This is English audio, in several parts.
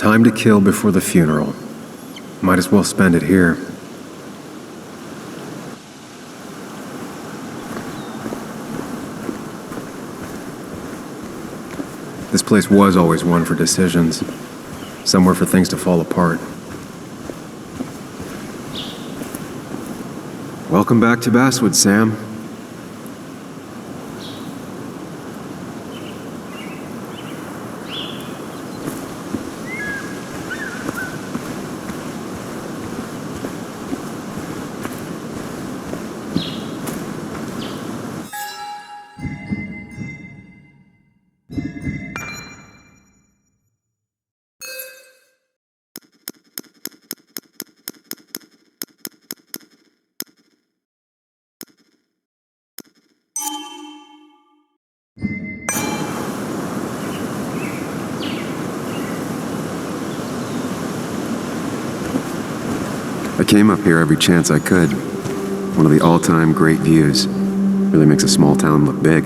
Time to kill before the funeral. Might as well spend it here. This place was always one for decisions. Somewhere for things to fall apart. Welcome back to Baswood, Sam. I came up here every chance I could. One of the all-time great views. Really makes a small town look big.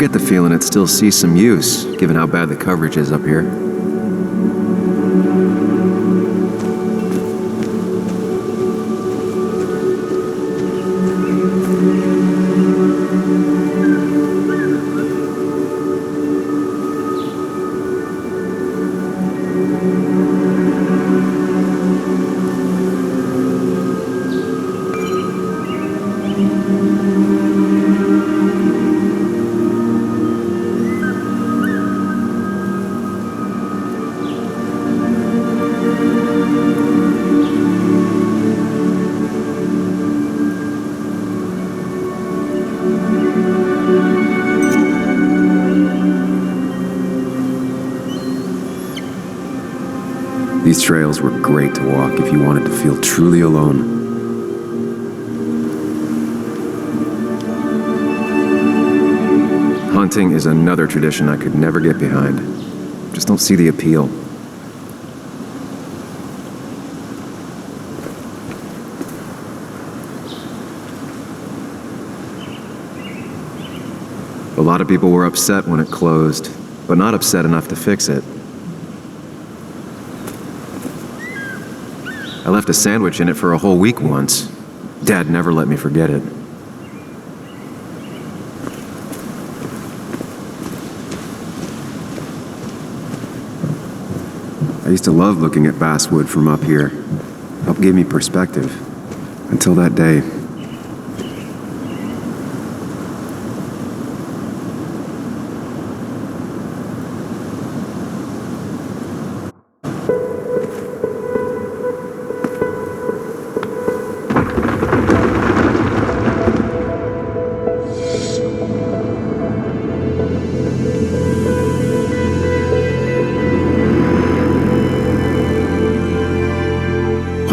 get the feeling it still sees some use, given how bad the coverage is up here. These trails were great to walk if you wanted to feel truly alone. Hunting is another tradition I could never get behind. Just don't see the appeal. A lot of people were upset when it closed, but not upset enough to fix it. I left a sandwich in it for a whole week once. Dad never let me forget it. I used to love looking at Basswood from up here. Helped give me perspective. Until that day.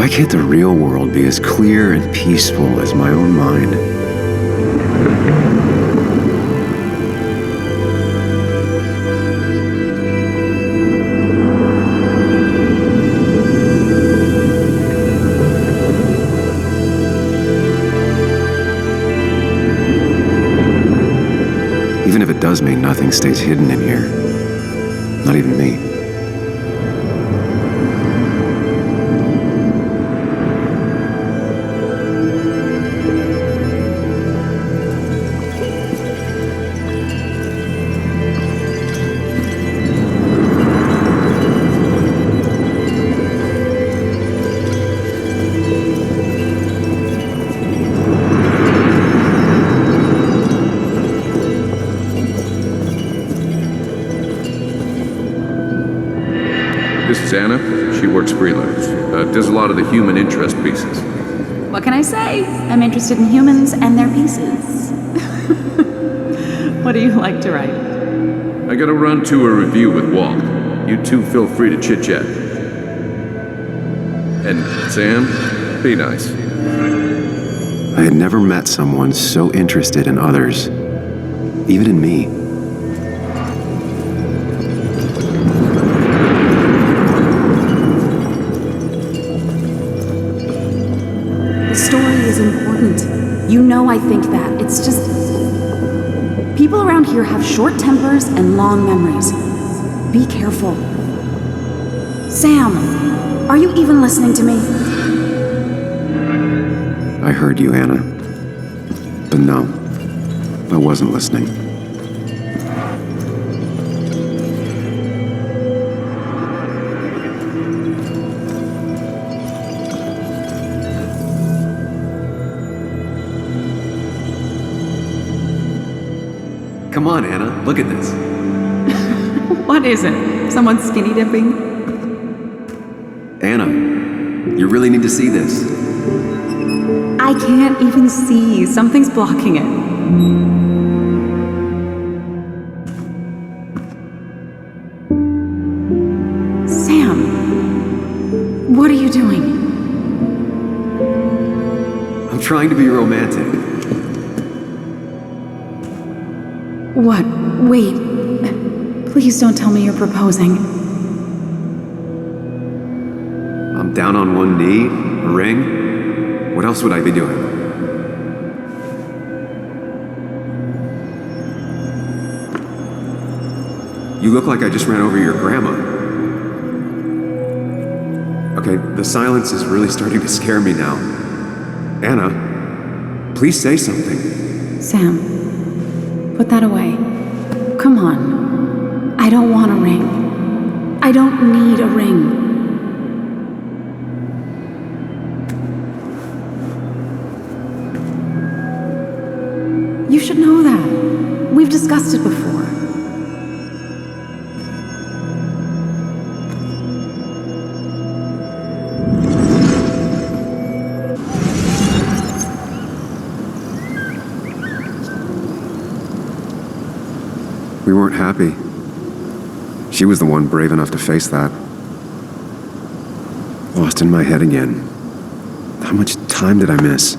Why can't the real world be as clear and peaceful as my own mind? Even if it does mean nothing stays hidden in here. Not even me. This is Anna. She works freelance. Does a lot of the human interest pieces. What can I say? I'm interested in humans and their pieces. What do you like to write? I gotta run to a review with Walt. You two feel free to chit-chat. And Sam, be nice. I had never met someone so interested in others, even in me. The story is important. You know I think that. It's just... people around here have short tempers and long memories. Be careful. Sam, are you even listening to me? I heard you, Anna. But no, I wasn't listening. Come on, Anna, look at this. What is it? Someone skinny dipping? Anna, you really need to see this. I can't even see. Something's blocking it. Sam, what are you doing? I'm trying to be romantic. What? Wait. Please don't tell me you're proposing. I'm down on one knee, a ring. What else would I be doing? You look like I just ran over your grandma. Okay, the silence is really starting to scare me now. Anna, please say something. Sam, put that away. Come on. I don't want a ring. I don't need a ring. You should know that. We've discussed it before. We weren't happy. She was the one brave enough to face that. Lost in my head again. How much time did I miss?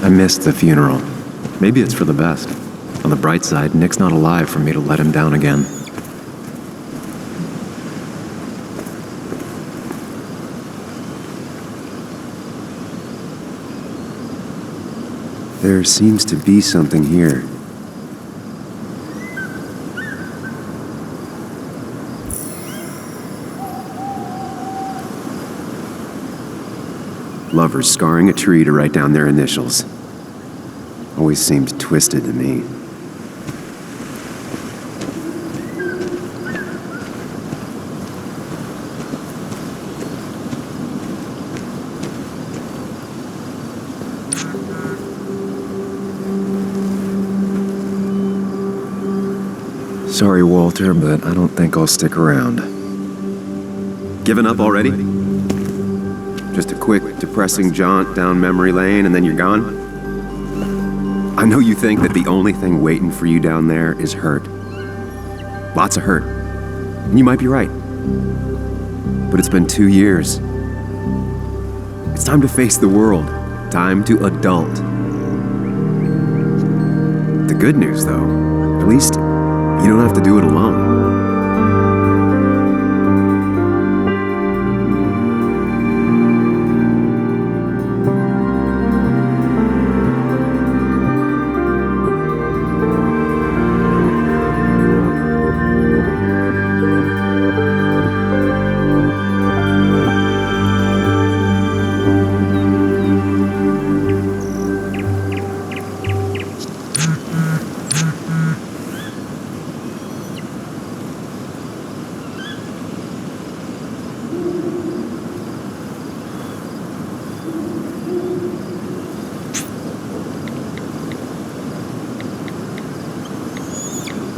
I missed the funeral. Maybe it's for the best. On the bright side, Nick's not alive for me to let him down again. There seems to be something here. Lovers scarring a tree to write down their initials. Always seemed twisted to me. Sorry, Walter, but I don't think I'll stick around. Given up already? Just a quick, depressing jaunt down memory lane and then you're gone? I know you think that the only thing waiting for you down there is hurt. Lots of hurt. And you might be right. But it's been 2 years. It's time to face the world. Time to adult. The good news, though, at least you don't have to do it alone.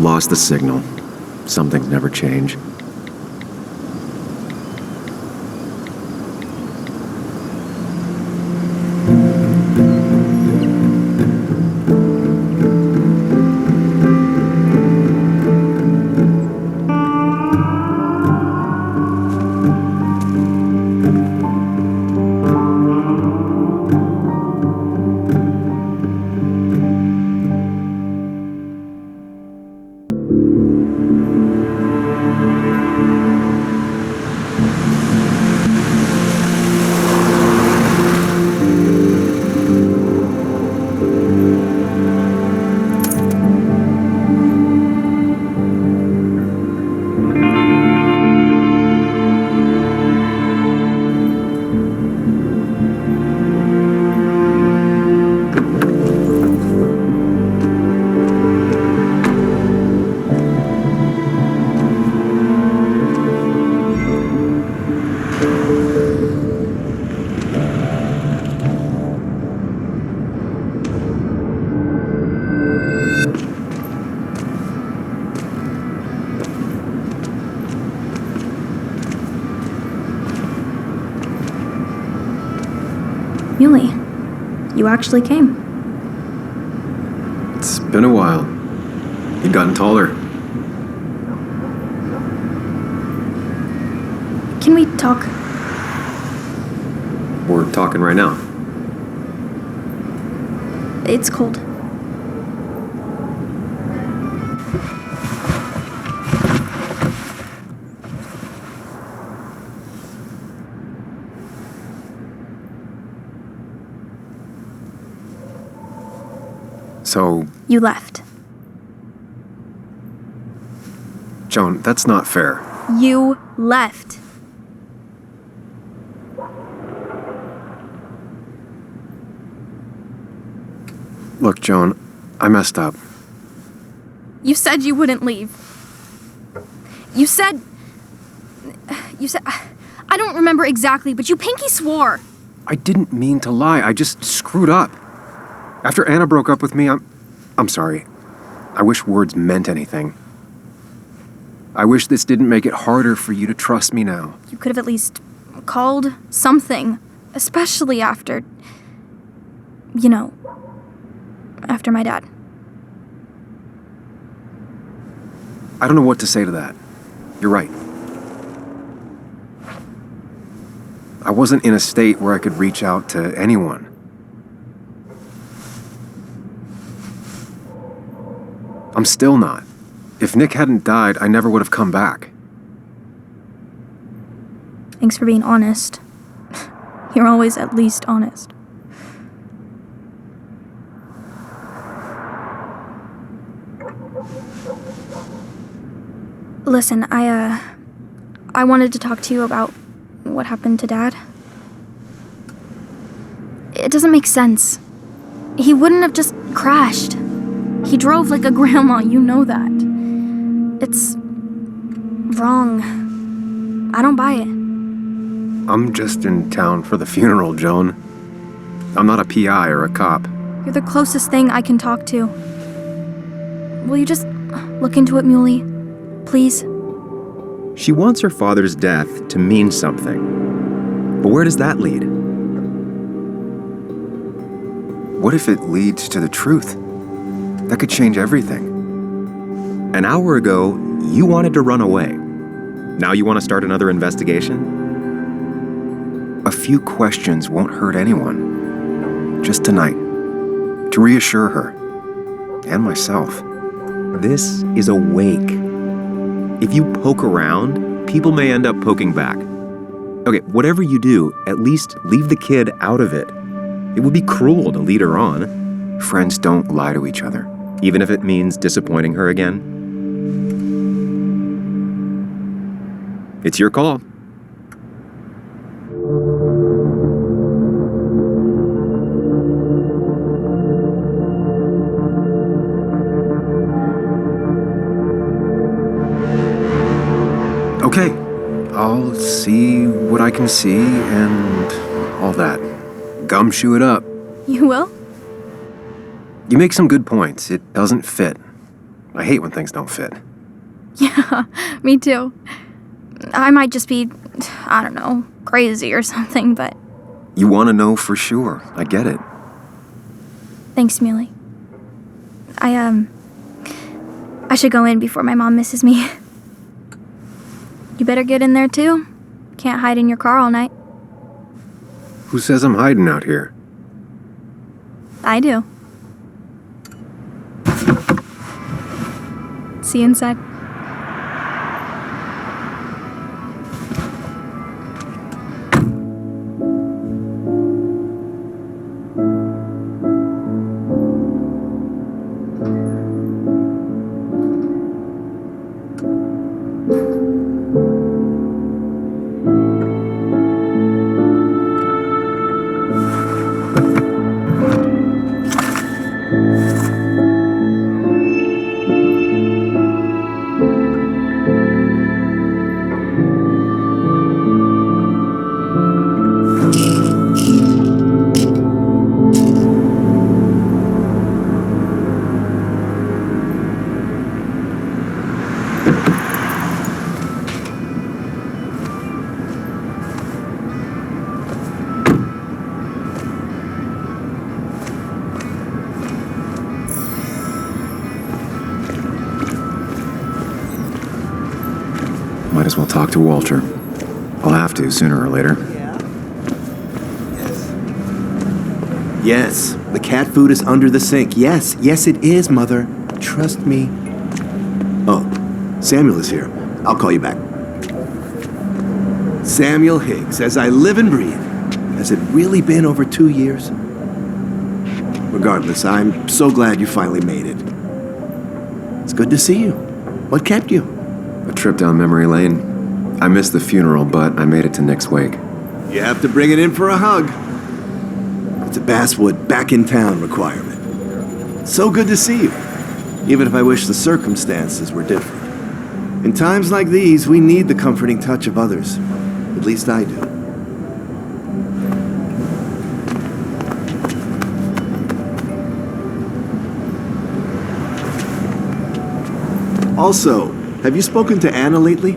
Lost the signal. Some things never change. Muley, you actually came. It's been a while. You've gotten taller. Can we talk? We're talking right now. It's cold. So, You left. Joan, that's not fair. You left. Look, Joan, I messed up. You said you wouldn't leave. You said... I don't remember exactly, but you pinky swore. I didn't mean to lie. I just screwed up. After Anna broke up with me, I'm sorry. I wish words meant anything. I wish this didn't make it harder for you to trust me now. You could have at least called something, especially after... You know, after my dad. I don't know what to say to that. You're right. I wasn't in a state where I could reach out to anyone. I'm still not. If Nick hadn't died, I never would have come back. Thanks for being honest. You're always at least honest. Listen, I wanted to talk to you about what happened to Dad. It doesn't make sense. He wouldn't have just crashed. He drove like a grandma, you know that. It's wrong. I don't buy it. I'm just in town for the funeral, Joan. I'm not a PI or a cop. You're the closest thing I can talk to. Will you just look into it, Muley. Please. She wants her father's death to mean something. But where does that lead? What if it leads to the truth? That could change everything. An hour ago, you wanted to run away. Now you want to start another investigation? A few questions won't hurt anyone. Just tonight. To reassure her. And myself. This is a wake. If you poke around, people may end up poking back. Okay, whatever you do, at least leave the kid out of it. It would be cruel to lead her on. Friends don't lie to each other. Even if it means disappointing her again. It's your call. Okay, I'll see what I can see and all that. Gumshoe it up. You will? You make some good points. It doesn't fit. I hate when things don't fit. Yeah, me too. I might just be, I don't know, crazy or something, but... You want to know for sure. I get it. Thanks, Muley. I should go in before my mom misses me. You better get in there too. Can't hide in your car all night. Who says I'm hiding out here? I do. See you inside. Might as well talk to Walter. I'll have to sooner or later. Yes, the cat food is under the sink. Yes, yes it is, Mother. Trust me. Oh, Samuel is here. I'll call you back. Samuel Higgs, as I live and breathe. Has it really been over 2 years? Regardless, I'm so glad you finally made it. It's good to see you. What kept you? A trip down memory lane. I missed the funeral, but I made it to Nick's wake. You have to bring it in for a hug. It's a Baswood back in town requirement. So good to see you, even if I wish the circumstances were different. In times like these, we need the comforting touch of others. At least I do. Also, have you spoken to Anna lately?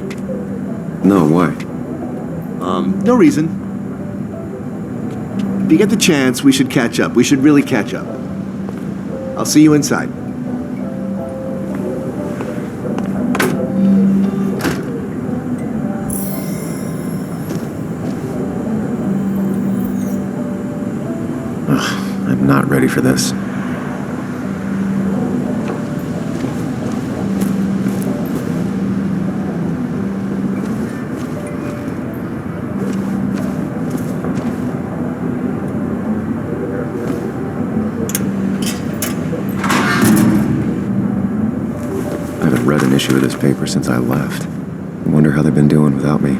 No, why? No reason. If you get the chance, we should catch up. We should really catch up. I'll see you inside. I'm not ready for this. Read an issue of this paper since I left. I wonder how they've been doing without me.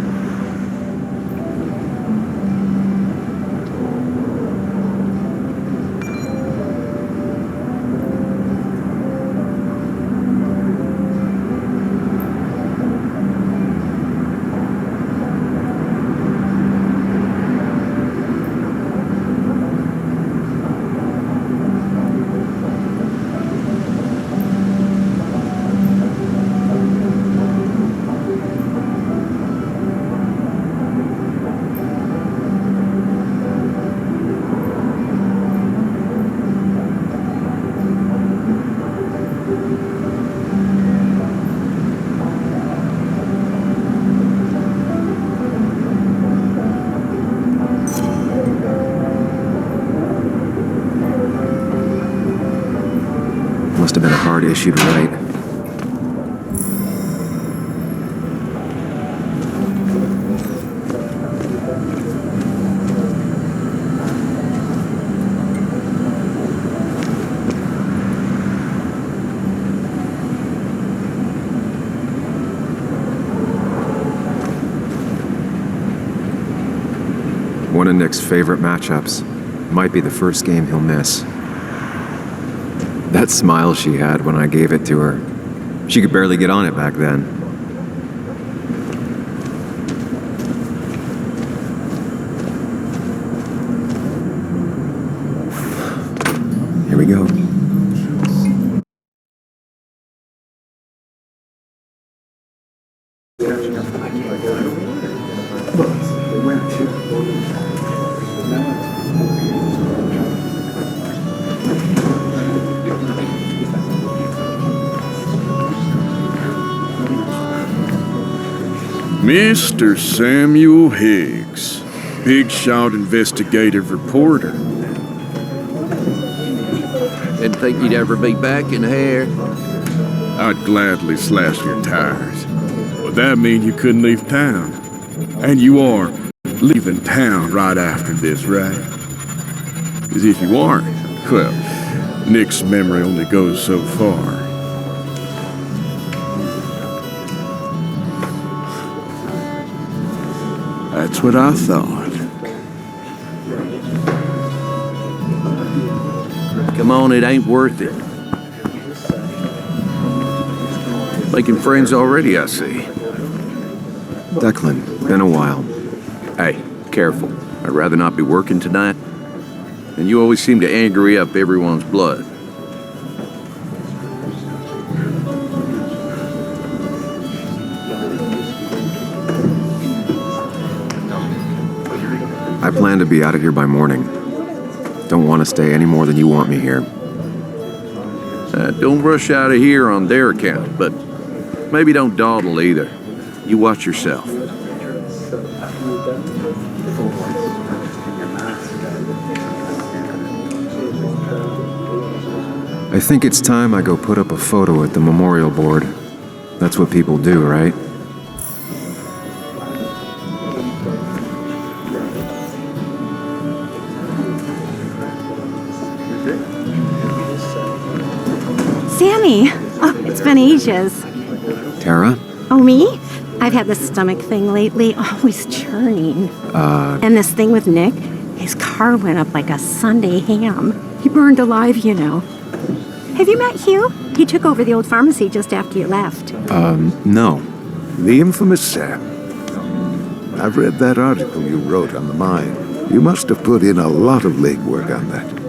card issue to write. One of Nick's favorite matchups. Might be the first game he'll miss. That smile she had when I gave it to her. She could barely get on it back then. Here we go. Mr. Samuel Higgs, big shot investigative reporter. Didn't think you'd ever be back in here. I'd gladly slash your tires. But that mean you couldn't leave town. And you are leaving town right after this, right? Because if you aren't, well, Nick's memory only goes so far. That's what I thought. Come on, it ain't worth it. Making friends already, I see. Declan, been a while. Hey, careful. I'd rather not be working tonight. And you always seem to angry up everyone's blood. I plan to be out of here by morning. Don't want to stay any more than you want me here. Don't rush out of here on their account, but maybe don't dawdle either. You watch yourself. I think it's time I go put up a photo at the memorial board. That's what people do, right? Sammy! Oh, it's been ages. Tara? Oh, me? I've had this stomach thing lately, always churning. And this thing with Nick, his car went up like a Sunday ham. He burned alive, you know. Have you met Hugh? He took over the old pharmacy just after you left. No. The infamous Sam. I've read that article you wrote on the mine. You must have put in a lot of legwork on that.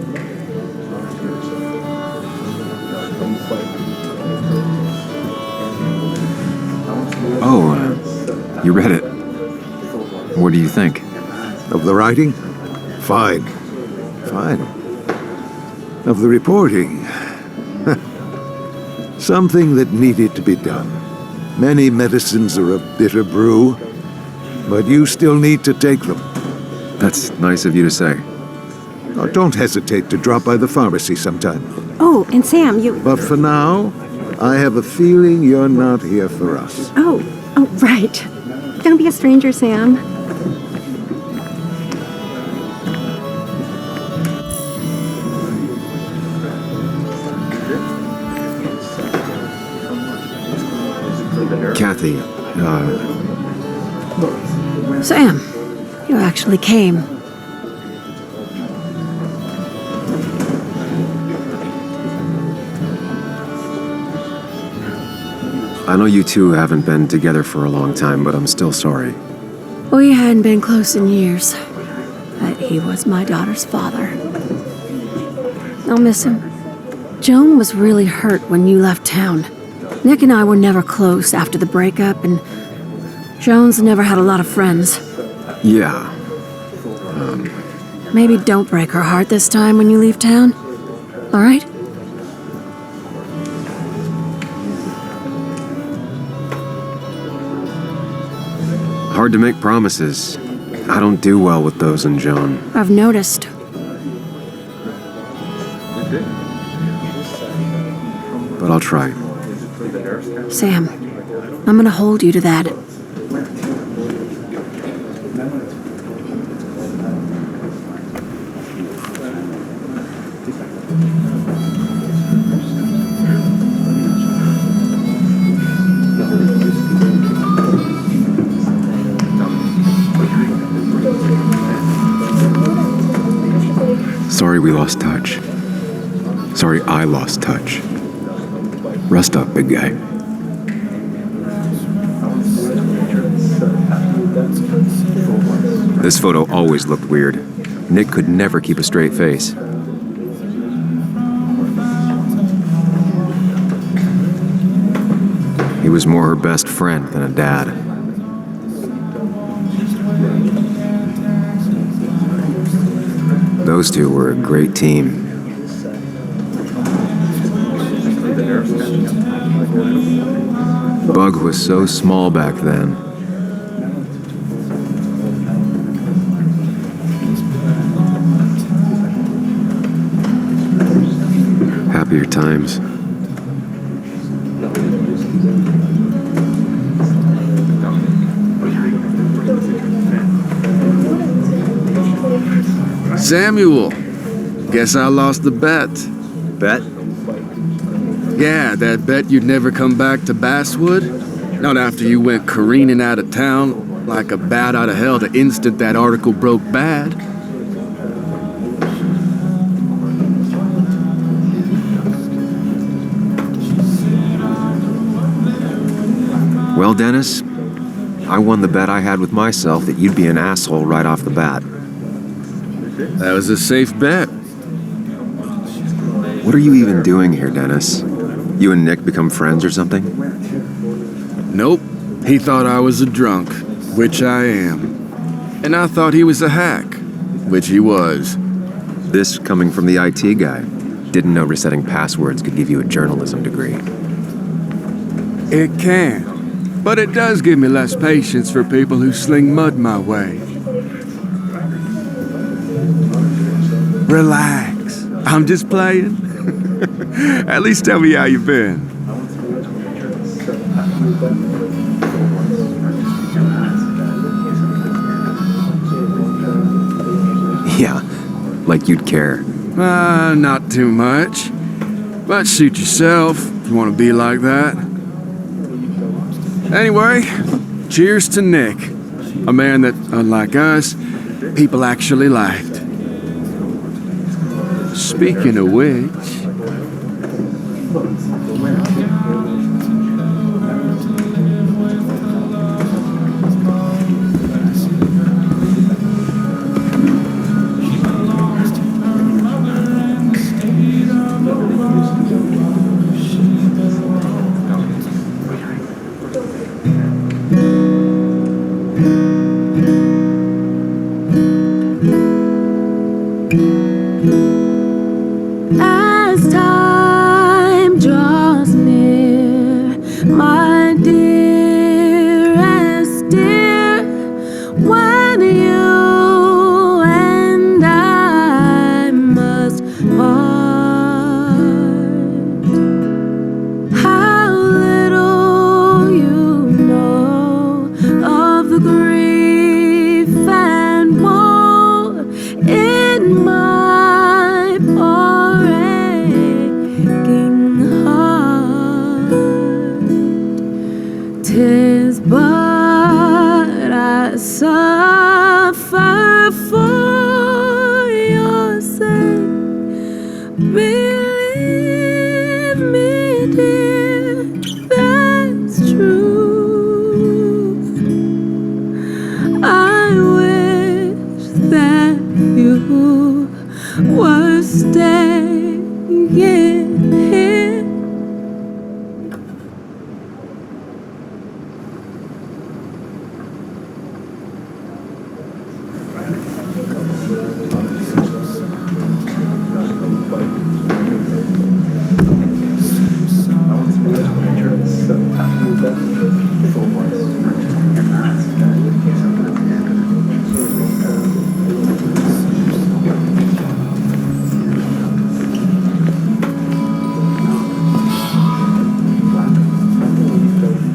Oh, you read it. What do you think? Of the writing? Fine. Fine. Of the reporting? Something that needed to be done. Many medicines are a bitter brew, but you still need to take them. That's nice of you to say. Oh, don't hesitate to drop by the pharmacy sometime. Oh, and Sam, you... But for now, I have a feeling you're not here for us. Oh, right. Don't be a stranger, Sam. Kathy, Sam, you actually came. I know you two haven't been together for a long time, but I'm still sorry. We hadn't been close in years, but he was my daughter's father. I'll miss him. Joan was really hurt when you left town. Nick and I were never close after the breakup, and Joan's never had a lot of friends. Yeah. Maybe don't break her heart this time when you leave town, all right? Hard to make promises. I don't do well with those in Joan. I've noticed. but I'll try. Sam, I'm gonna hold you to that. Sorry we lost touch. Sorry I lost touch. Rest up, big guy. This photo always looked weird. Nick could never keep a straight face. He was more her best friend than a dad. Those two were a great team. Bug was so small back then. Happier times. Samuel, guess I lost the bet. Bet? Yeah, that bet you'd never come back to Baswood. Not after you went careening out of town like a bat out of hell the instant that article broke bad. Well, Dennis, I won the bet I had with myself that you'd be an asshole right off the bat. That was a safe bet. What are you even doing here, Dennis? You and Nick become friends or something? Nope. He thought I was a drunk, which I am. And I thought he was a hack, which he was. This coming from the IT guy. Didn't know resetting passwords could give you a journalism degree. It can. But it does give me less patience for people who sling mud my way. Relax. I'm just playing. At least tell me how you've been. Yeah, like you'd care. Not too much. But suit yourself if you want to be like that. Anyway, cheers to Nick. A man that, unlike us, people actually liked. Speaking of which... As time draws near, my dearest dear, when you and I must part, how little you know of the grief and woe in my poor aching heart. 'Tis but I suffer for your sake. Believe me, dear, that's true. I wish that you were staying here.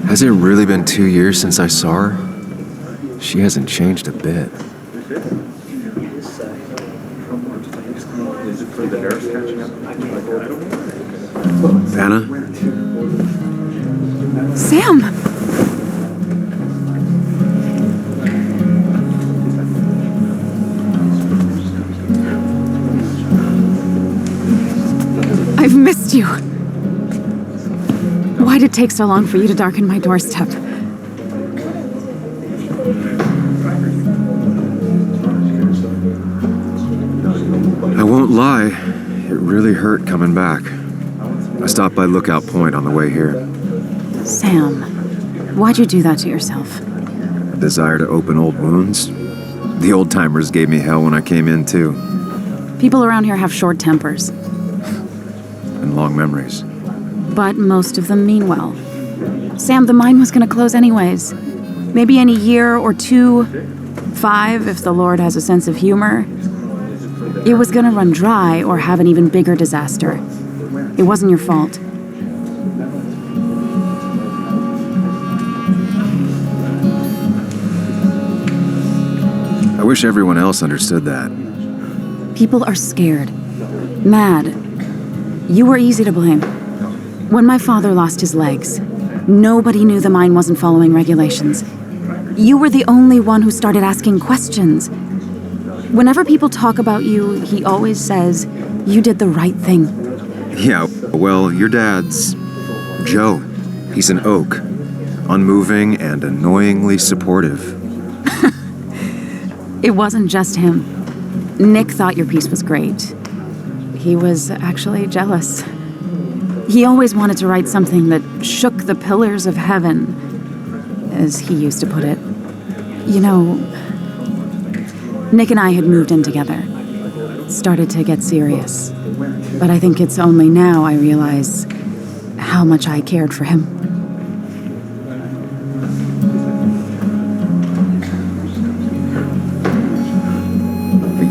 Has it really been 2 years since I saw her? She hasn't changed a bit. Anna? Sam! I've missed you. Why'd it take so long for you to darken my doorstep? I won't lie, it really hurt coming back. I stopped by Lookout Point on the way here. Sam, why'd you do that to yourself? A desire to open old wounds? The old-timers gave me hell when I came in, too. People around here have short tempers, And long memories. but most of them mean well. Sam, the mine was gonna close anyways. Maybe in a year or 2, 5 if the Lord has a sense of humor. It was gonna run dry or have an even bigger disaster. It wasn't your fault. I wish everyone else understood that. People are scared. Mad. You were easy to blame. When my father lost his legs, nobody knew the mine wasn't following regulations. You were the only one who started asking questions. Whenever people talk about you, he always says, you did the right thing. Yeah, well, your dad's Joe. He's an oak. Unmoving and annoyingly supportive. It wasn't just him. Nick thought your piece was great. He was actually jealous. He always wanted to write something that shook the pillars of heaven, as he used to put it. You know, Nick and I had moved in together. Started to get serious. But I think it's only now I realize how much I cared for him.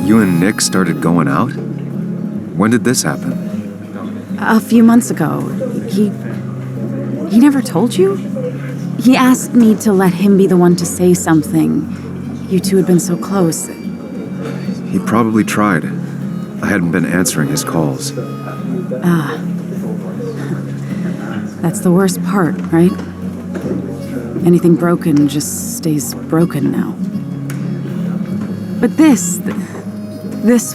You and Nick started going out? When did this happen? A few months ago, he never told you? He asked me to let him be the one to say something. You two had been so close. He probably tried. I hadn't been answering his calls. That's the worst part, right? Anything broken just stays broken now. But this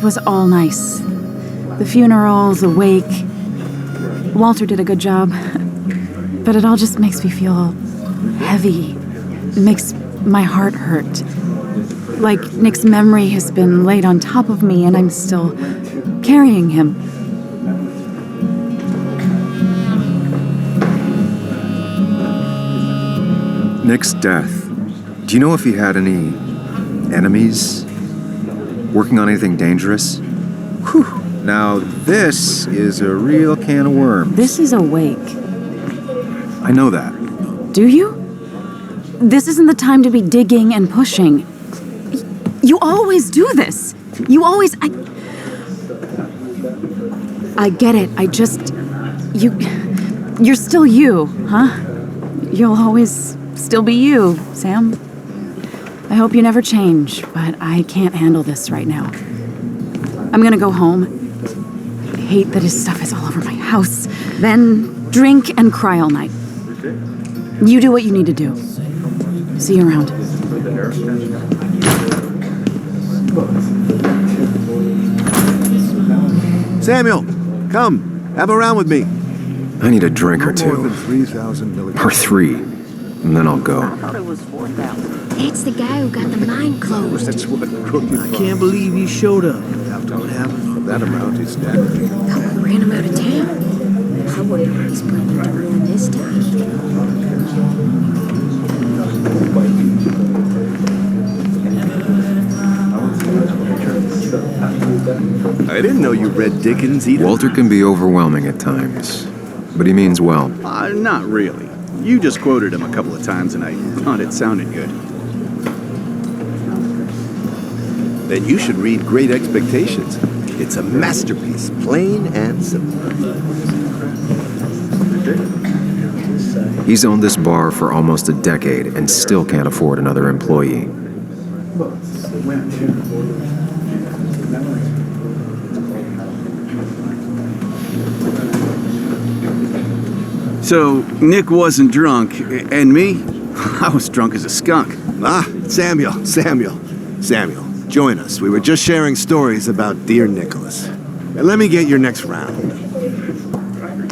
was all nice. The funeral, the wake. Walter did a good job. But it all just makes me feel heavy. It makes my heart hurt. Like Nick's memory has been laid on top of me and I'm still carrying him. Nick's death. Do you know if he had any enemies? Working on anything dangerous? Whew. Now this is a real can of worms. This is a wake. I know that. Do you? This isn't the time to be digging and pushing. You always do this. You always... I get it. You're still you, huh? You'll always still be you, Sam. I hope you never change, but I can't handle this right now. I'm gonna go home. I hate that his stuff is all over my house. Then drink and cry all night. You do what you need to do. See you around. Samuel, come. Have a round with me. I need a drink or No more two. than 3,000 milligrams. Or 3. And then I'll go. It's the guy who got the mine closed. That's what crooked. I can't believe he showed up. What happened? That amount is staggering. Thought we ran him out of town. I wonder what he's planning to ruin this time. I didn't know you read Dickens either. Walter can be overwhelming at times, but he means well. Not really. You just quoted him a couple of times and I thought it sounded good. Then you should read Great Expectations. It's a masterpiece, plain and simple. He's owned this bar for almost a decade and still can't afford another employee. So, Nick wasn't drunk, and me? I was drunk as a skunk. Ah, Samuel, join us. We were just sharing stories about dear Nicholas. And let me get your next round.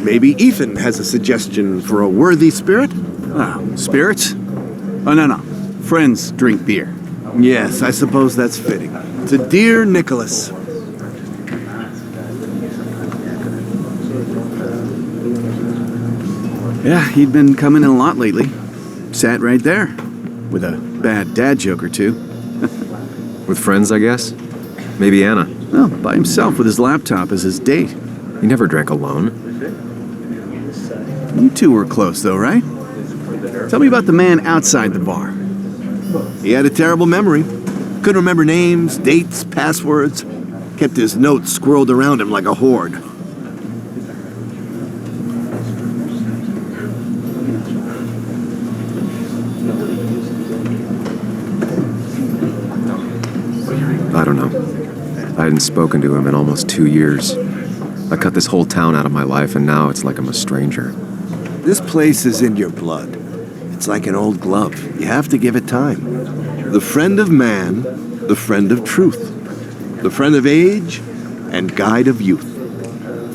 Maybe Ethan has a suggestion for a worthy spirit? Spirits? Oh, no. Friends drink beer. Yes, I suppose that's fitting. To dear Nicholas. Yeah, he'd been coming in a lot lately. Sat right there, with a bad dad joke or two. With friends, I guess? Maybe Anna. Well, by himself with his laptop as his date. He never drank alone. You two were close, though, right? Tell me about the man outside the bar. He had a terrible memory. Couldn't remember names, dates, passwords. Kept his notes squirreled around him like a hoard. I don't know. I hadn't spoken to him in almost 2 years. I cut this whole town out of my life, and now it's like I'm a stranger. This place is in your blood. It's like an old glove. You have to give it time. The friend of man, the friend of truth. The friend of age, and guide of youth.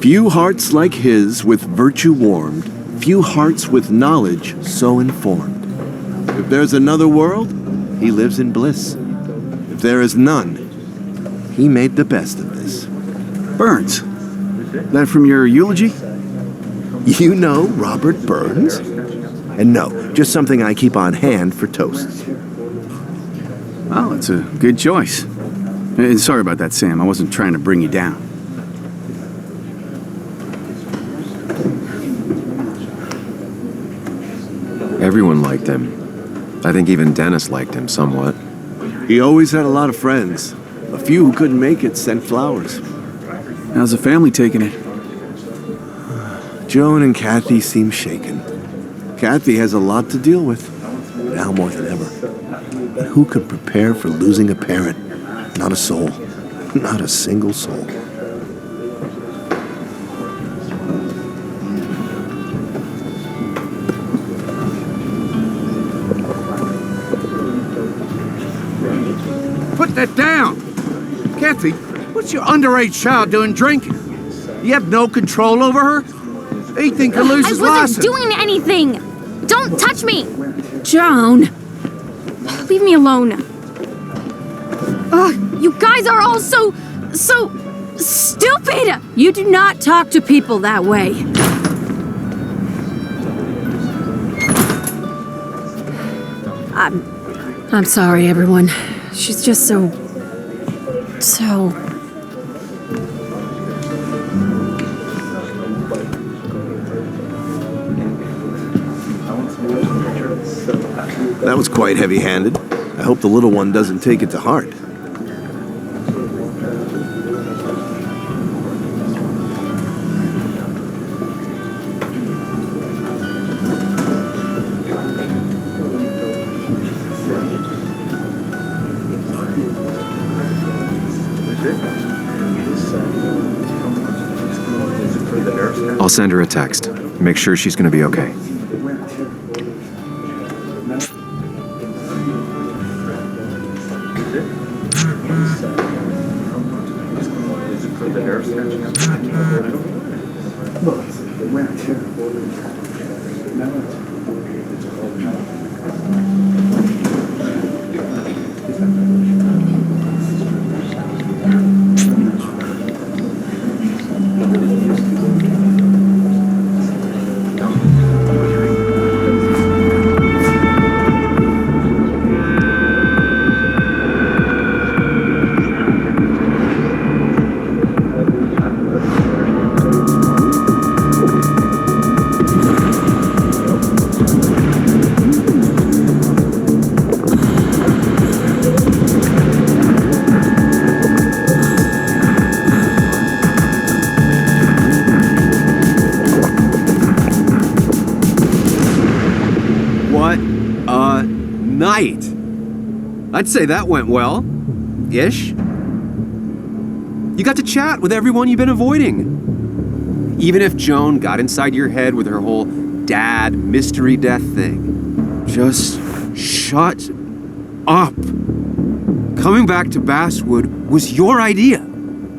Few hearts like his with virtue warmed, few hearts with knowledge so informed. If there's another world, he lives in bliss. If there is none, he made the best of this. Burns. That from your eulogy? You know Robert Burns? And no, just something I keep on hand for toasts. Well, it's a good choice. And sorry about that, Sam. I wasn't trying to bring you down. Everyone liked him. I think even Dennis liked him somewhat. He always had a lot of friends. A few who couldn't make it sent flowers. How's the family taking it? Joan and Kathy seem shaken. Kathy has a lot to deal with, now more than ever. But who could prepare for losing a parent? Not a soul. Not a single soul. Put that down! Kathy, what's your underage child doing drinking? You have no control over her? Ethan could lose his license. I wasn't doing anything! Don't touch me! Joan! Leave me alone. Ugh, you guys are all so stupid! You do not talk to people that way. I'm sorry, everyone. She's just so... That was quite heavy-handed. I hope the little one doesn't take it to heart. I'll send her a text. Make sure she's gonna be okay. I'd say that went well. Ish. You got to chat with everyone you've been avoiding. Even if Joan got inside your head with her whole dad mystery death thing. Just shut up. Coming back to Basswood was your idea.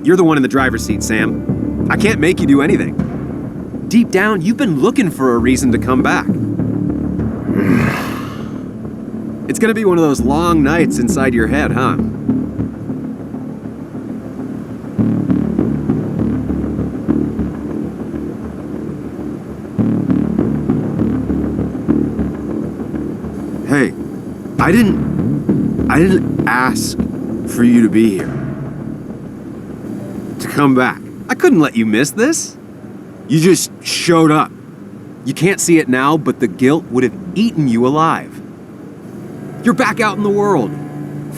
You're the one in the driver's seat, Sam. I can't make you do anything. Deep down, you've been looking for a reason to come back. It's gonna be one of those long nights inside your head, huh? Hey, I didn't ask for you to be here. To come back. I couldn't let you miss this. You just showed up. You can't see it now, but the guilt would have eaten you alive. You're back out in the world.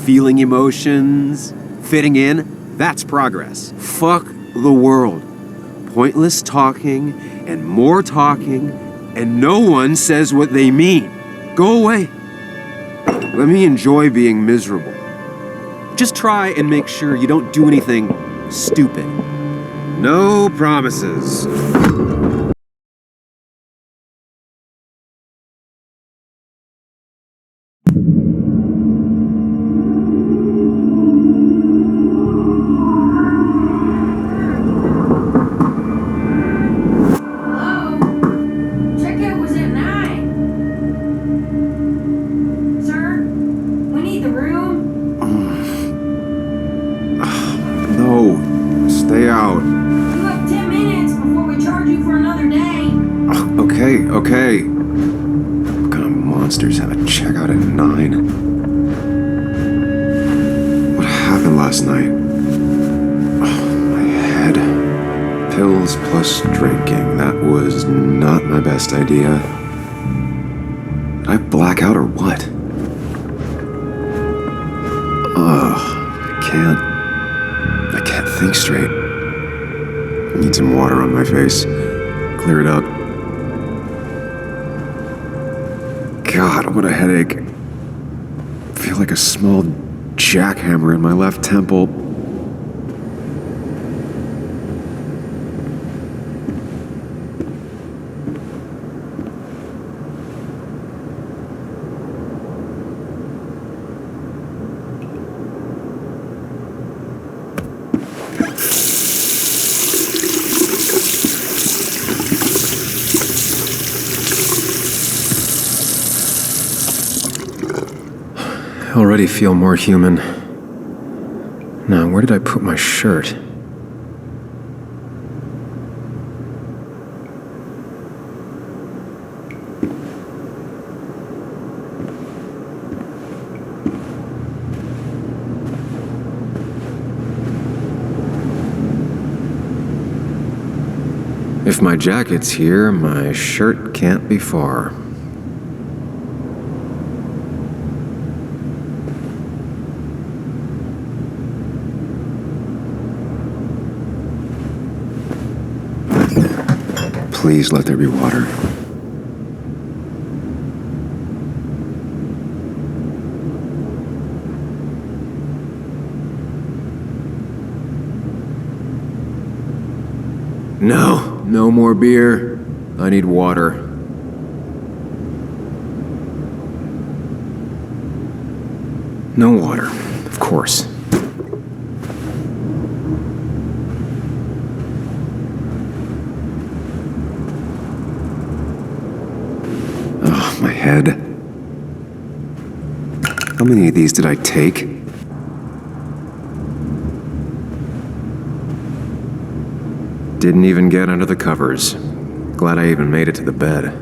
Feeling emotions, fitting in, that's progress. Fuck the world. Pointless talking and more talking, and no one says what they mean. Go away. Let me enjoy being miserable. Just try and make sure you don't do anything stupid. No promises. Okay. What kind of monsters have a checkout at 9? What happened last night? Oh, my head. Pills plus drinking. That was not my best idea. Did I black out or what? I can't think straight. I need some water on my face. Clear it up. God, what a headache. I feel like a small jackhammer in my left temple. I already feel more human. Now, where did I put my shirt? If my jacket's here, my shirt can't be far. Please let there be water. No more beer. I need water. No water, of course. My head. How many of these did I take? Didn't even get under the covers. Glad I even made it to the bed.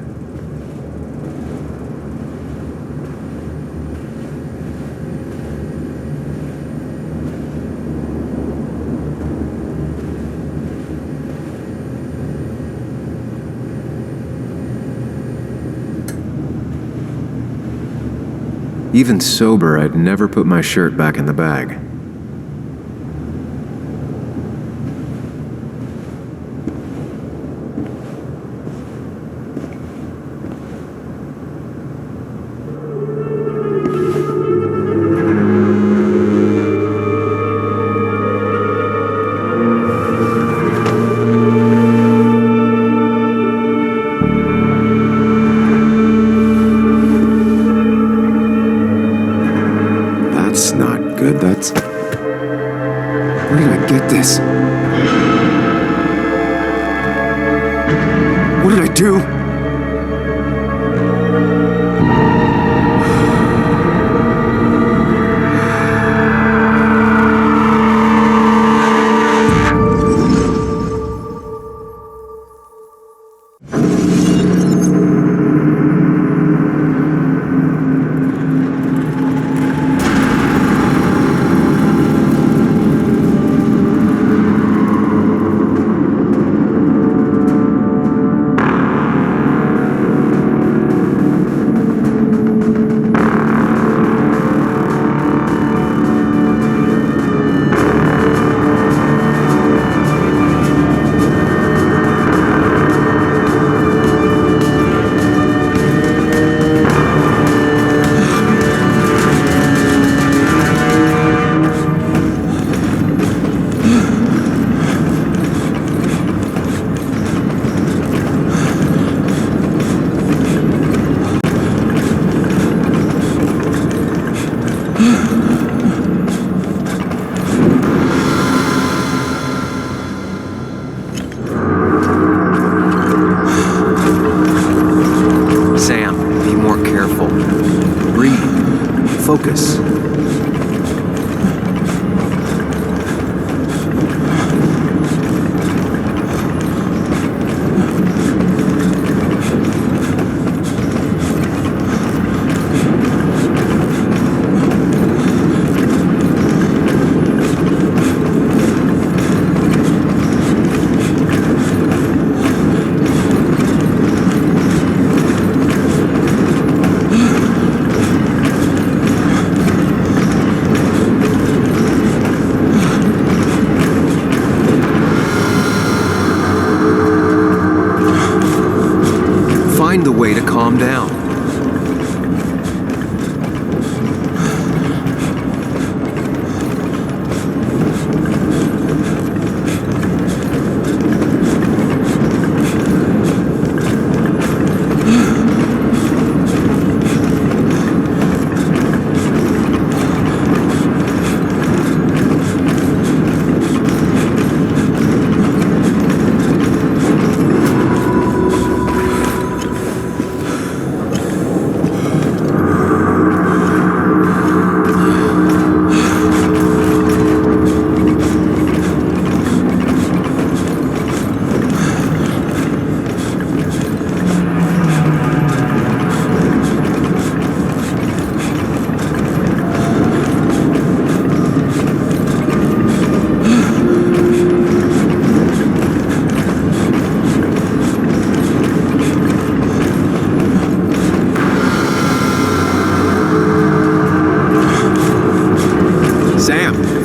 Even sober, I'd never put my shirt back in the bag. this? What did I do? Focus. Find the way to calm down.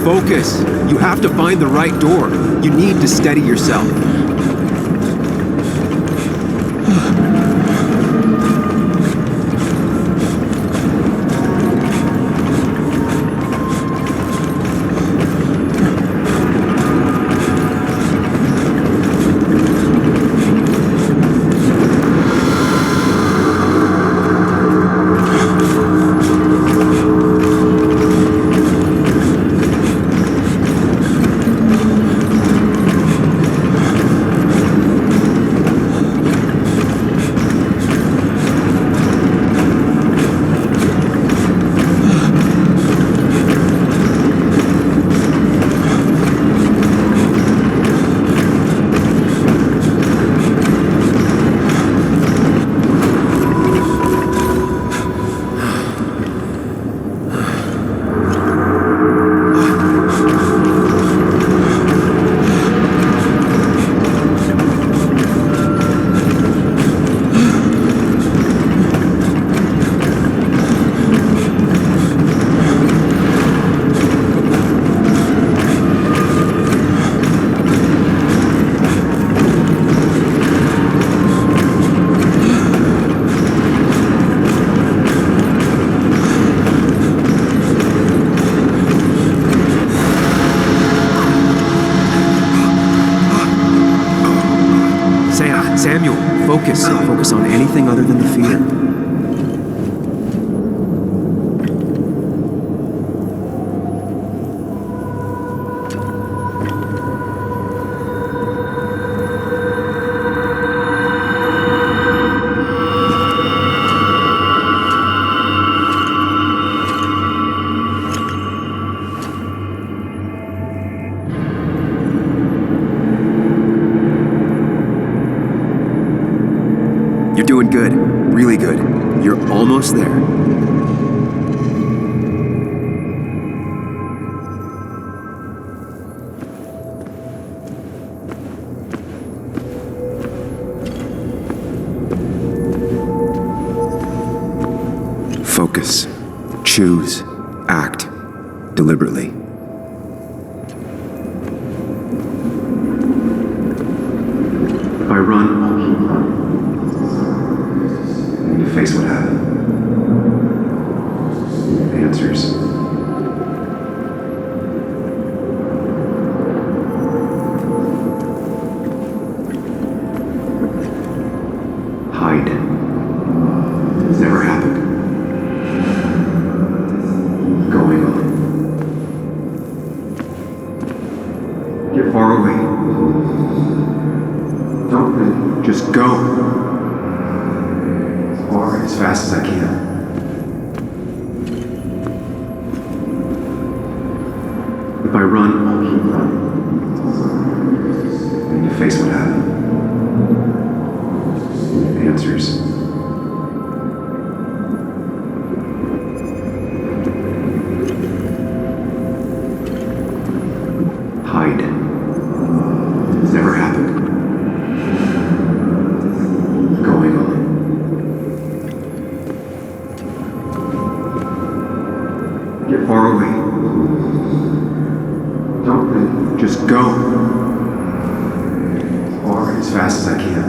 Focus. You have to find the right door. You need to steady yourself. Samuel, focus. Focus on anything other than the fear. doing good. Really good. You're almost there. Focus. Choose. Act. Deliberately. If I run, I'll keep running. And you face what happened. Answers. Hide. It's never happened. Going on. Get far away. Don't think, just go. As far, as fast as I can. If I run, I'll keep running. And you face what happened. Answers. Hide. It's never happened. Going on. Get far away. Don't think, just go. As far, as fast as I can.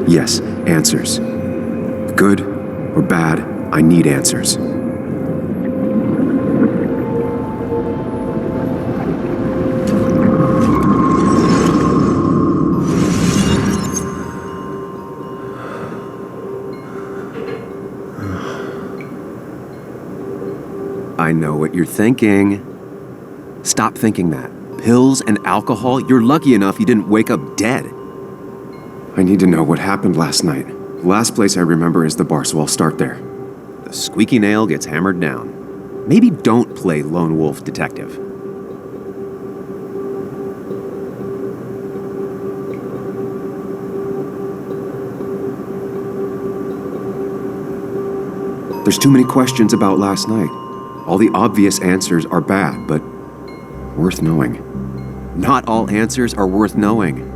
Yes, answers. Good or bad, I need answers. I know what you're thinking. Stop thinking that. Pills and alcohol, you're lucky enough you didn't wake up dead. I need to know what happened last night. The last place I remember is the bar, so I'll start there. The squeaky nail gets hammered down. Maybe don't play lone wolf detective. There's too many questions about last night. All the obvious answers are bad, but worth knowing. Not all answers are worth knowing.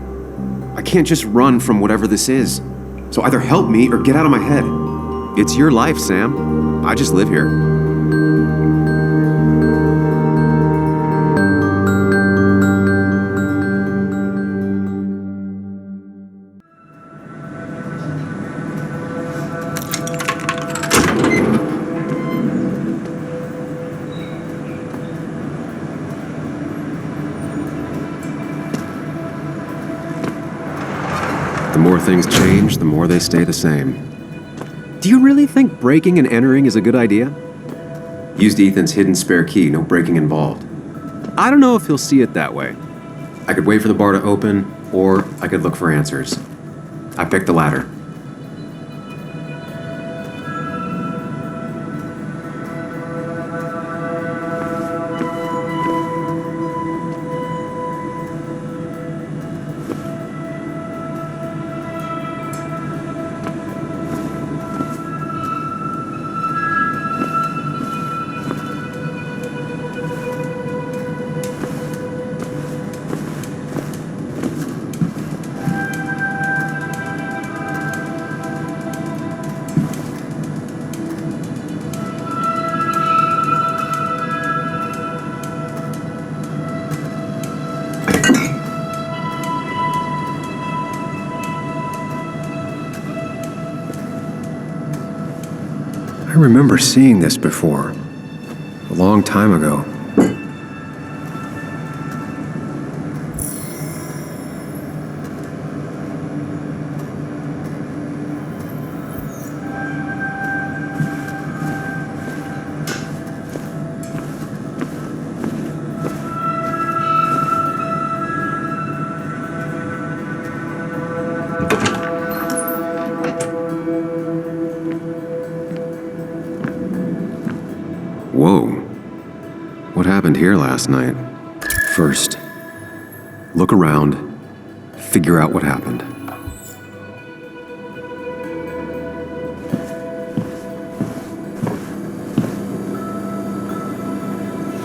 I can't just run from whatever this is. So either help me or get out of my head. It's your life, Sam. I just live here. The more things change, the more they stay the same. Do you really think breaking and entering is a good idea? Used Ethan's hidden spare key, no breaking involved. I don't know if he'll see it that way. I could wait for the bar to open, or I could look for answers. I picked the latter. I remember seeing this before, a long time ago. here last night. First, look around, figure out what happened.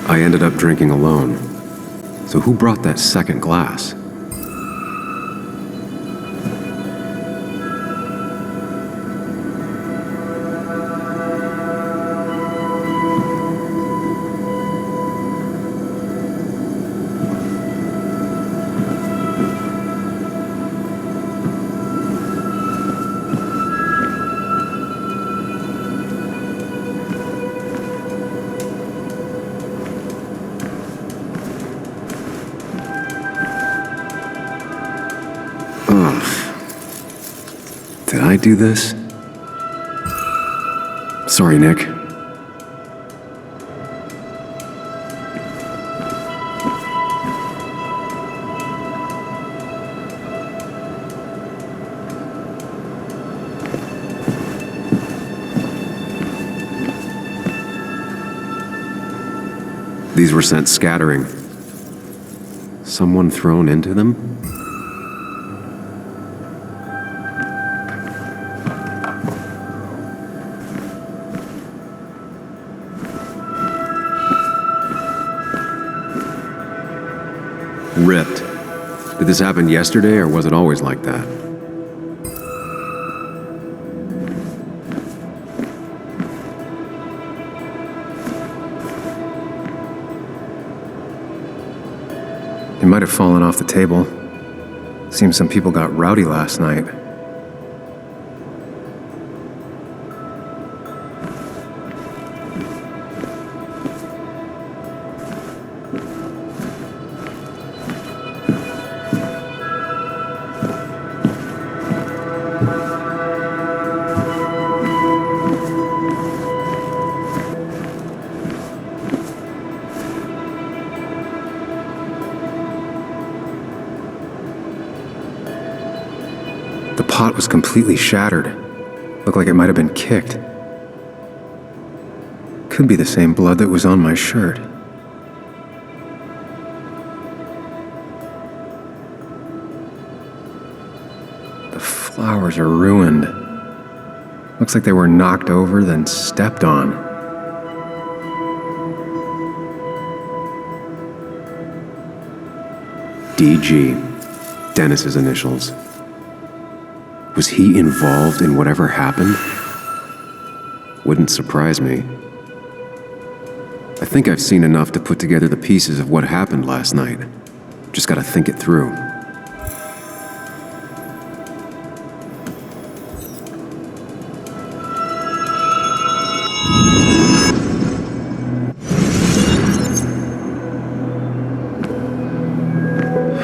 I ended up drinking alone. So who brought that second glass? Did I do this? Sorry, Nick. These were sent scattering. Someone thrown into them? Ripped. Did this happen yesterday, or was it always like that? It might have fallen off the table. Seems some people got rowdy last night. The pot was completely shattered. Looked like it might have been kicked. Could be the same blood that was on my shirt. The flowers are ruined. Looks like they were knocked over, then stepped on. DG. Dennis's initials. Was he involved in whatever happened? Wouldn't surprise me. I think I've seen enough to put together the pieces of what happened last night. Just gotta think it through.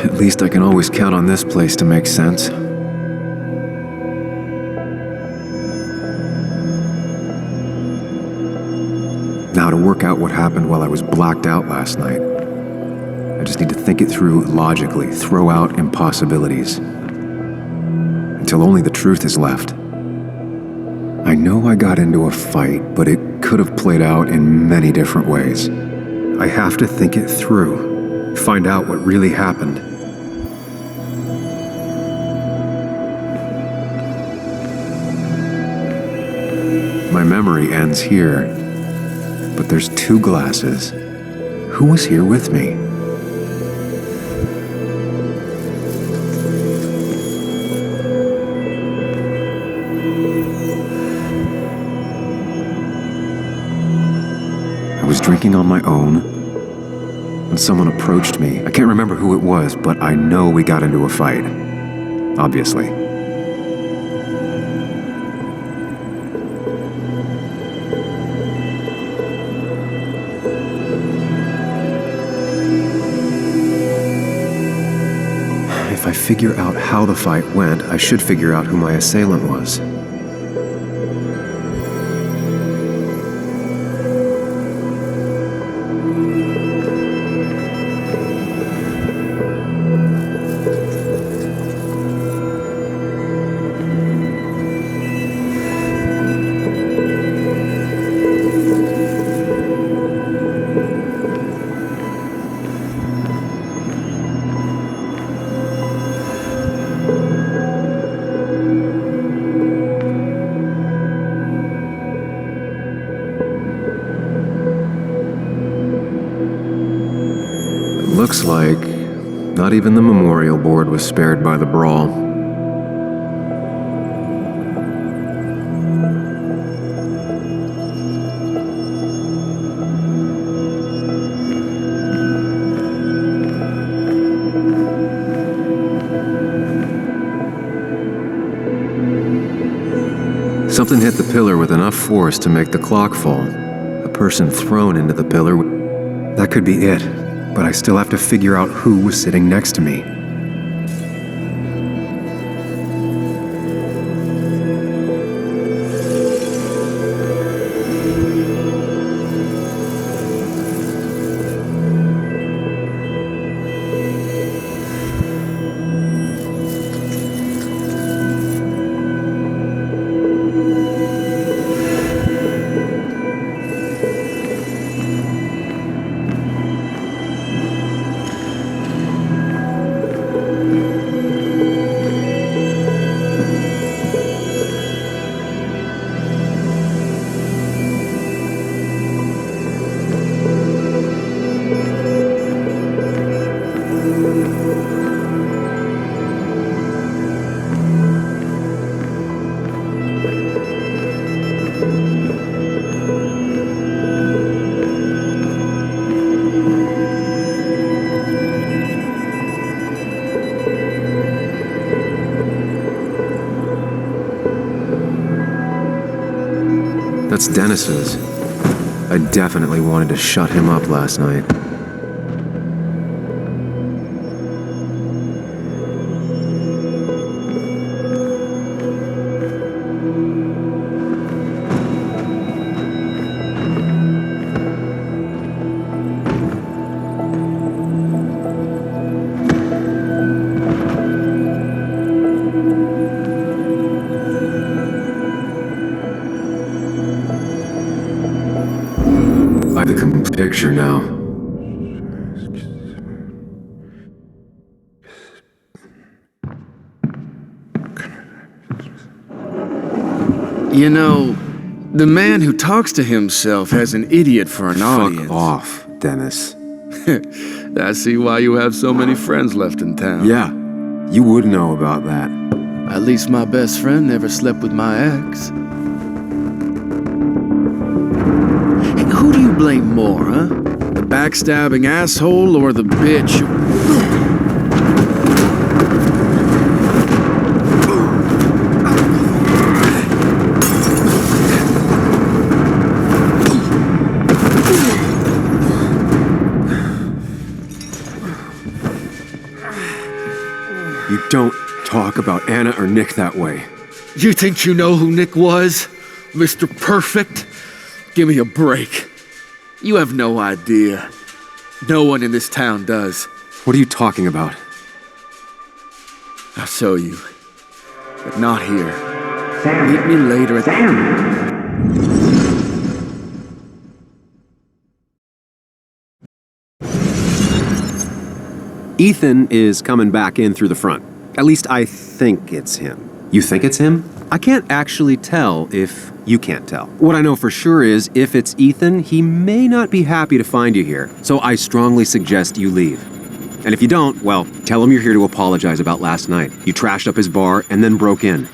At least I can always count on this place to make sense. Now to work out what happened while I was blacked out last night. I just need to think it through logically, throw out impossibilities. Until only the truth is left. I know I got into a fight, but it could have played out in many different ways. I have to think it through, find out what really happened. My memory ends here. But there's two glasses. Who was here with me? I was drinking on my own when someone approached me. I can't remember who it was, but I know we got into a fight. Obviously. If I figure out how the fight went, I should figure out who my assailant was. Looks like not even the memorial board was spared by the brawl. Something hit the pillar with enough force to make the clock fall. A person thrown into the pillar. That could be it, but I still have to figure out who was sitting next to me. That's Dennis's. I definitely wanted to shut him up last night. Picture now. You know, the man who talks to himself has an idiot for an audience. Fuck off, Dennis. I see why you have so many friends left in town. Yeah, you would know about that. At least my best friend never slept with my ex. Hey, who do you blame more, huh? The backstabbing asshole or the bitch? You don't talk about Anna or Nick that way. You think you know who Nick was? Mr. Perfect? Give me a break. You have no idea. No one in this town does. What are you talking about? I'll show you. But not here. Meet me later at the... Ethan is coming back in through the front. At least I think it's him. You think it's him? I can't actually tell if you can't tell. What I know for sure is, if it's Ethan, he may not be happy to find you here. So I strongly suggest you leave. And if you don't, well, tell him you're here to apologize about last night. You trashed up his bar and then broke in.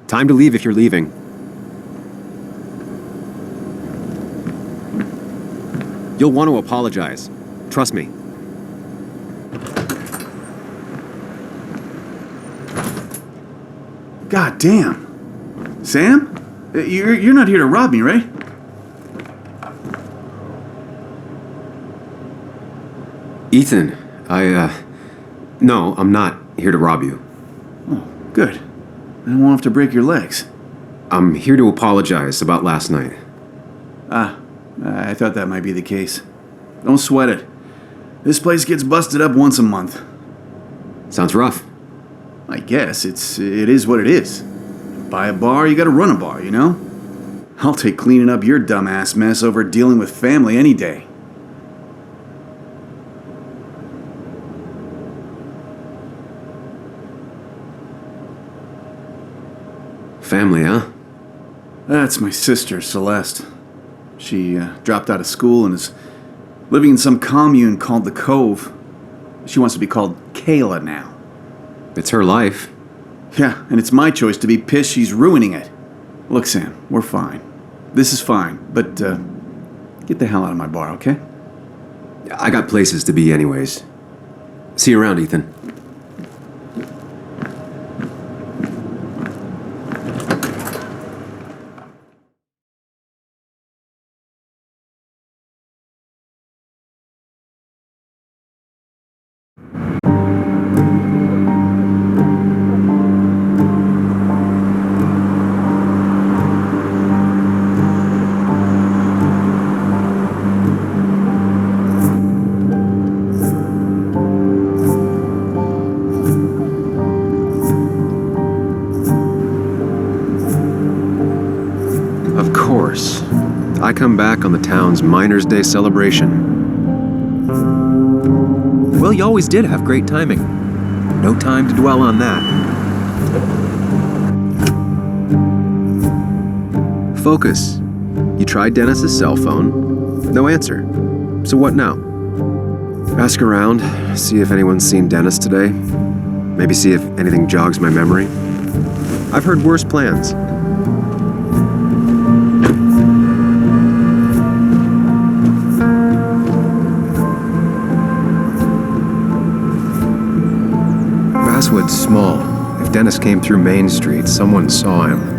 Time to leave if you're leaving. You'll want to apologize. Trust me. God damn. Sam? You're not here to rob me, right? Ethan, no, I'm not here to rob you. Oh, good. I won't have to break your legs. I'm here to apologize about last night. I thought that might be the case. Don't sweat it. This place gets busted up once a month. Sounds rough. I guess it is what it is. Buy a bar, you gotta run a bar, you know? I'll take cleaning up your dumbass mess over dealing with family any day. Family, huh? That's my sister, Celeste. She dropped out of school and is Living in some commune called the Cove. She wants to be called Kayla now. It's her life. Yeah, and it's my choice to be pissed she's ruining it. Look, Sam, we're fine. This is fine, but get the hell out of my bar, okay? I got places to be anyways. See you around, Ethan. I come back on the town's Miners' Day celebration. Well, you always did have great timing. No time to dwell on that. Focus. You tried Dennis's cell phone. No answer. So what now? Ask around, see if anyone's seen Dennis today. Maybe see if anything jogs my memory. I've heard worse plans. Baswood's small. If Dennis came through Main Street, someone saw him.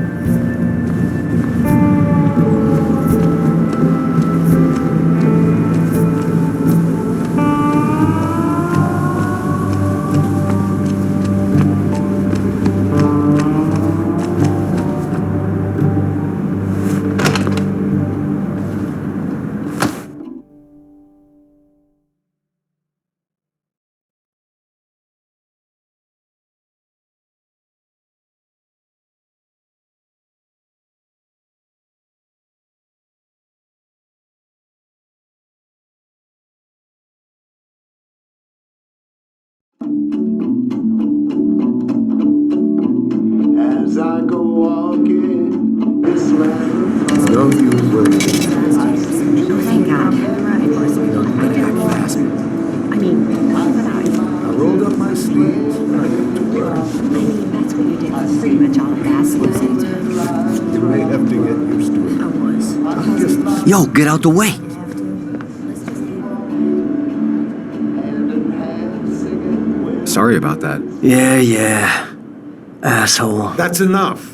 As I go walking this land. Don't you worry. Thank God. I mean, I rolled up my sleeves and I got to work. that's what you did for pretty much all of Baswoods. You may have to get used to it. I was. Yo, get out the way. Sorry about that. Yeah. Asshole. That's enough.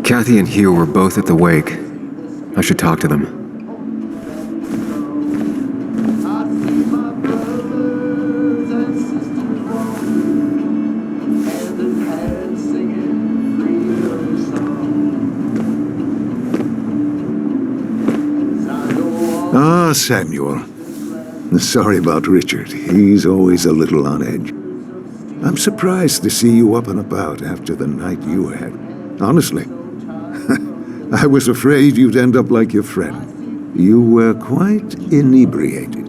Kathy and Hugh were both at the wake. I should talk to them. Ah, Samuel. Sorry about Richard. He's always a little on edge. I'm surprised to see you up and about after the night you had. Honestly. I was afraid you'd end up like your friend. You were quite inebriated.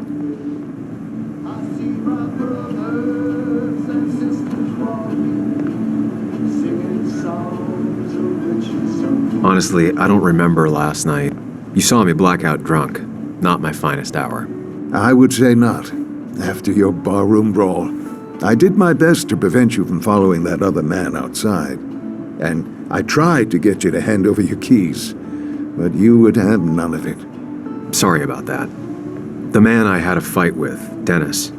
Honestly, I don't remember last night. You saw me blackout drunk. Not my finest hour. I would say not. After your barroom brawl, I did my best to prevent you from following that other man outside. And I tried to get you to hand over your keys, but you would have none of it. Sorry about that. The man I had a fight with, Dennis.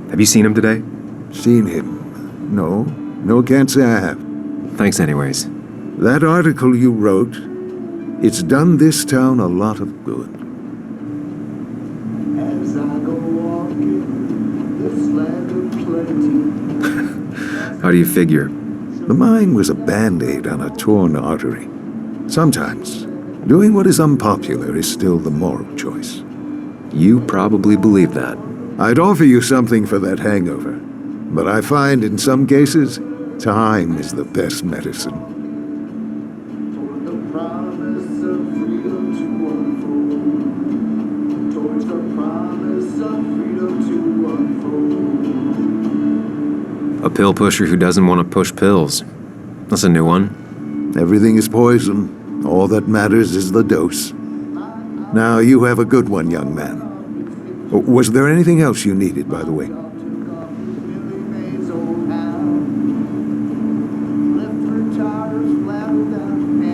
Have you seen him today? Seen him? No, can't say I have. Thanks anyways. That article you wrote, it's done this town a lot of good. As I go walking this land of plenty. How do you figure? The mine was a band-aid on a torn artery. Sometimes, doing what is unpopular is still the moral choice. You probably believe that. I'd offer you something for that hangover, but I find in some cases, time is the best medicine. Towards the promise of freedom to unfold. A pill pusher who doesn't want to push pills. That's a new one. Everything is poison. All that matters is the dose. Now, you have a good one, young man. Was there anything else you needed, by the way?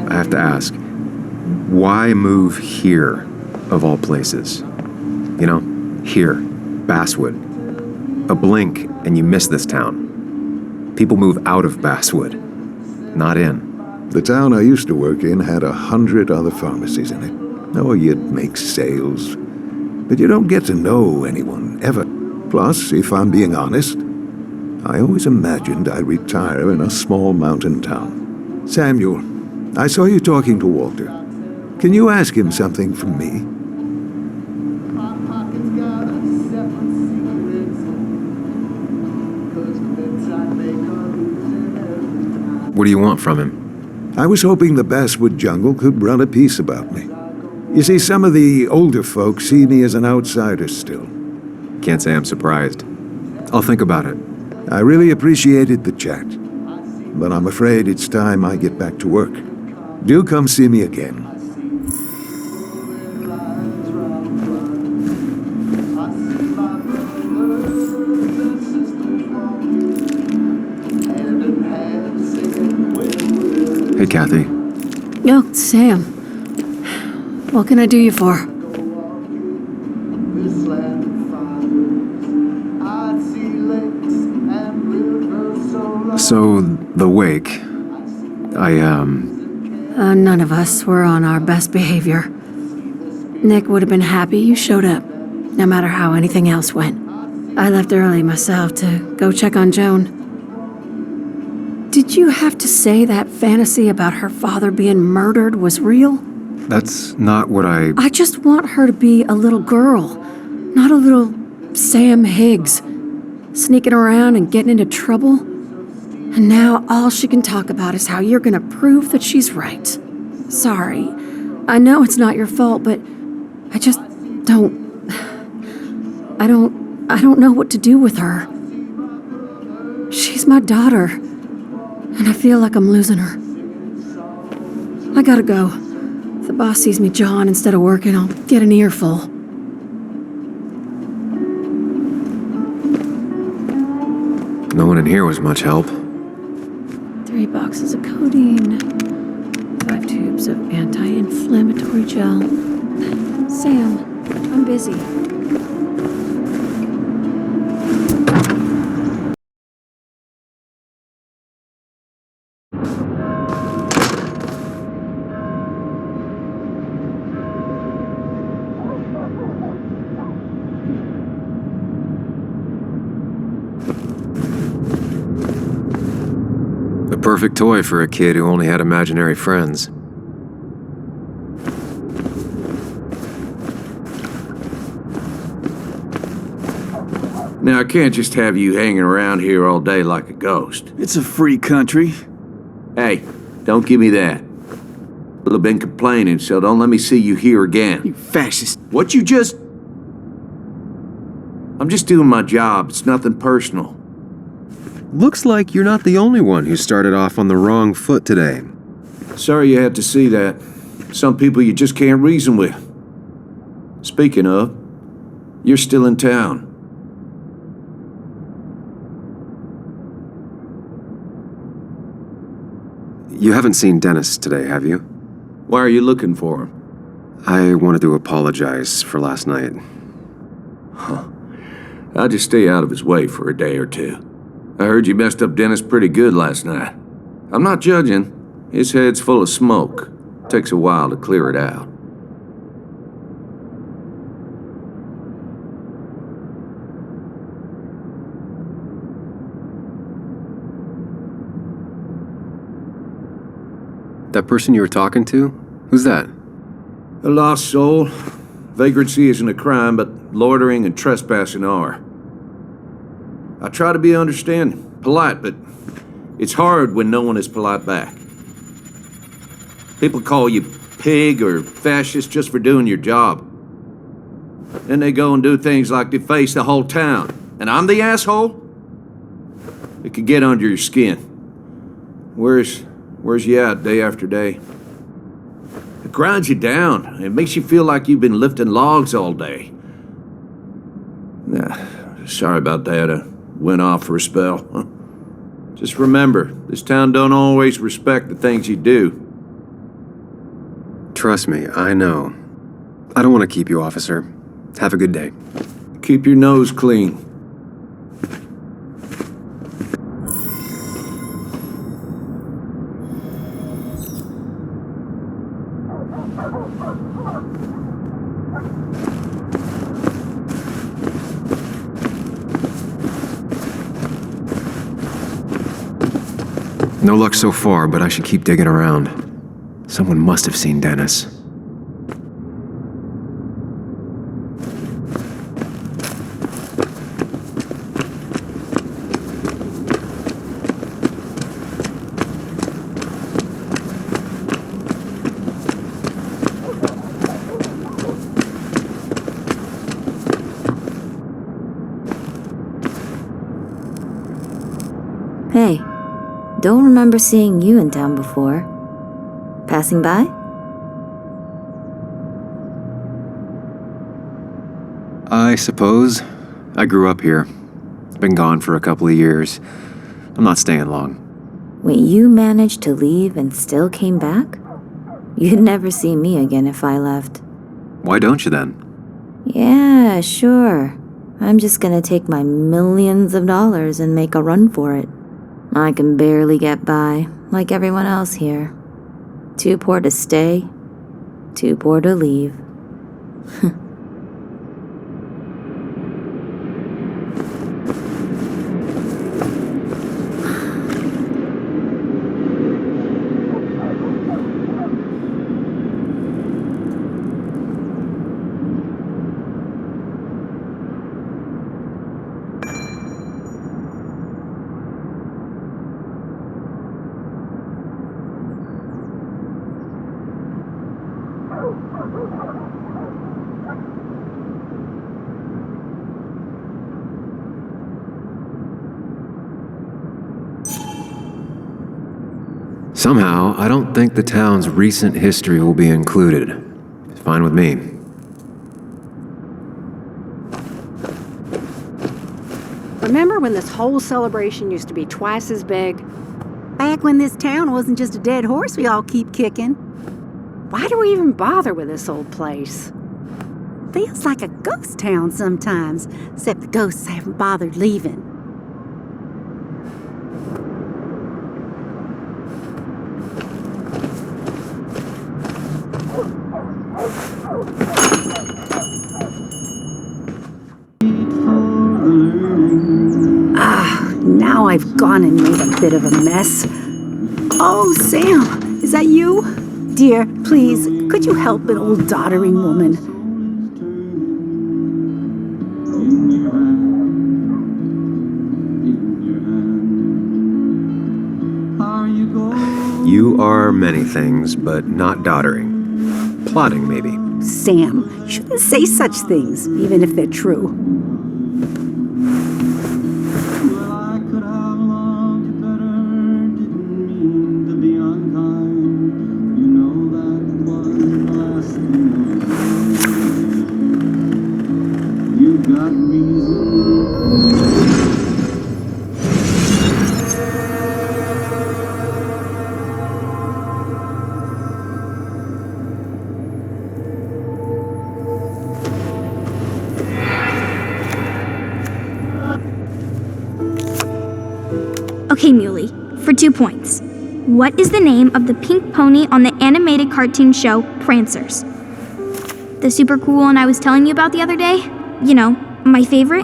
I have to ask, why move here, of all places? You know, here, Basswood. A blink and you miss this town. People move out of Basswood, not in. The town I used to work in had 100 other pharmacies in it. Oh, you'd make sales. But you don't get to know anyone, ever. Plus, if I'm being honest, I always imagined I'd retire in a small mountain town. Samuel, I saw you talking to Walter. Can you ask him something from me? What do you want from him? I was hoping the Basswood jungle could run a piece about me. You see, some of the older folks see me as an outsider still. Can't say I'm surprised. I'll think about it. I really appreciated the chat, but I'm afraid it's time I get back to work. Do come see me again. Hey, Kathy. Oh, Sam. What can I do you for? So, the wake. None of us were on our best behavior. Nick would have been happy you showed up, no matter how anything else went. I left early myself to go check on Joan. Did you have to say that fantasy about her father being murdered was real? That's not what I just want her to be a little girl, not a little Sam Higgs, sneaking around and getting into trouble. And now all she can talk about is how you're gonna prove that she's right. Sorry. I know it's not your fault, but I just don't... I don't know what to do with her. She's my daughter, and I feel like I'm losing her. I gotta go. If the boss sees me jawing instead of working, I'll get an earful. No one in here was much help. 3 boxes of codeine, 5 tubes of anti-inflammatory gel. Sam, I'm busy. The perfect toy for a kid who only had imaginary friends. Now, I can't just have you hanging around here all day like a ghost. It's a free country. Hey, don't give me that. I've been complaining, so don't let me see you here again. You fascist. What you just... I'm just doing my job. It's nothing personal. Looks like you're not the only one who started off on the wrong foot today. Sorry you had to see that. Some people you just can't reason with. Speaking of, you're still in town. You haven't seen Dennis today, have you? Why are you looking for him? I wanted to apologize for last night. Huh. I'll just stay out of his way for a day or two. I heard you messed up Dennis pretty good last night. I'm not judging. His head's full of smoke. Takes a while to clear it out. That person you were talking to? Who's that? A lost soul. Vagrancy isn't a crime, but loitering and trespassing are. I try to be understanding, polite, but it's hard when no one is polite back. People call you pig or fascist just for doing your job. Then they go and do things like deface the whole town. And I'm the asshole? It could get under your skin. Where's you at day after day? It grinds you down. It makes you feel like you've been lifting logs all day. Nah, sorry about that. I went off for a spell. Just remember, this town don't always respect the things you do. Trust me, I know. I don't want to keep you, officer. Have a good day. Keep your nose clean. No luck so far, but I should keep digging around. Someone must have seen Dennis. Hey, don't remember seeing you in town before. Passing by? I suppose. I grew up here. Been gone for a couple of years. I'm not staying long. Wait, you managed to leave and still came back? You'd never see me again if I left. Why don't you then? Yeah, sure. I'm just gonna take my millions of dollars and make a run for it. I can barely get by, like everyone else here. Too poor to stay, too poor to leave. Somehow, I don't think the town's recent history will be included. It's fine with me. Remember when this whole celebration used to be twice as big? Back when this town wasn't just a dead horse we all keep kicking. Why do we even bother with this old place? Feels like a ghost town sometimes, except the ghosts haven't bothered leaving. Now I've gone and made a bit of a mess. Oh, Sam, is that you? Dear, please, could you help an old doddering woman? You are many things, but not doddering. Plotting, maybe. Sam, you shouldn't say such things, even if they're true. Okay, Muley, for 2 points. What is the name of the pink pony on the animated cartoon show Prancers? The super cool one I was telling you about the other day? You know, my favorite?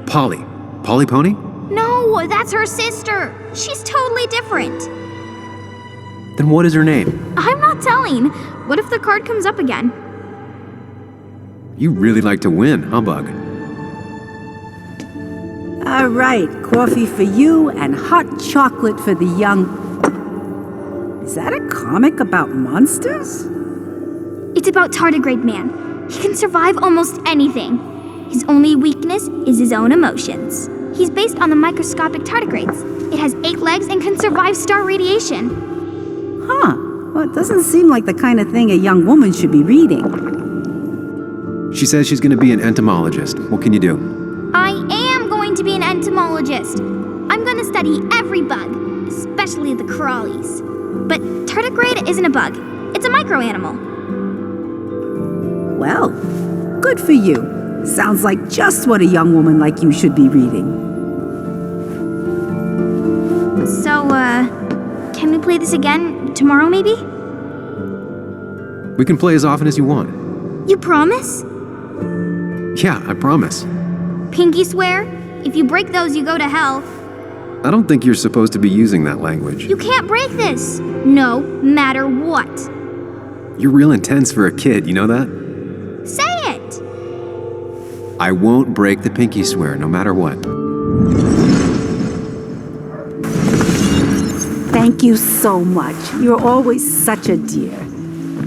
Polly. Polly Pony? No, that's her sister. She's totally different. Then what is her name? I'm not telling. What if the card comes up again? You really like to win, huh, Bug? All right, coffee for you and hot chocolate for the young... Is that a comic about monsters? It's about Tardigrade Man. He can survive almost anything. His only weakness is his own emotions. He's based on the microscopic tardigrades. It has 8 legs and can survive star radiation. Huh. Well, it doesn't seem like the kind of thing a young woman should be reading. She says she's going to be an entomologist. What can you do? I am going to be an entomologist. I'm going to study every bug, especially the crawlies. But tardigrade isn't a bug. It's a microanimal. Well, good for you. Sounds like just what a young woman like you should be reading. So, can we play this again tomorrow, maybe? We can play as often as you want. You promise? Yeah, I promise. Pinky swear? If you break those, you go to hell. I don't think you're supposed to be using that language. You can't break this. No matter what. You're real intense for a kid, you know that? Say it! I won't break the pinky swear, no matter what. Thank you so much. You're always such a dear.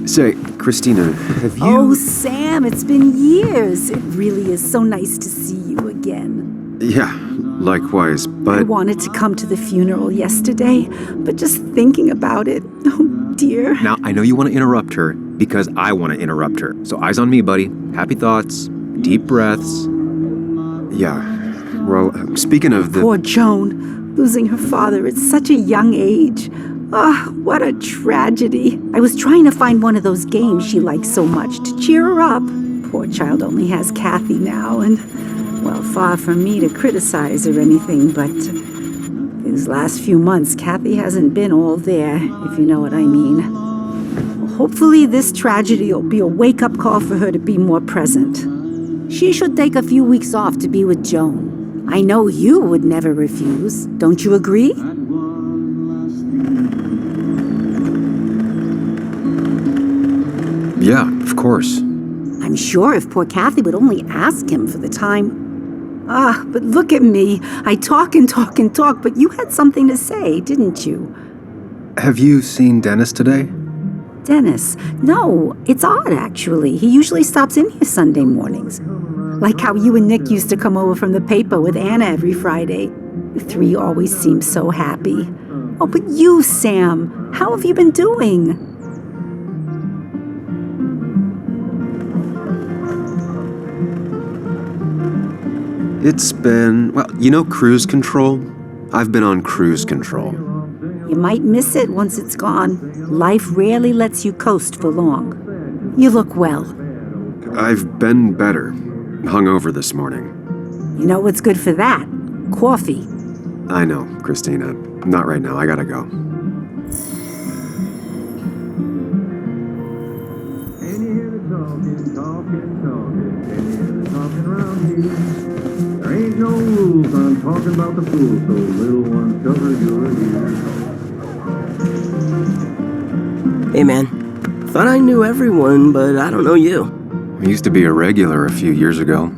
Say, Christina, have you... Oh, Sam, it's been years. It really is so nice to see you again. Yeah, likewise, but... I wanted to come to the funeral yesterday, but just thinking about it, oh dear. Now, I know you want to interrupt her because I want to interrupt her. So eyes on me, buddy. Happy thoughts, deep breaths. Yeah, well, speaking of the... Poor Joan. Losing her father at such a young age. Ah, what a tragedy. I was trying to find one of those games she likes so much to cheer her up. Poor child only has Kathy now, and, well, far from me to criticize or anything, but these last few months, Kathy hasn't been all there, if you know what I mean. Hopefully this tragedy will be a wake-up call for her to be more present. She should take a few weeks off to be with Joan. I know you would never refuse. Don't you agree? Yeah, of course. I'm sure if poor Kathy would only ask him for the time. Ah, but look at me. I talk and talk and talk, but you had something to say, didn't you? Have you seen Dennis today? Dennis? No, it's odd, actually. He usually stops in here Sunday mornings. Like how you and Nick used to come over from the paper with Anna every Friday. The 3 always seem so happy. Oh, but you, Sam, how have you been doing? It's been, well, you know cruise control? I've been on cruise control. You might miss it once it's gone. Life rarely lets you coast for long. You look well. I've been better. Hungover this morning. You know what's good for that? Coffee. I know, Christina. Not right now. I gotta go. There ain't no rules on talking about the fool, so little ones cover your ears. Hey, man. Thought I knew everyone, but I don't know you. I used to be a regular a few years ago.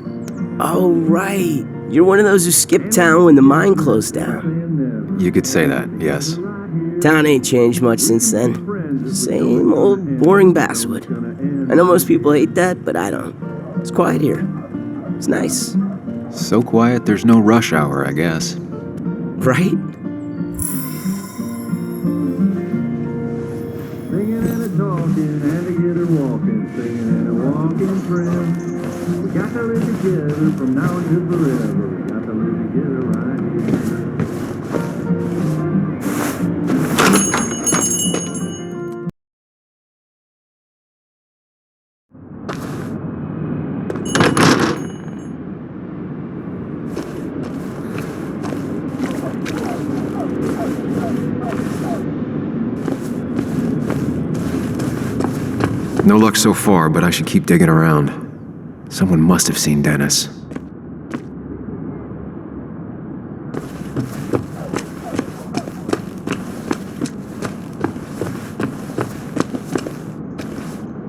Oh, right. You're one of those who skipped town when the mine closed down. You could say that, yes. Town ain't changed much since then. Same old boring Basswood. I know most people hate that, but I don't. It's quiet here. It's nice. So quiet there's no rush hour, I guess. Right? Singing and a-talking and together walking, singing and a-walking friends. We got to live together from now until forever. We got to live together right here. No luck so far, but I should keep digging around. Someone must have seen Dennis.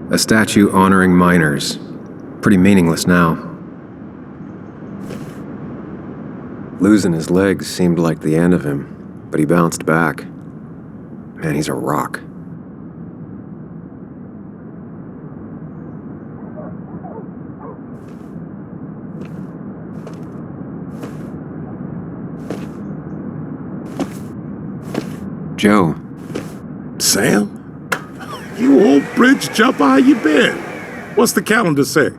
A statue honoring miners. Pretty meaningless now. Losing his legs seemed like the end of him, but he bounced back. Man, he's a rock. Joe. Sam? You old bridge jumper, how you been? What's the calendar say?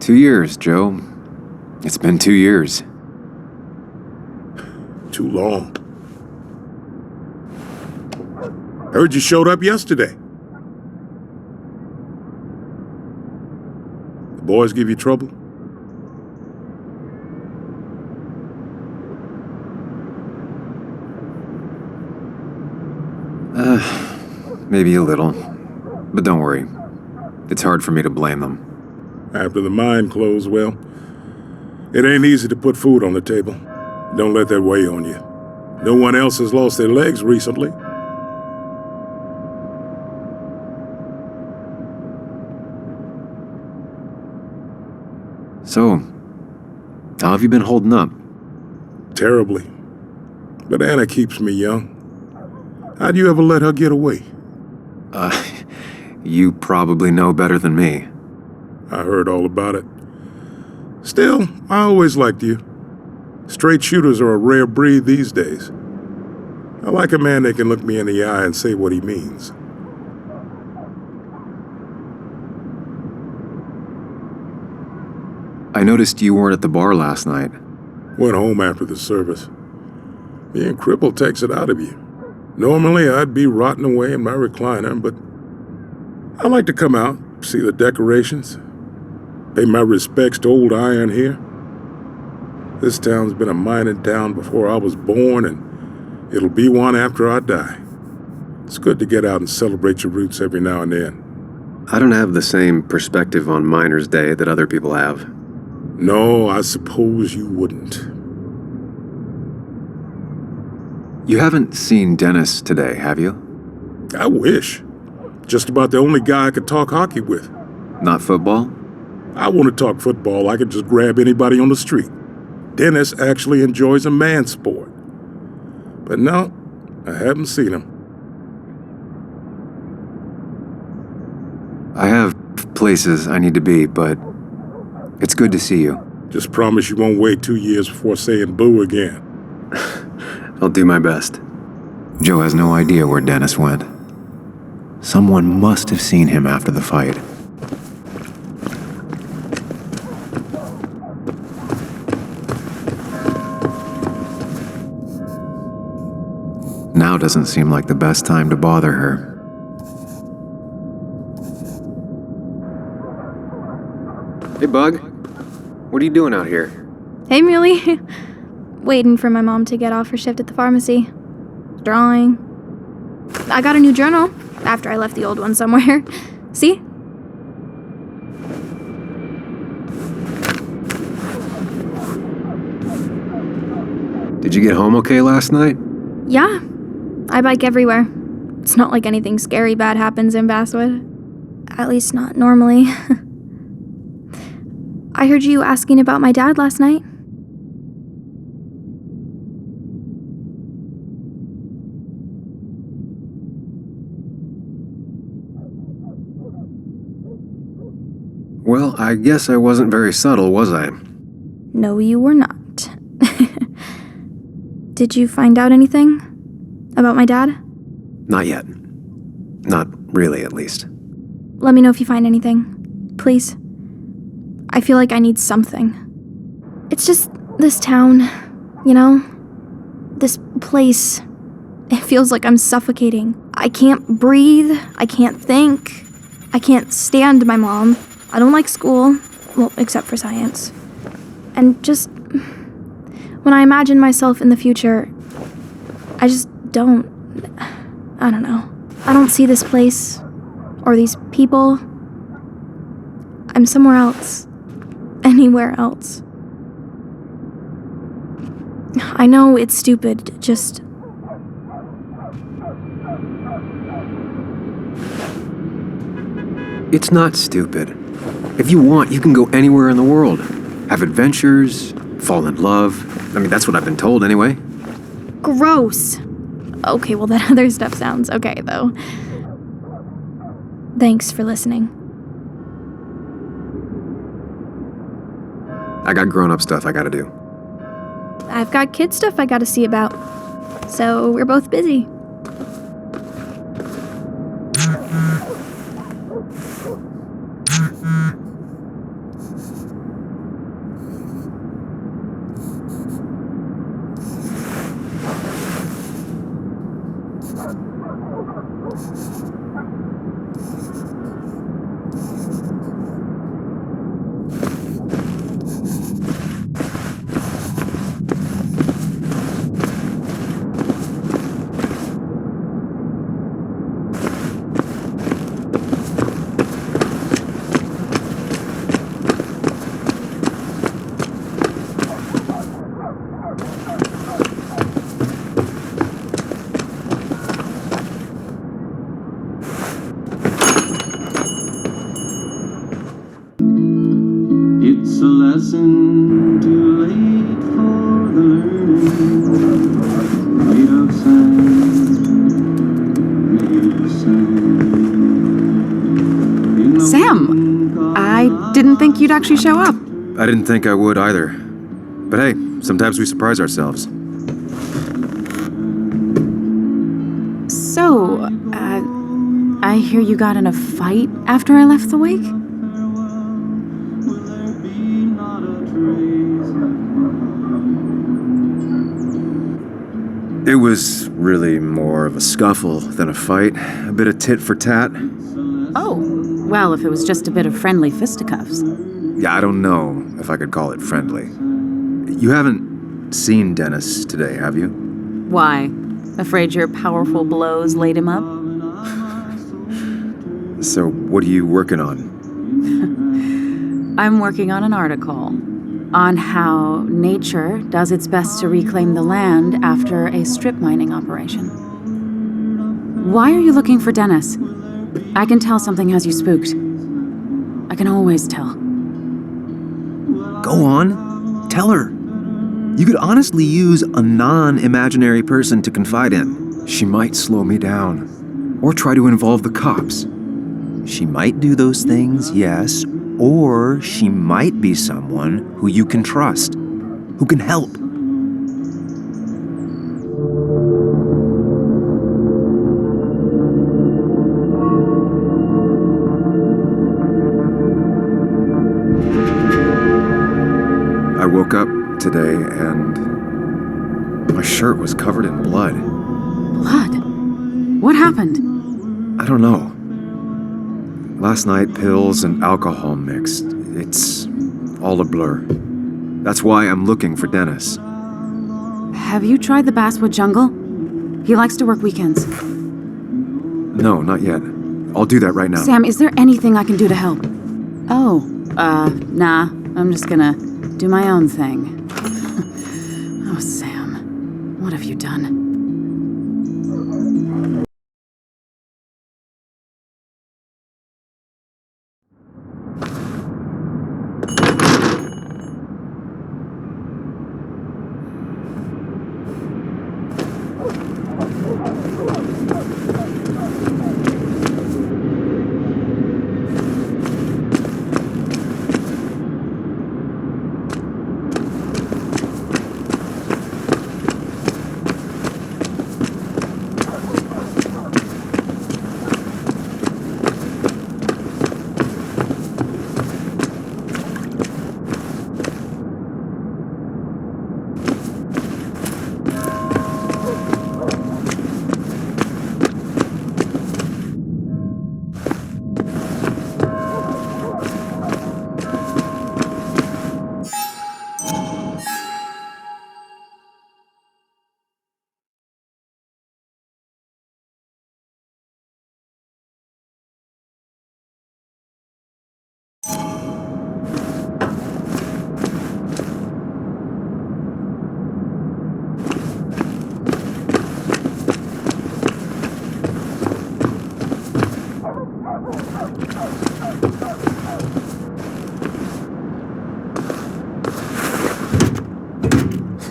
2 years, Joe. It's been 2 years. Too long. Heard you showed up yesterday. The boys give you trouble? Maybe a little. But don't worry. It's hard for me to blame them. After the mine closed, well, it ain't easy to put food on the table. Don't let that weigh on you. No one else has lost their legs recently. So, how have you been holding up? Terribly. But Anna keeps me young. How'd you ever let her get away? You probably know better than me. I heard all about it. Still, I always liked you. Straight shooters are a rare breed these days. I like a man that can look me in the eye and say what he means. I noticed you weren't at the bar last night. Went home after the service. Being crippled takes it out of you. Normally, I'd be rotting away in my recliner, but I like to come out, see the decorations, pay my respects to old iron here. This town's been a mining town before I was born, and it'll be one after I die. It's good to get out and celebrate your roots every now and then. I don't have the same perspective on Miners' Day that other people have. No, I suppose you wouldn't. You haven't seen Dennis today, have you? I wish. Just about the only guy I could talk hockey with. Not football? I want to talk football. I could just grab anybody on the street. Dennis actually enjoys a man's sport. But no, I haven't seen him. I have places I need to be, but it's good to see you. Just promise you won't wait 2 years before saying boo again. I'll do my best. Joe has no idea where Dennis went. Someone must have seen him after the fight. Now doesn't seem like the best time to bother her. Hey, Bug. What are you doing out here? Hey, Muley. Waiting for my mom to get off her shift at the pharmacy. Drawing. I got a new journal after I left the old one somewhere. See? Did you get home okay last night? Yeah. I bike everywhere. It's not like anything scary bad happens in Basswood. At least not normally. I heard you asking about my dad last night. Well, I guess I wasn't very subtle, was I? No, you were not. Did you find out anything about my dad? Not yet. Not really, at least. Let me know if you find anything. Please. I feel like I need something. It's just this town, you know? This place. It feels like I'm suffocating. I can't breathe. I can't think. I can't stand my mom. I don't like school. Well, except for science. And just... when I imagine myself in the future, I just don't... I don't know. I don't see this place. Or these people. I'm somewhere else. Anywhere else. I know it's stupid, just... It's not stupid. If you want, you can go anywhere in the world. Have adventures, fall in love. I mean, that's what I've been told anyway. Gross. Okay, well that other stuff sounds okay, though. Thanks for listening. I got grown-up stuff I gotta do. I've got kid stuff I gotta see about. so we're both busy. It's a lesson too late for the learning, made of sand. Sam, I didn't think you'd actually show up. I didn't think I would either. But hey, sometimes we surprise ourselves. So, I hear you got in a fight after I left the wake? It was really more of a scuffle than a fight. A bit of tit for tat. Oh, well, if it was just a bit of friendly fisticuffs. Yeah, I don't know if I could call it friendly. You haven't seen Dennis today, have you? Why? Afraid your powerful blows laid him up? So, what are you working on? I'm working on an article on how nature does its best to reclaim the land after a strip mining operation. Why are you looking for Dennis? I can tell something has you spooked. I can always tell. Go on. Tell her. You could honestly use a non-imaginary person to confide in. She might slow me down. Or try to involve the cops. She might do those things, yes. Or she might be someone who you can trust. Who can help. I woke up today and my shirt was covered in blood. Blood? What happened? I don't know. Last night, pills and alcohol mixed. It's all a blur. That's why I'm looking for Dennis. Have you tried the Baswood jungle? He likes to work weekends. No, not yet. I'll do that right now. Sam, is there anything I can do to help? Oh, nah. I'm just gonna do my own thing. Oh, Sam. What have you done?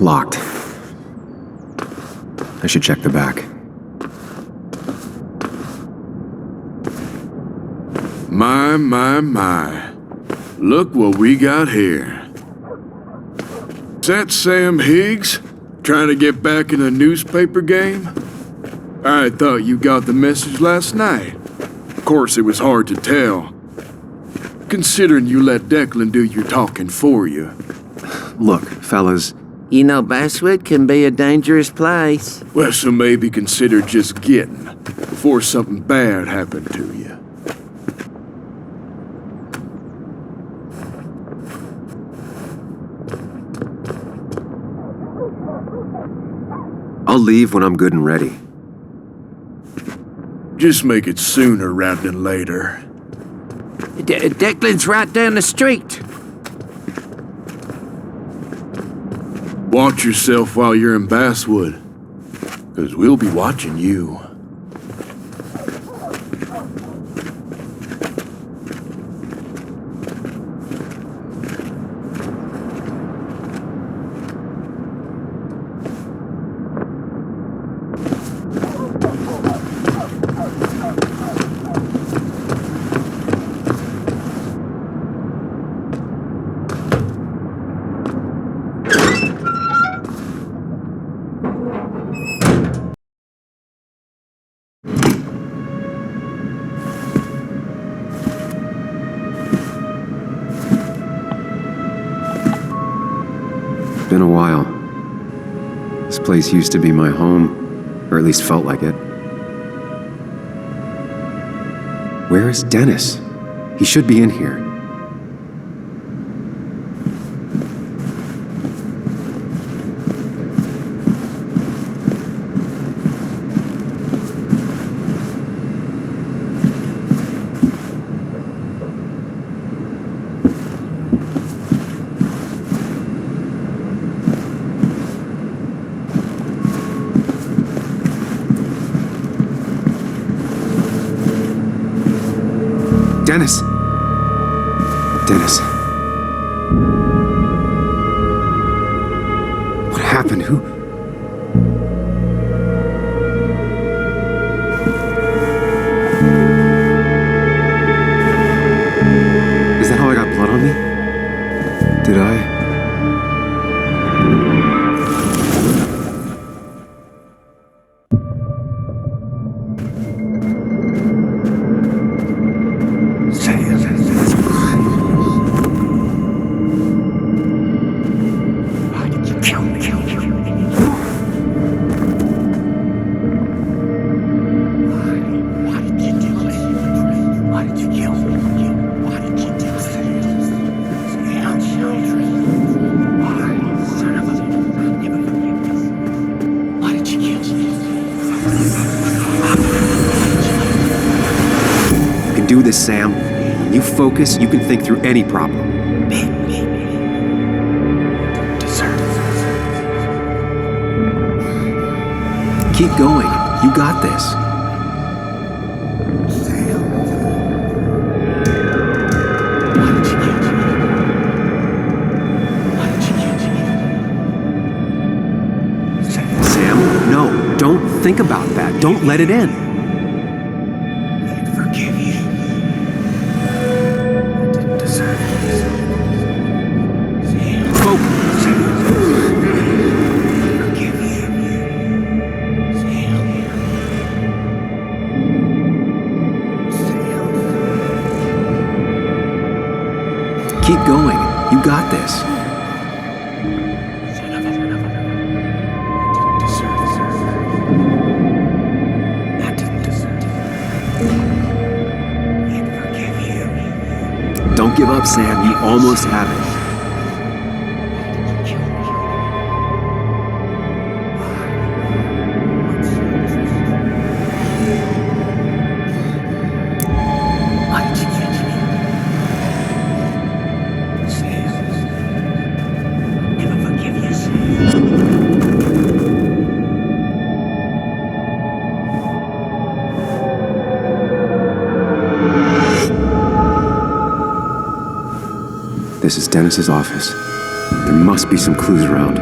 Locked. I should check the back. My. Look what we got here. Is that Sam Higgs? Trying to get back in the newspaper game? I thought you got the message last night. Of course, it was hard to tell, considering you let Declan do your talking for you. Look, fellas. You know, Baswood can be a dangerous place. Well, so maybe consider just getting before something bad happened to you. I'll leave when I'm good and ready. Just make it sooner rather than later. Declan's right down the street. Watch yourself while you're in Basswood, because we'll be watching you. Been a while. This place used to be my home, or at least felt like it. Where is Dennis? He should be in here. Dennis! Dennis. What happened? Who? Is that how I got blood on me? Did I? Do this, Sam. When you focus, you can think through any problem. Keep going. You got this. Sam, no. Don't think about that. Don't let it in. Keep going. You got this. Don't give up, Sam. You almost have it. This is Dennis's office. There must be some clues around.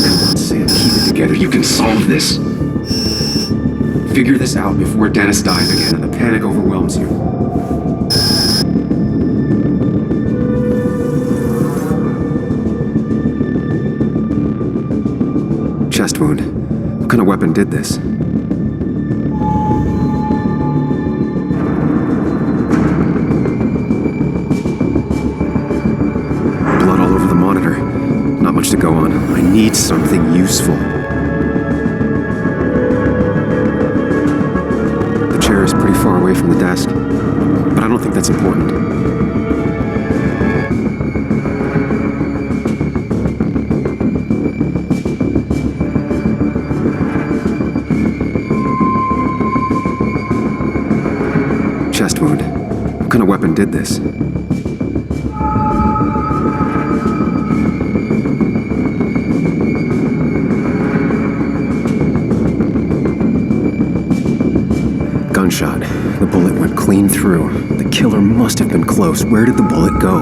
Come on, Sam, keep it together. You can solve this. Figure this out before Dennis dies again and the panic overwhelms you. Chest wound. What kind of weapon did this? Blood all over the monitor. Not much to go on. I need something useful. The chair is pretty far away from the desk, but I don't think that's important. Chest wound. What kind of weapon did this? Gunshot. The bullet went clean through. The killer must have been close. Where did the bullet go?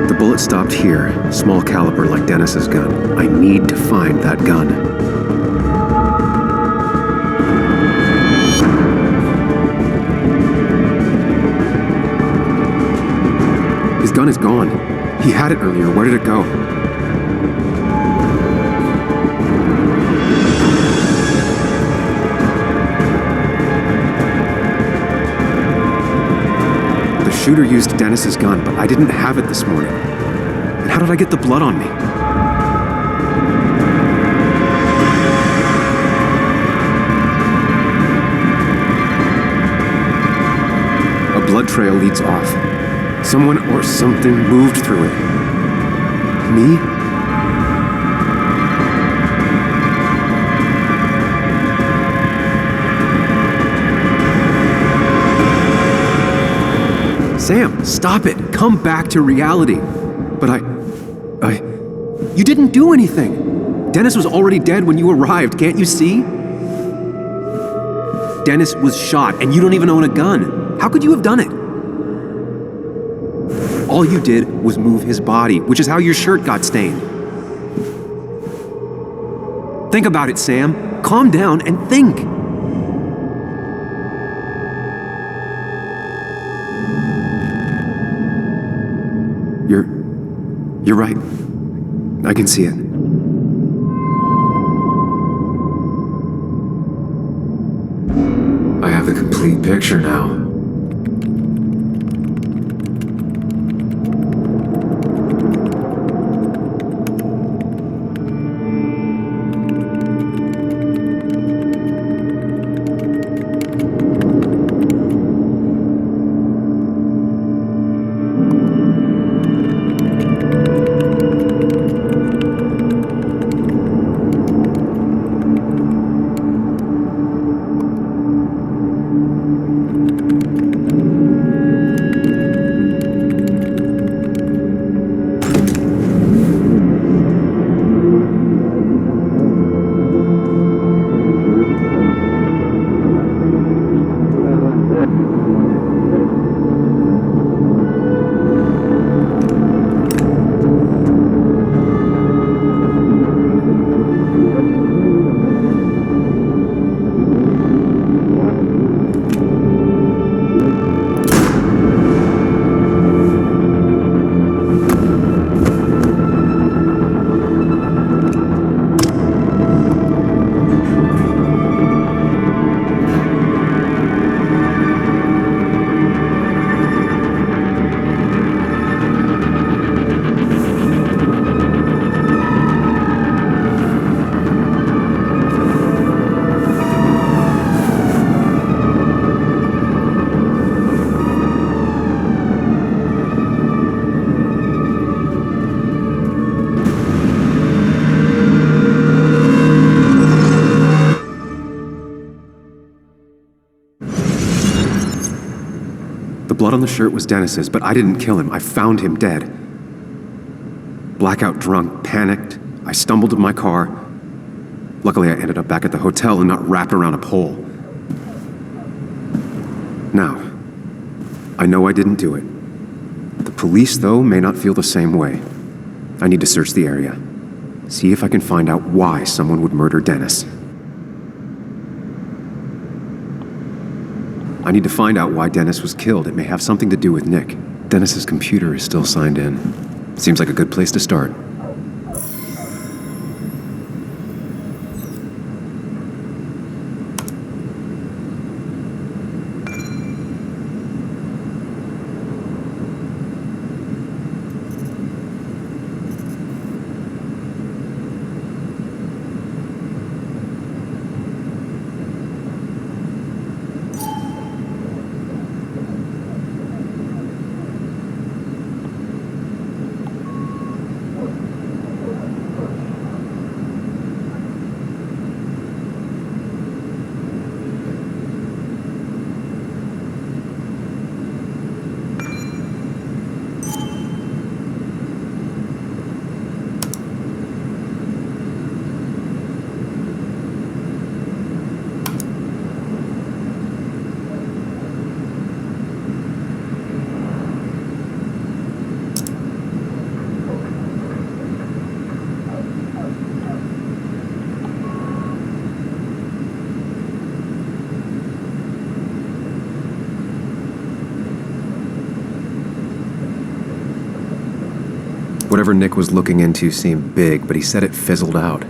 The bullet stopped here. Small caliber like Dennis's gun. I need to find that gun. His gun is gone. He had it earlier. Where did it go? The shooter used Dennis's gun, but I didn't have it this morning. And how did I get the blood on me? A blood trail leads off. Someone or something moved through it. Me? Sam, stop it. Come back to reality. But you didn't do anything. Dennis was already dead when you arrived, can't you see? Dennis was shot, and you don't even own a gun. How could you have done it? All you did was move his body, which is how your shirt got stained. Think about it, Sam. Calm down and think. You're right. I can see it. I have the complete picture now. The blood on the shirt was Dennis's, but I didn't kill him. I found him dead. Blackout drunk, panicked. I stumbled to my car. Luckily, I ended up back at the hotel and not wrapped around a pole. Now, I know I didn't do it. The police, though, may not feel the same way. I need to search the area. See if I can find out why someone would murder Dennis. I need to find out why Dennis was killed. It may have something to do with Nick. Dennis's computer is still signed in. Seems like a good place to start. Whatever Nick was looking into seemed big, but he said it fizzled out.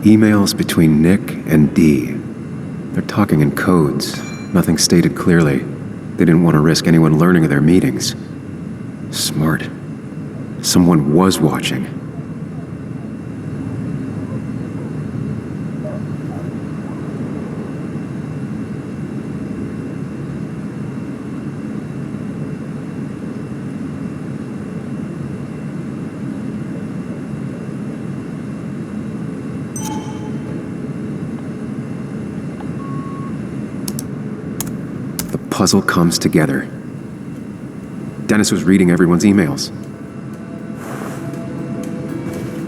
Emails between Nick and Dee. They're talking in codes. Nothing stated clearly. They didn't want to risk anyone learning of their meetings. Smart. Someone was watching. Puzzle comes together. Dennis was reading everyone's emails.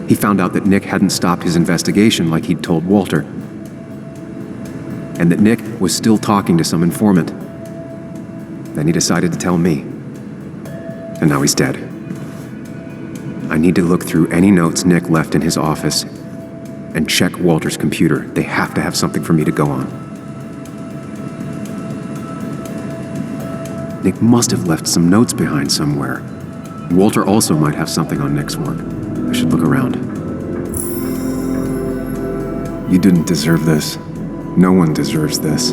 He found out that Nick hadn't stopped his investigation like he'd told Walter, and that Nick was still talking to some informant. Then he decided to tell me, and now he's dead. I need to look through any notes Nick left in his office and check Walter's computer. They have to have something for me to go on. Nick must have left some notes behind somewhere. Walter also might have something on Nick's work. I should look around. You didn't deserve this. No one deserves this.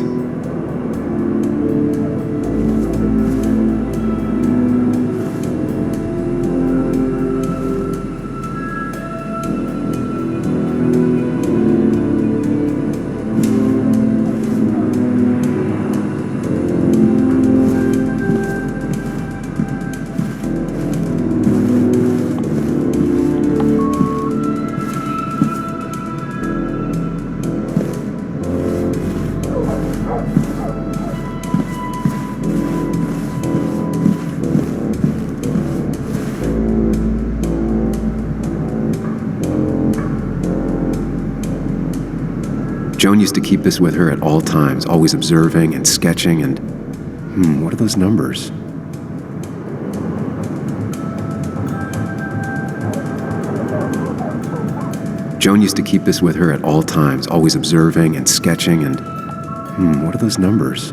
Joan used to keep this with her at all times, always observing and sketching and... what are those numbers? Joan used to keep this with her at all times, always observing and sketching and... what are those numbers?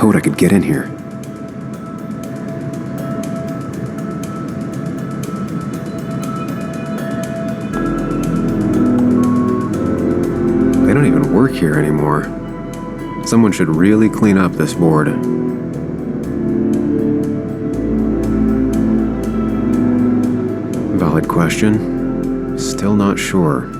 code I could get in here. They don't even work here anymore. Someone should really clean up this board. Valid question. Still not sure.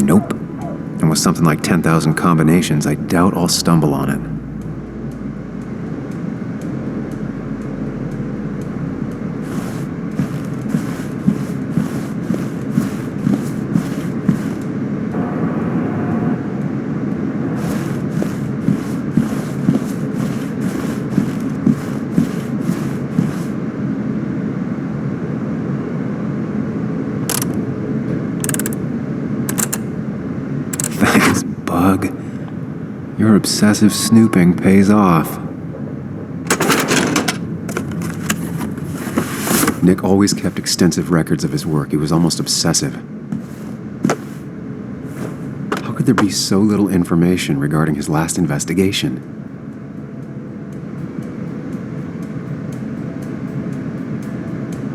Nope. And with something like 10,000 combinations, I doubt I'll stumble on it. Your obsessive snooping pays off. Nick always kept extensive records of his work. He was almost obsessive. How could there be so little information regarding his last investigation?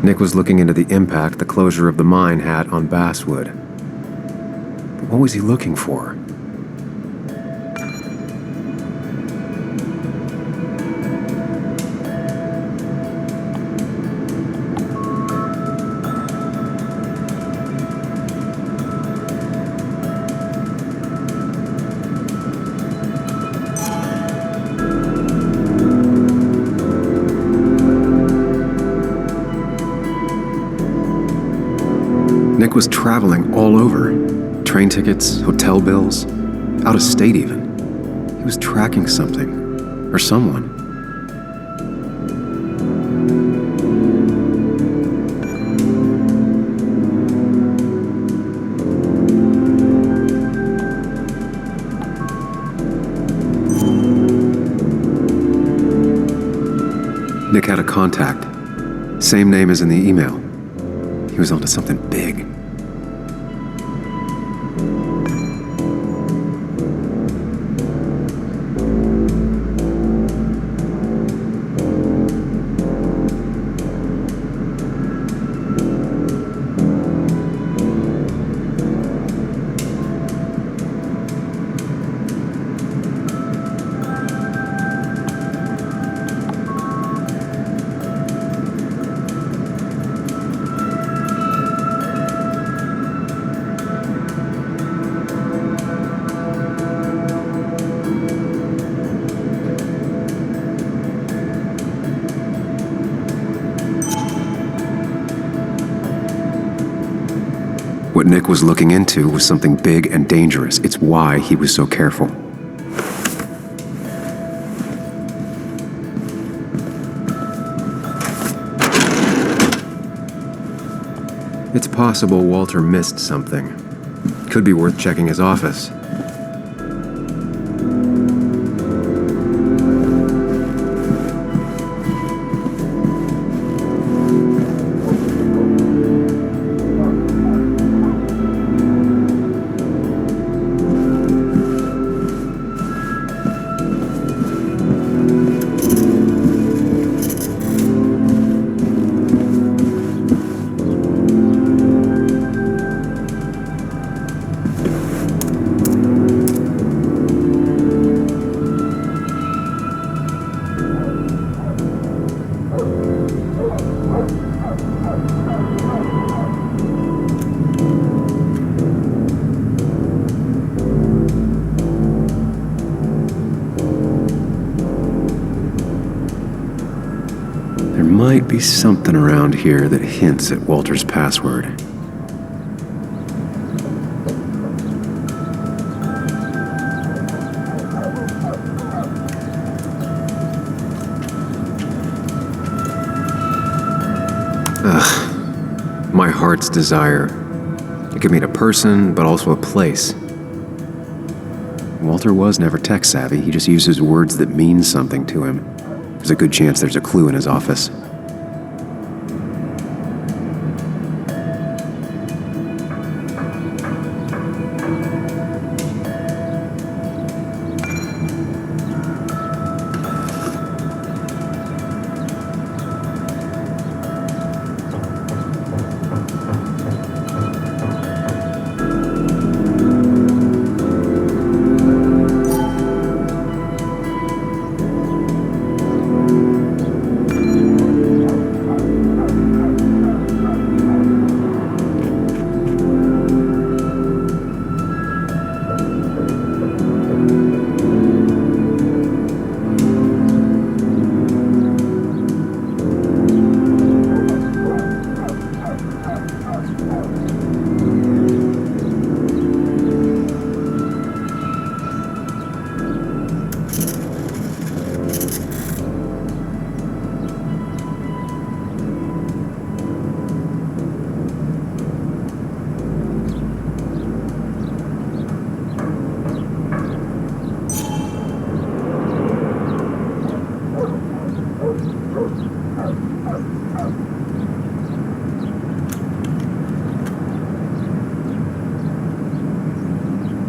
Nick was looking into the impact the closure of the mine had on Baswood. But what was he looking for? Nick was traveling all over. Train tickets, hotel bills, out of state even. He was tracking something, or someone. Nick had a contact. Same name as in the email. He was onto something big. What Nick was looking into was something big and dangerous. It's why he was so careful. It's possible Walter missed something. Could be worth checking his office. Might be something around here that hints at Walter's password. Ugh. My heart heart's desire. It could mean a person, but also a place. Walter was never tech-savvy. He just uses words that mean something to him. There's a good chance there's a clue in his office.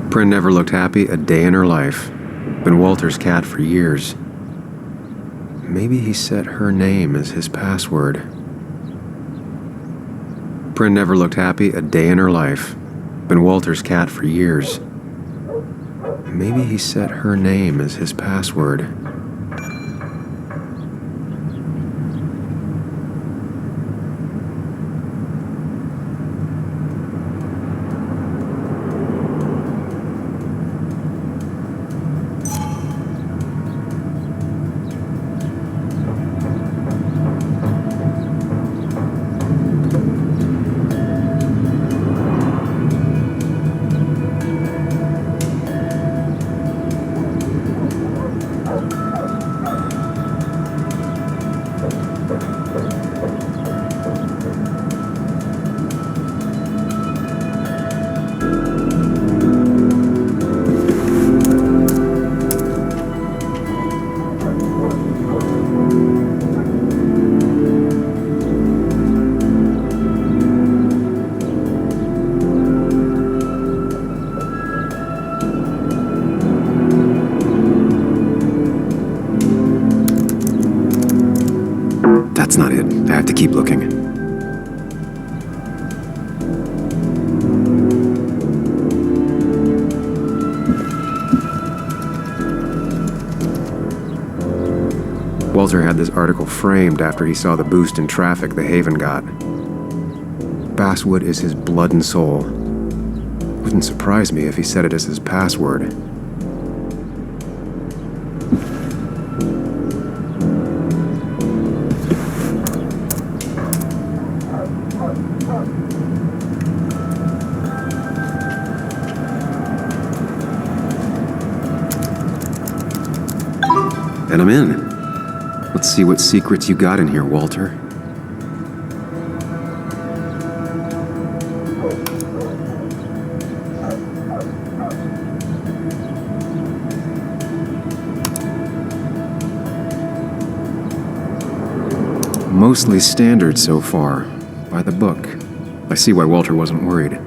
Prin never looked happy a day in her life. Been Walter's cat for years. Maybe he set her name as his password. Prin never looked happy a day in her life. Been Walter's cat for years. Maybe he set her name as his password. That's not it. I have to keep looking. Walter had this article framed after he saw the boost in traffic the Haven got. Basswood is his blood and soul. Wouldn't surprise me if he set it as his password. And I'm in. Let's see what secrets you got in here, Walter. Mostly standard so far, by the book. I see why Walter wasn't worried.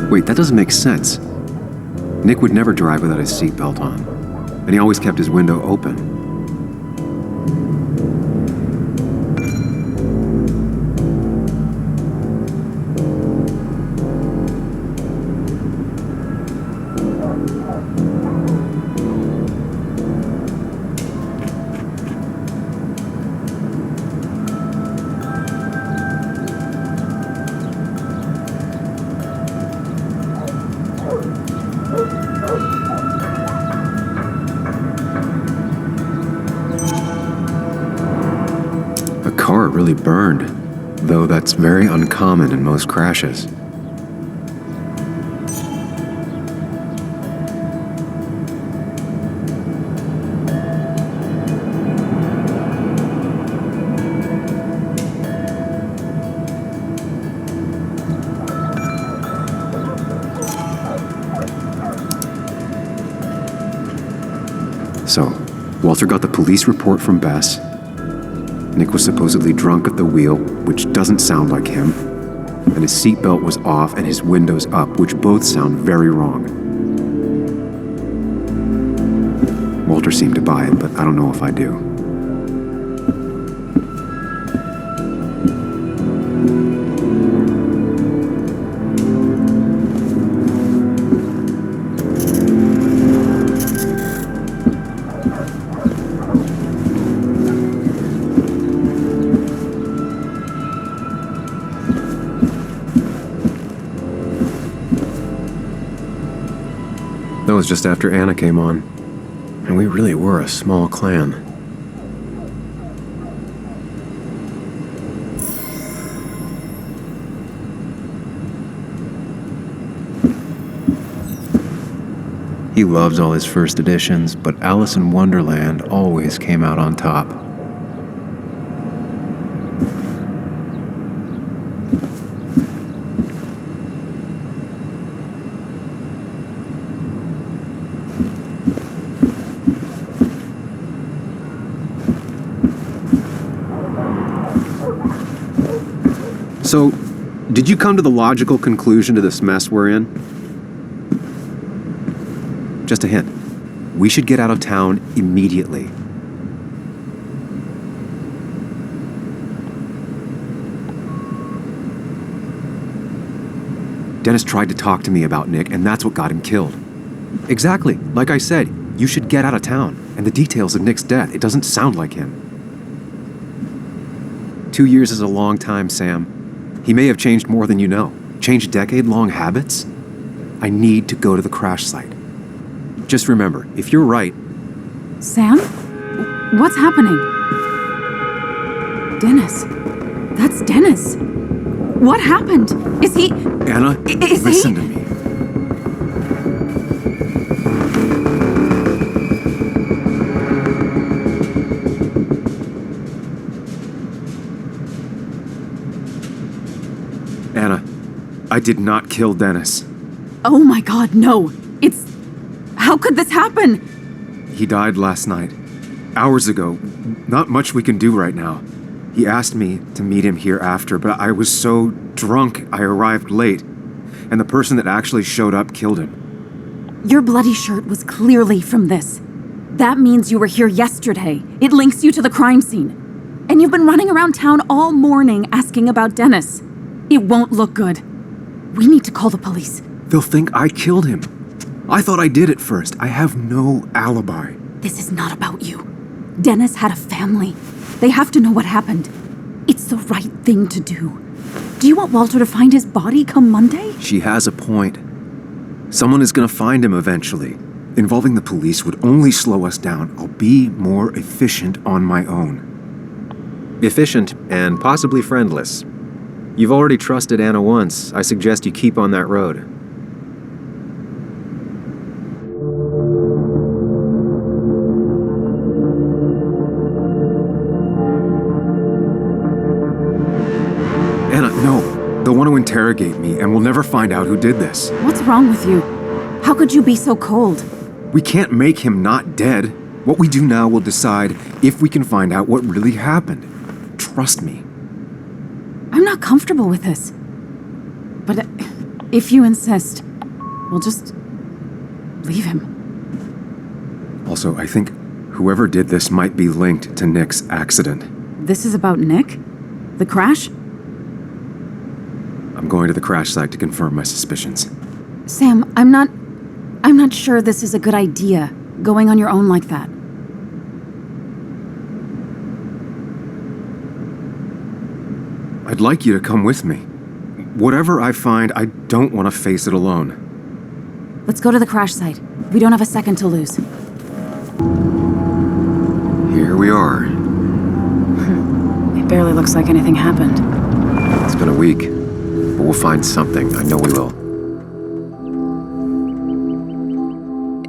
Wait, that doesn't make sense. Nick would never drive without his seatbelt on, and he always kept his window open. car really burned, though that's very uncommon in most crashes. So, Walter got the police report from Bess. Nick was supposedly drunk at the wheel, which doesn't sound like him. And his seatbelt was off and his windows up, which both sound very wrong. Walter seemed to buy it, but I don't know if I do. That was just after Anna came on, and we really were a small clan. He loves all his first editions, but Alice in Wonderland always came out on top. So, did you come to the logical conclusion to this mess we're in? Just a hint. We should get out of town immediately. Dennis tried to talk to me about Nick, and that's what got him killed. Exactly. Like I said, you should get out of town. And the details of Nick's death, it doesn't sound like him. 2 years is a long time, Sam. He may have changed more than you know. Changed decade-long habits? I need to go to the crash site. Just remember, if you're right... Sam? What's happening? Dennis. That's Dennis. What happened? Is he... Anna, listen to me. Anna, I did not kill Dennis. Oh my God, no. It's... How could this happen? He died last night. Hours ago. Not much we can do right now. He asked me to meet him here after, but I was so drunk I arrived late. And the person that actually showed up killed him. Your bloody shirt was clearly from this. That means you were here yesterday. It links you to the crime scene. And you've been running around town all morning asking about Dennis. It won't look good. We need to call the police. They'll think I killed him. I thought I did at first. I have no alibi. This is not about you. Dennis had a family. They have to know what happened. It's the right thing to do. Do you want Walter to find his body come Monday? She has a point. Someone is gonna find him eventually. Involving the police would only slow us down. I'll be more efficient on my own. Efficient and possibly friendless. You've already trusted Anna once. I suggest you keep on that road. Anna, no. They'll want to interrogate me, and we'll never find out who did this. What's wrong with you? How could you be so cold? We can't make him not dead. What we do now will decide if we can find out what really happened. Trust me. I'm not comfortable with this. But if you insist, we'll just leave him. Also, I think whoever did this might be linked to Nick's accident. This is about Nick? The crash? I'm going to the crash site to confirm my suspicions. Sam, I'm not sure this is a good idea, going on your own like that. I'd like you to come with me. Whatever I find, I don't want to face it alone. Let's go to the crash site. We don't have a second to lose. Here we are. It barely really looks like anything happened. It's been a week, but we'll find something. I know we will.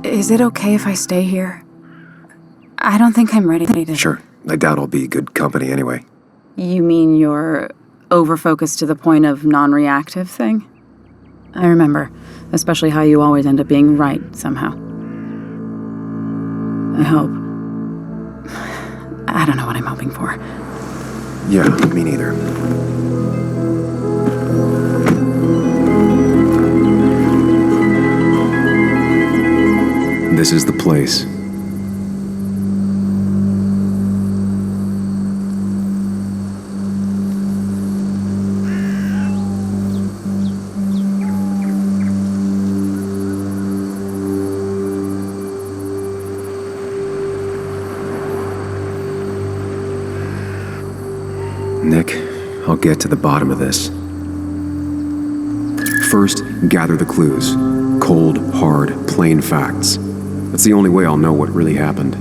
Is it okay if I stay here? I don't think I'm ready to... Sure. I doubt I'll be good company anyway. You mean you're over-focused to the point of non-reactive thing? I remember, especially how you always end up being right somehow. I hope. I don't know what I'm hoping for. Yeah, me neither. This is the place. Nick, I'll get to the bottom of this. First, gather the clues. Cold, hard, plain facts. That's the only way I'll know what really happened.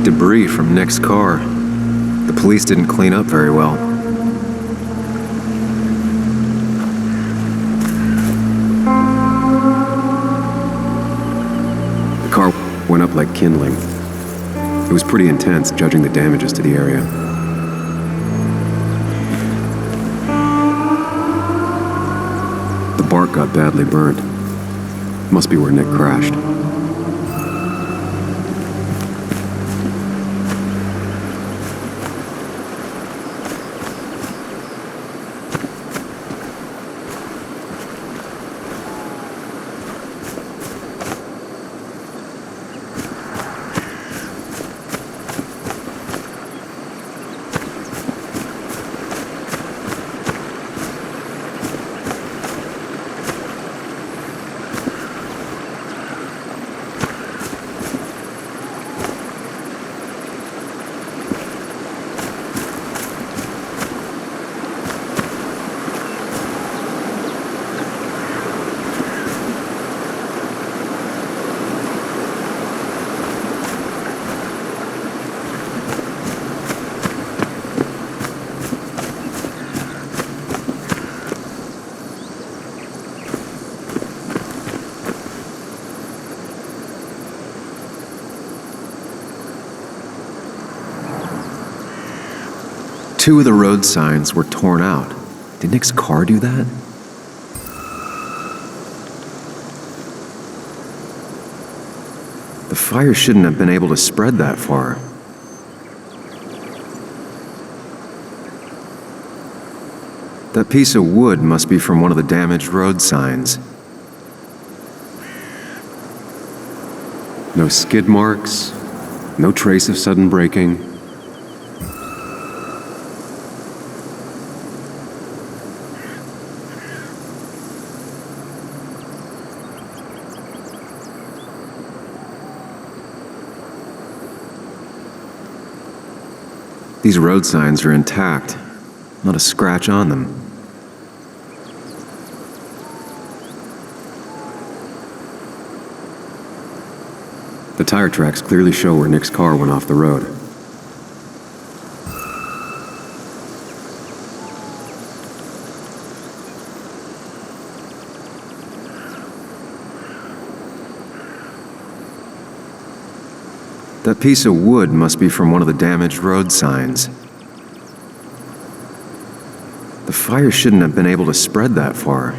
Debris from Nick's car. The police didn't clean up very well. The car went up like kindling. It was pretty intense, judging the damages to the area. The bark got badly burnt. Must be where Nick crashed. Two of the road signs were torn out. Did Nick's car do that? The fire shouldn't have been able to spread that far. That piece of wood must be from one of the damaged road signs. No skid marks, no trace of sudden braking. These road signs are intact, not a scratch on them. The tire tracks clearly show where Nick's car went off the road. That piece of wood must be from one of the damaged road signs. The fire shouldn't have been able to spread that far.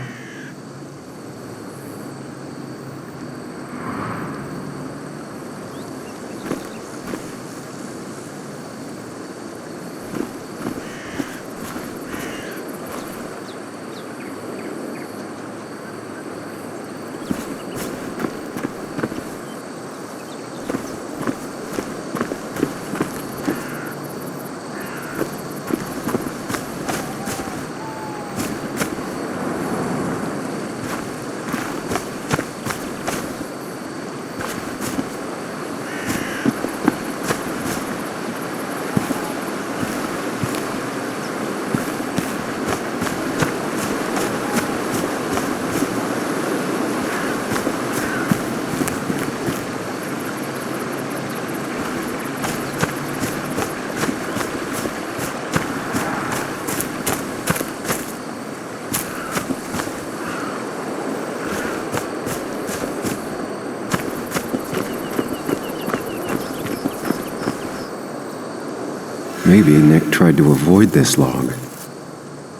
Maybe Nick tried to avoid this log.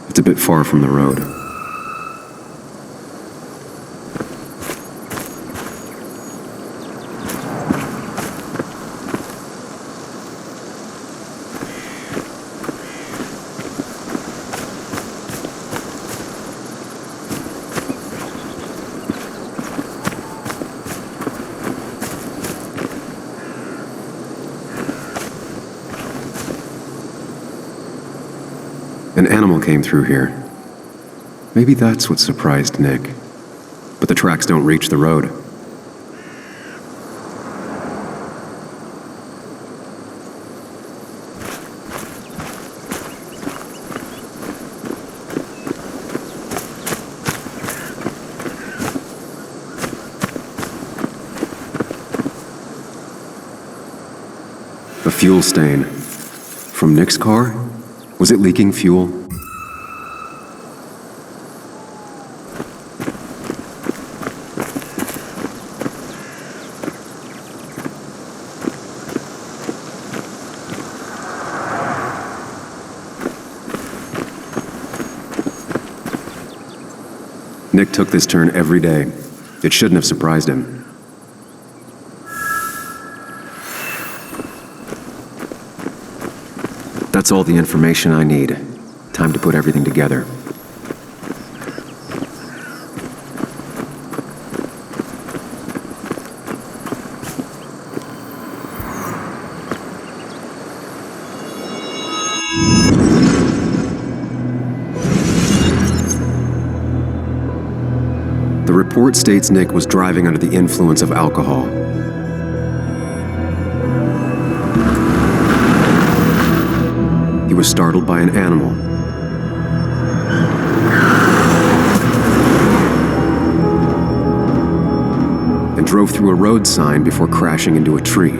It's a bit far from the road. An animal came through here. Maybe that's what surprised Nick. But the tracks don't reach the road. A fuel stain. From Nick's car? Was it leaking fuel? Nick took this turn every day. It shouldn't have surprised him. That's all the information I need. Time to put everything together. The report states Nick was driving under the influence of alcohol. He was startled by an animal. And drove through a road sign before crashing into a tree.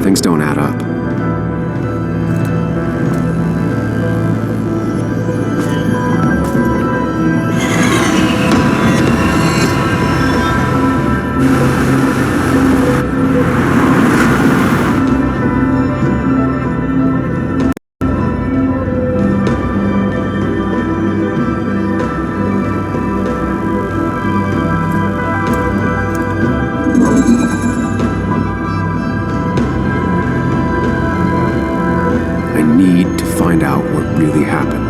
Things don't add up. Find out what really happened.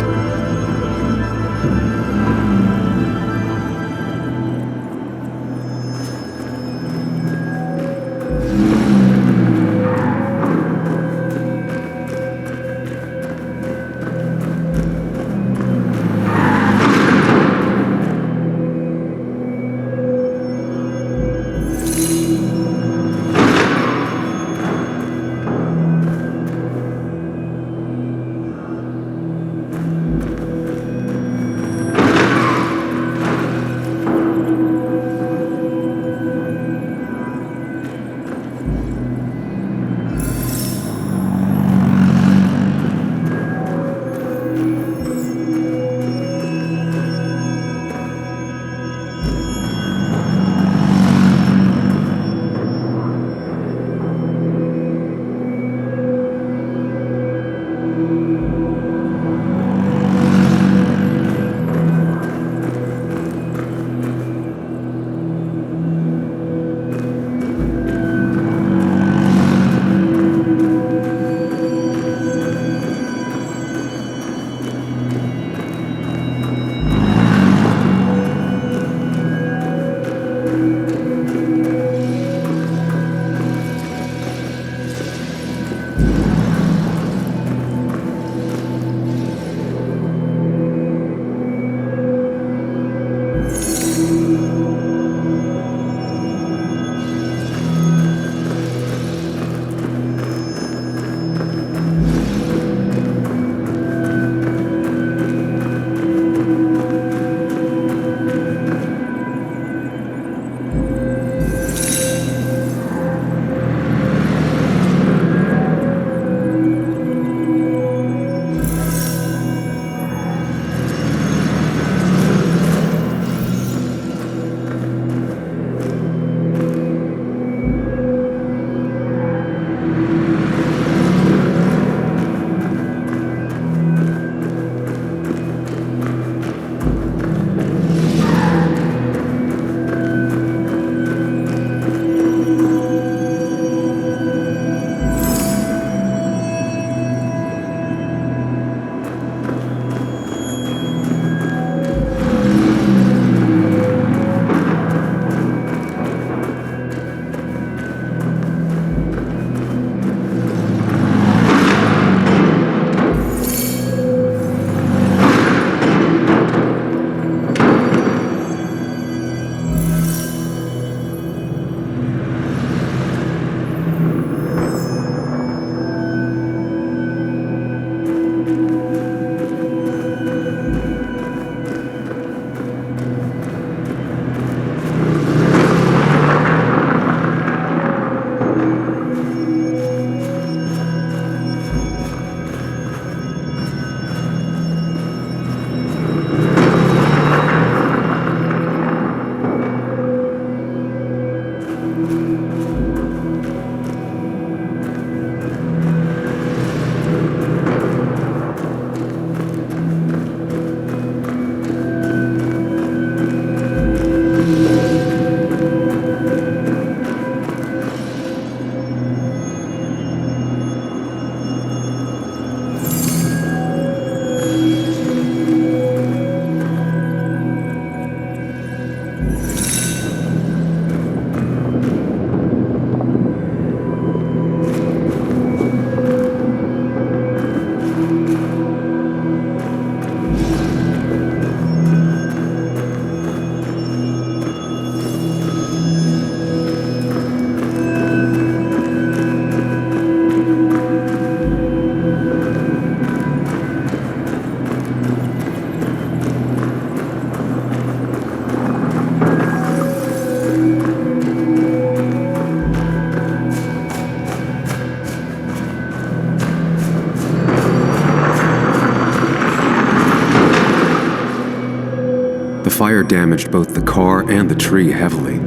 fire damaged both the car and the tree heavily.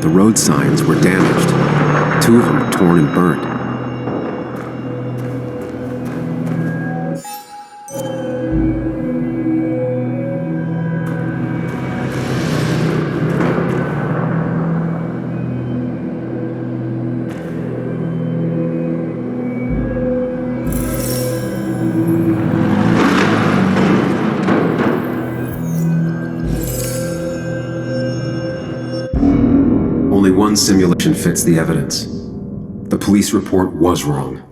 The road signs were damaged, 2 of them torn and burnt. Only one simulation fits the evidence. The police report was wrong.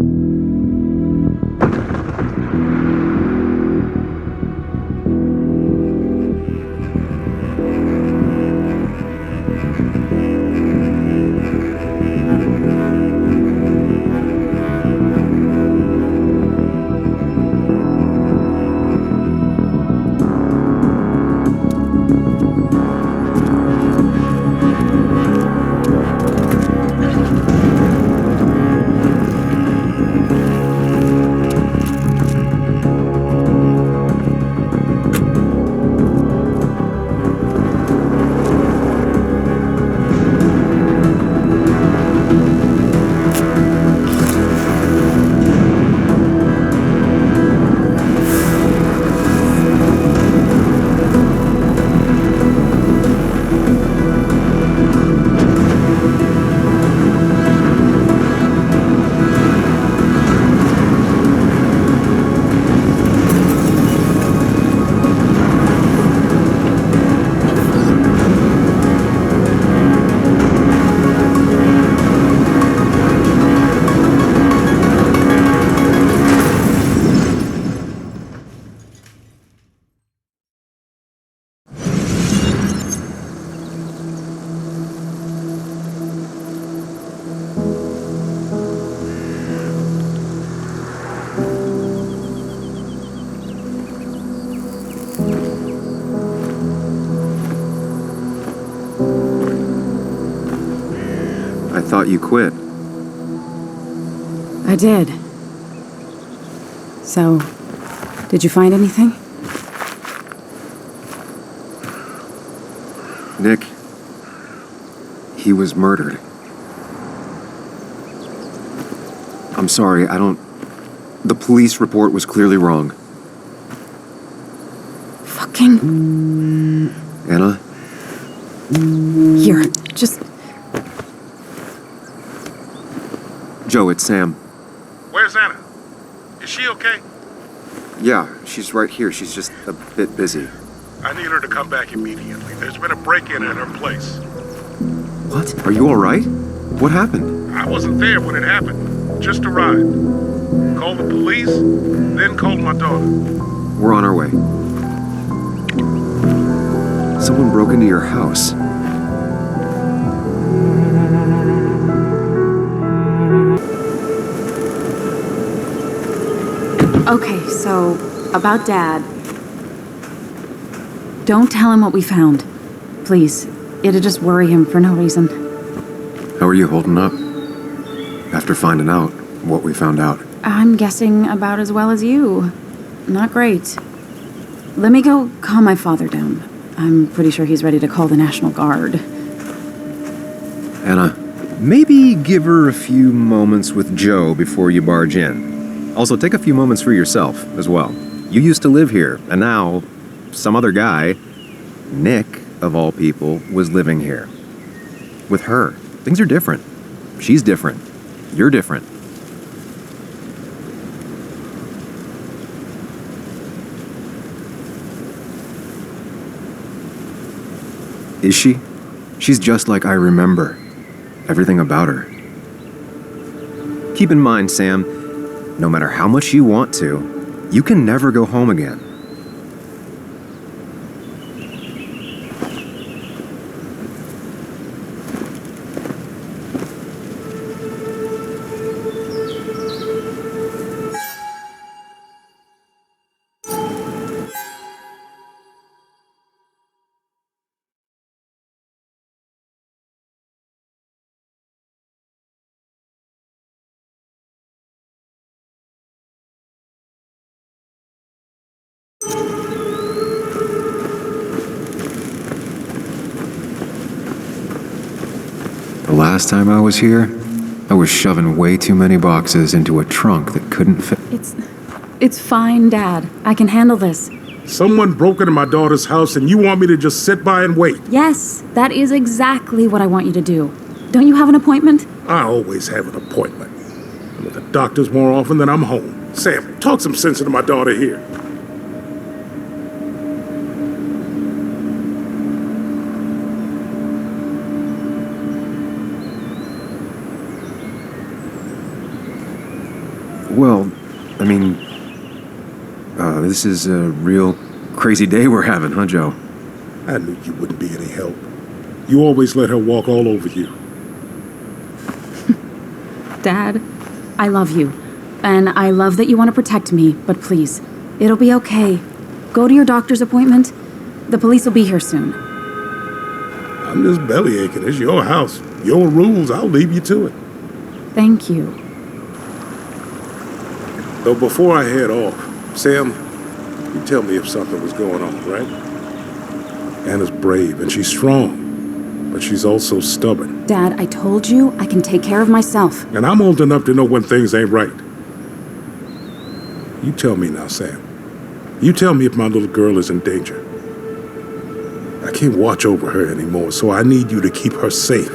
I thought you quit. I did. So, did you find anything? Nick, he was murdered. I'm sorry, the police report was clearly wrong. Fucking... Anna? Here, just... Joe, it's Sam. Where's Anna? Is she okay? Yeah, she's right here. She's just a bit busy. I need her to come back immediately. There's been a break-in at her place. What? Are you all right? What happened? I wasn't there when it happened. Just arrived. Called the police, then called my daughter. We're on our way. Someone broke into your house. Okay, so, about Dad. Don't tell him what we found. Please. It'd just worry him for no reason. How are you holding up? After finding out what we found out. I'm guessing about as well as you. Not great. Let me go calm my father down. I'm pretty sure he's ready to call the National Guard. Anna, maybe give her a few moments with Joe before you barge in. Also, take a few moments for yourself as well. You used to live here, and now some other guy, Nick, of all people, was living here. With her. Things are different. She's different. You're different. Is she? She's just like I remember. Everything about her. Keep in mind, Sam, no matter how much you want to, you can never go home again. last time I was here, I was shoving way too many boxes into a trunk that couldn't fit. It's fine, Dad. I can handle this. Someone broke into my daughter's house and you want me to just sit by and wait? Yes, that is exactly what I want you to do. Don't you have an appointment? I always have an appointment. I'm at the doctor's more often than I'm home. Sam, talk some sense into my daughter here. Well, I mean, this is a real crazy day we're having, huh, Joe? I knew you wouldn't be any help. You always let her walk all over you. Dad, I love you. And I love that you want to protect me, but please, it'll be okay. Go to your doctor's appointment. The police will be here soon. I'm just belly aching. It's your house. Your rules. I'll leave you to it. Thank you. Though before I head off, Sam, you tell me if something was going on, right? Anna's brave and she's strong, but she's also stubborn. Dad, I told you I can take care of myself. And I'm old enough to know when things ain't right. You tell me now, Sam. You tell me if my little girl is in danger. I can't watch over her anymore, so I need you to keep her safe.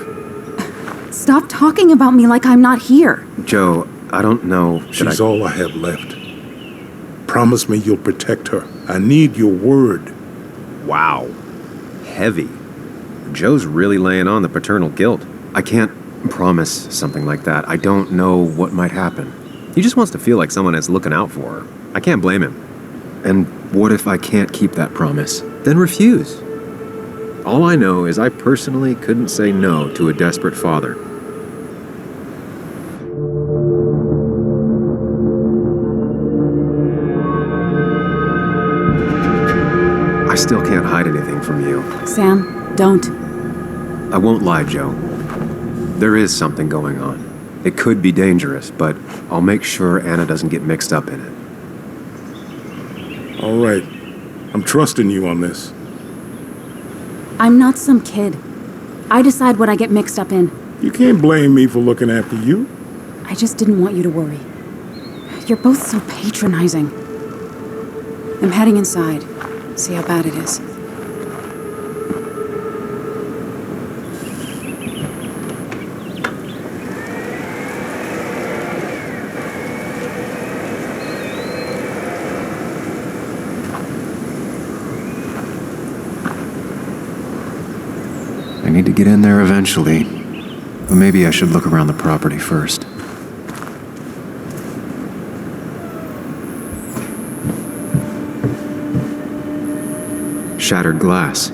Stop talking about me like I'm not here. Joe, I don't know. She's all I have left. Promise me you'll protect her. I need your word. Wow. Heavy. Joe's really laying on the paternal guilt. I can't promise something like that. I don't know what might happen. He just wants to feel like someone is looking out for her. I can't blame him. And what if I can't keep that promise? Then refuse. All I know is I personally couldn't say no to a desperate father. I still can't hide anything from you. Sam, don't. I won't lie, Joe. There is something going on. It could be dangerous, but I'll make sure Anna doesn't get mixed up in it. All right. I'm trusting you on this. I'm not some kid. I decide what I get mixed up in. You can't blame me for looking after you. I just didn't want you to worry. You're both so patronizing. I'm heading inside. See how bad it is. I need to get in there eventually, but maybe I should look around the property first. Shattered glass.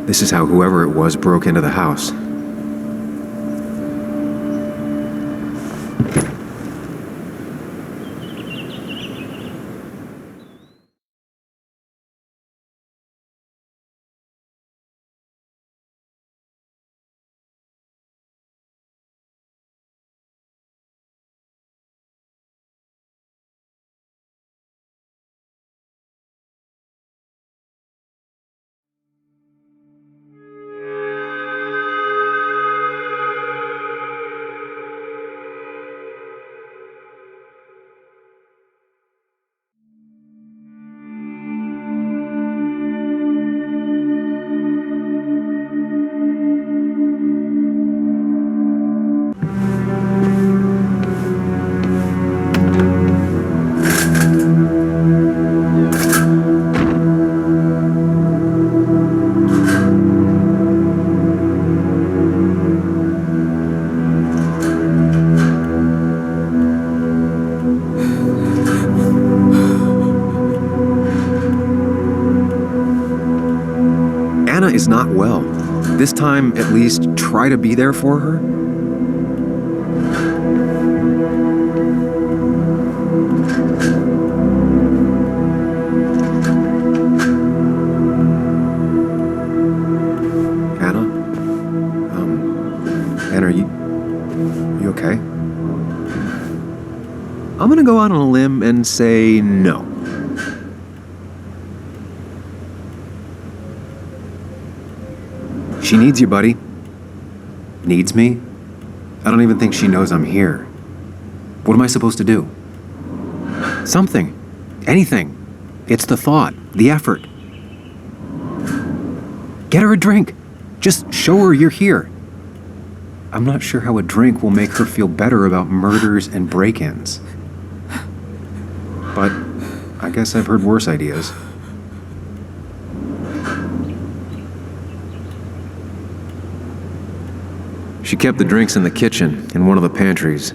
This is how whoever it was broke into the house. Anna is not well. This time, at least, try to be there for her. Anna? Anna, are you okay? I'm gonna go out on a limb and say no. She needs you, buddy. Needs me? I don't even think she knows I'm here. What am I supposed to do? Something. Anything. It's the thought, the effort. Get her a drink. Just show her you're here. I'm not sure how a drink will make her feel better about murders and break-ins. But I guess I've heard worse ideas. She kept the drinks in the kitchen, in one of the pantries.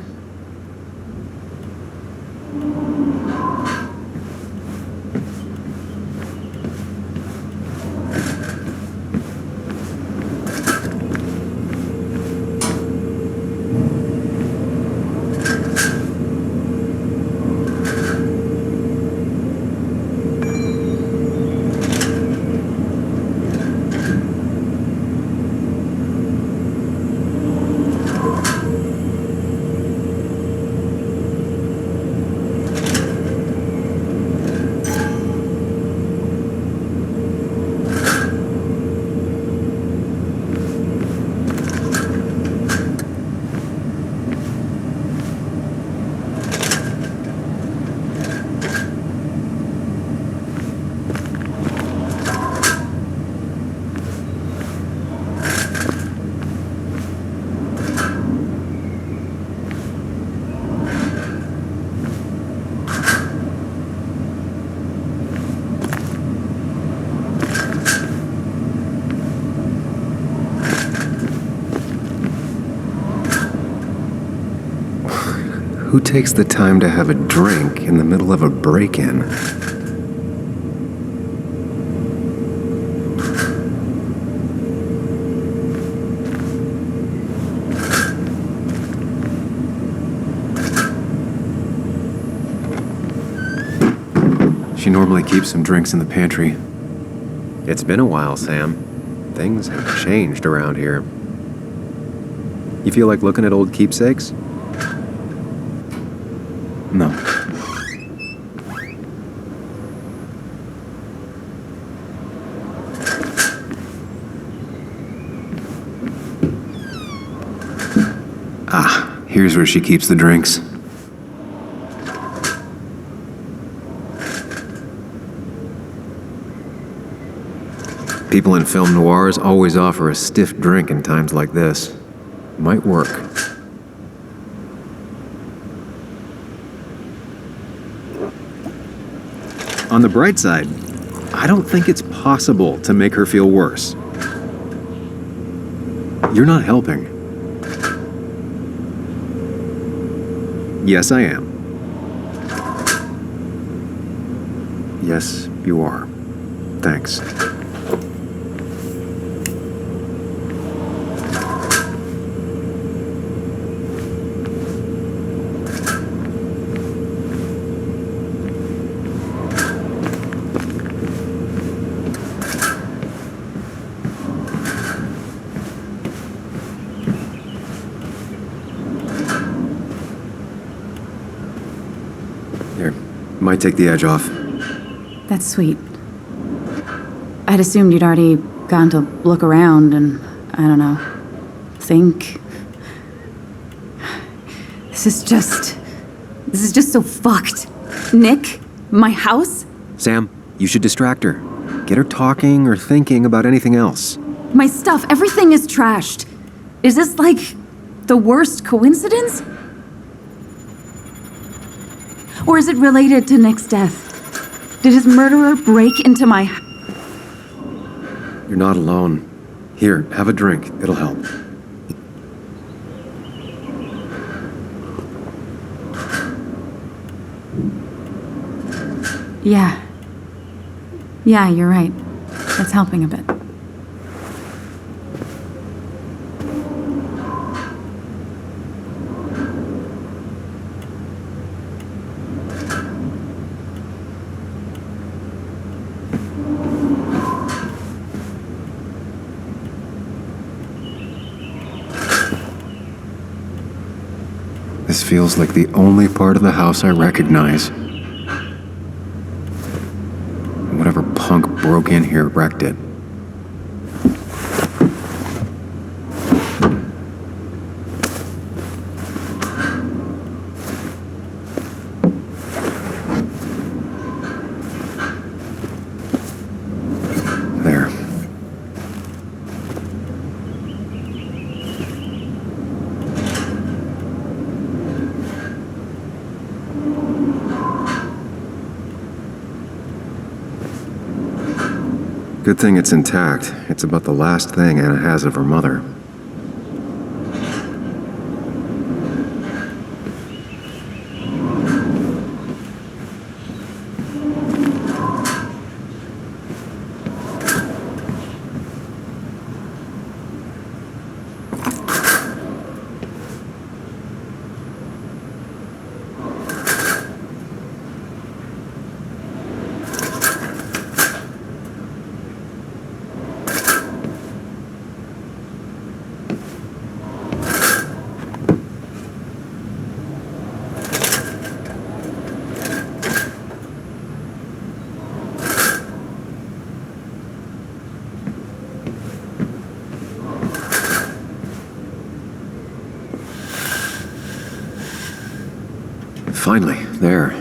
Who takes the time to have a drink in the middle of a break-in? She normally keeps some drinks in the pantry. It's been a while, Sam. Things have changed around here. You feel like looking at old keepsakes? No. Ah, here's where she keeps the drinks. People in film noirs always offer a stiff drink in times like this. Might work. On the bright side, I don't think it's possible to make her feel worse. You're not helping. Yes, I am. Yes, you are. Thanks. Might take the edge off. That's sweet. I'd assumed you'd already gone to look around and, I don't know, think. This is just so fucked. Nick? My house? Sam, you should distract her. Get her talking or thinking about anything else. My stuff, everything is trashed. Is this like the worst coincidence? Or is it related to Nick's death? Did his murderer break into my house? You're not alone. Here, have a drink. It'll help. Yeah. Yeah, you're right. That's helping a bit. This feels like the only part of the house I recognize. Whatever punk broke in here wrecked it. Good thing it's intact. It's about the last thing Anna has of her mother. Finally, there.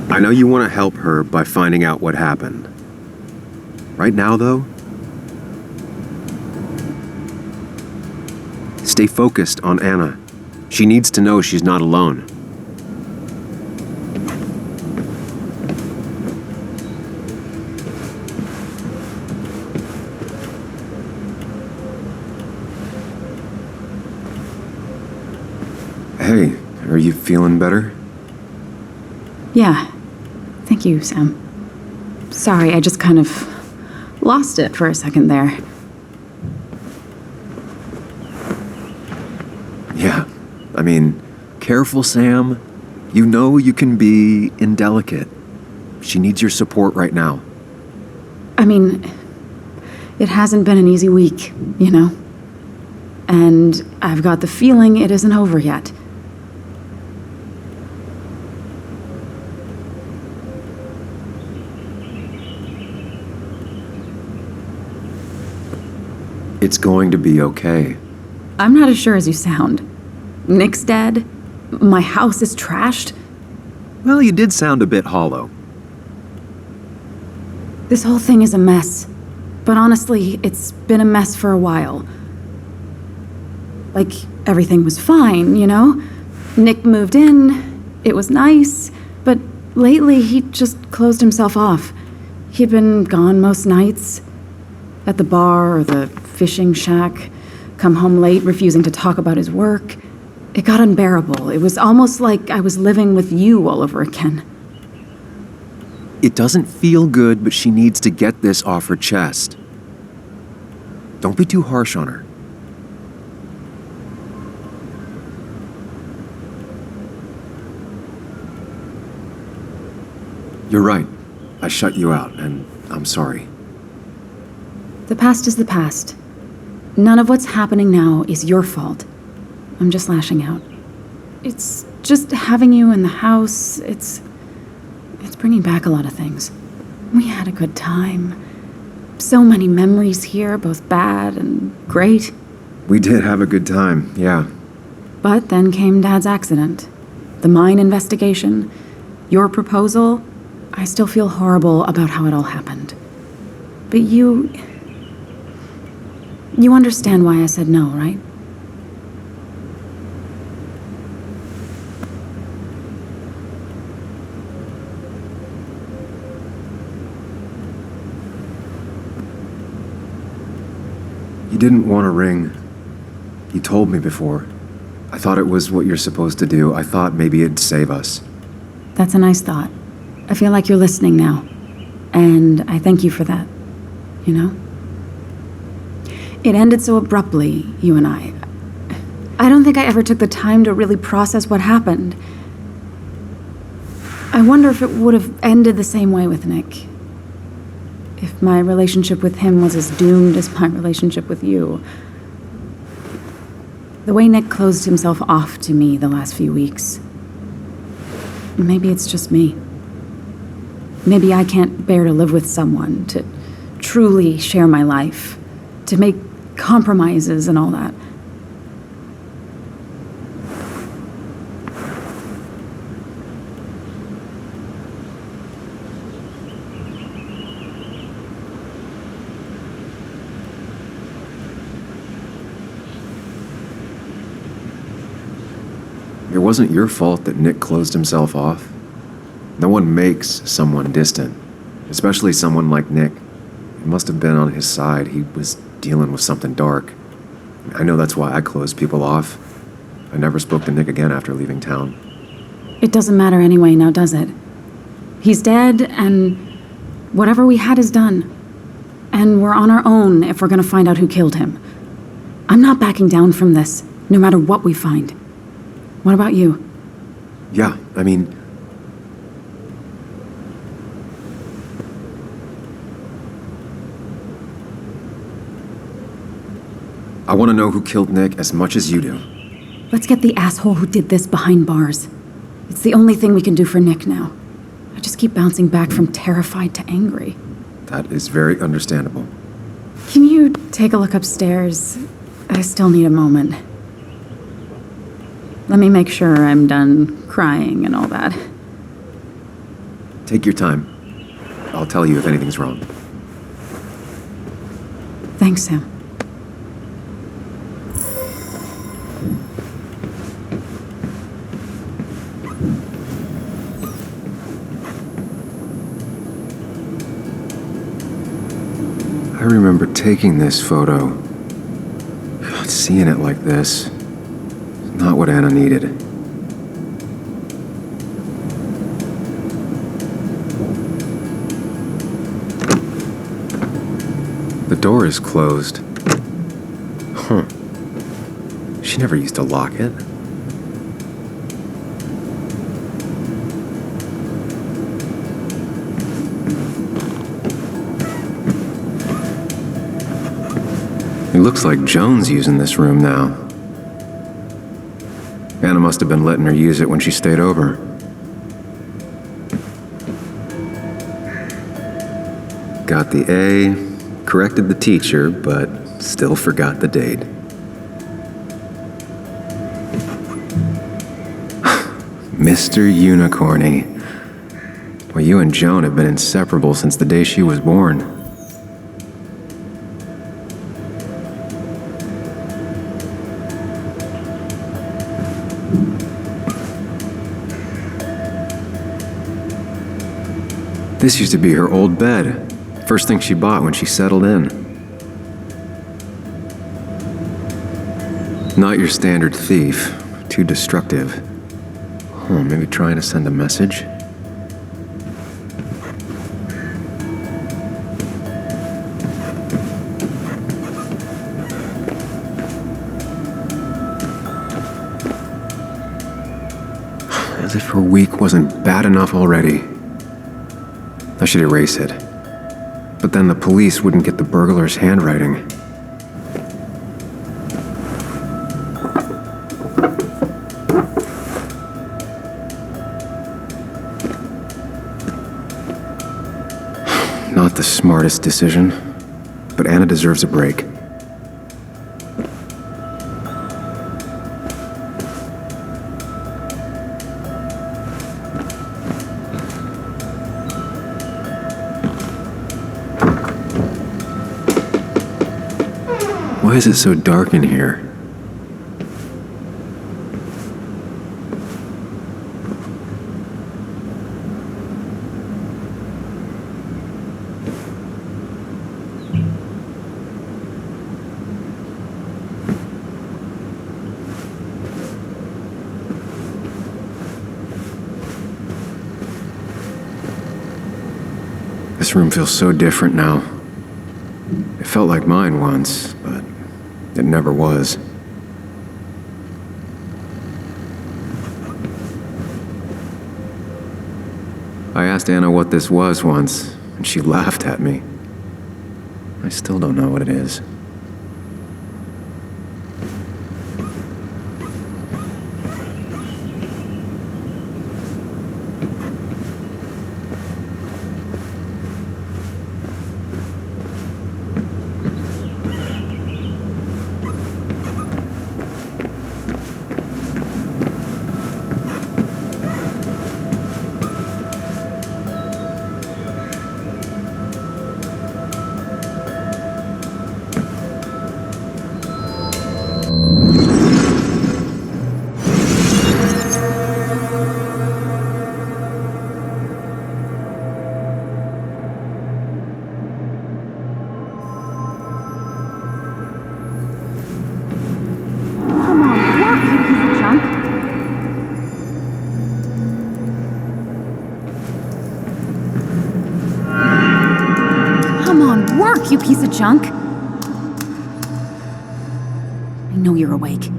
I know you want to help her by finding out what happened. Right now, though, stay focused on Anna. She needs to know she's not alone. Hey, are you feeling better? Yeah. Thank you, Sam. Sorry, I just kind of lost it for a second there. Yeah. I mean, careful, Sam. You know you can be indelicate. She needs your support right now. I mean, it hasn't been an easy week, you know? And I've got the feeling it isn't over yet. It's going to be okay. I'm not as sure as you sound. Nick's dead. My house is trashed. Well, you did sound a bit hollow. This whole thing is a mess. But honestly, it's been a mess for a while. Like, everything was fine, you know? Nick moved in, it was nice, but lately he just closed himself off. He'd been gone most nights. At the bar or the fishing shack, come home late, refusing to talk about his work. It got unbearable. It was almost like I was living with you all over again. It doesn't feel good, but she needs to get this off her chest. Don't be too harsh on her. You're right. I shut you out, and I'm sorry. The past is the past. None of what's happening now is your fault. I'm just lashing out. It's just having you in the house, it's bringing back a lot of things. We had a good time. So many memories here, both bad and great. We did have a good time, yeah. But then came Dad's accident. The mine investigation. Your proposal. I still feel horrible about how it all happened. But you understand why I said no, right? You didn't want a ring. You told me before. I thought it was what you're supposed to do. I thought maybe it'd save us. That's a nice thought. I feel like you're listening now. And I thank you for that. You know? It ended so abruptly, you and I. I don't think I ever took the time to really process what happened. I wonder if it would have ended the same way with Nick. If my relationship with him was as doomed as my relationship with you. The way Nick closed himself off to me the last few weeks. Maybe it's just me. maybe I can't bear to live with someone, to truly share my life, to make compromises and all that. It wasn't your fault that Nick closed himself off. No one makes someone distant, especially someone like Nick. It must have been on his side. He was dealing with something dark. I know that's why I closed people off. I never spoke to Nick again after leaving town. It doesn't matter anyway now, does it? He's dead, and whatever we had is done. And we're on our own if we're gonna find out who killed him. I'm not backing down from this, no matter what we find. What about you? Yeah, I mean... I want to know who killed Nick as much as you do. Let's get the asshole who did this behind bars. It's the only thing we can do for Nick now. I just keep bouncing back from terrified to angry. That is very understandable. Can you take a look upstairs? I still need a moment. Let me make sure I'm done crying and all that. Take your time. I'll tell you if anything's wrong. Thanks, Sam. I remember taking this photo. God, seeing it like this. Not what Anna needed. The door is closed. Huh. She never used to lock it. It looks like Joan's using this room now. Anna must have been letting her use it when she stayed over. Got the A, corrected the teacher, but still forgot the date. Mr. Unicorny. Well, you and Joan have been inseparable since the day she was born. This used to be her old bed. First thing she bought when she settled in. Not your standard thief. Too destructive. Oh, maybe trying to send a message? As if her week wasn't bad enough already. I should erase it. But then the police wouldn't get the burglar's handwriting. Not the smartest decision, but Anna deserves a break. Why is it so dark in here? This room feels so different now. It felt like mine once, but it never was. I asked Anna what this was once, and she laughed at me. I still don't know what it is. work, you piece of junk! I know you're awake.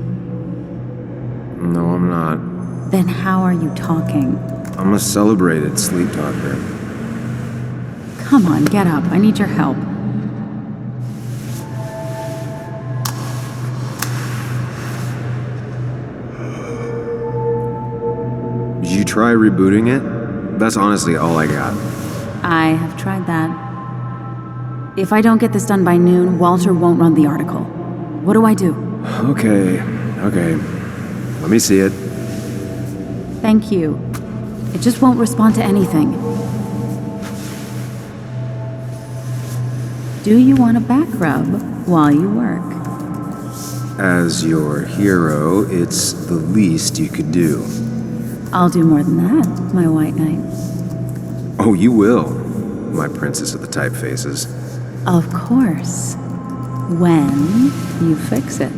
No, I'm not. Then how are you talking? I'm a celebrated sleep talker. Come on, get up. I need your help. Did you try rebooting it? That's honestly all I got. I have tried that. If I don't get this done by noon, Walter won't run the article. What do I do? Okay. Let me see it. Thank you. It just won't respond to anything. Do you want a back rub while you work? As your hero, it's the least you could do. I'll do more than that, my white knight. Oh, you will, my princess of the typefaces. Of course. When you fix it.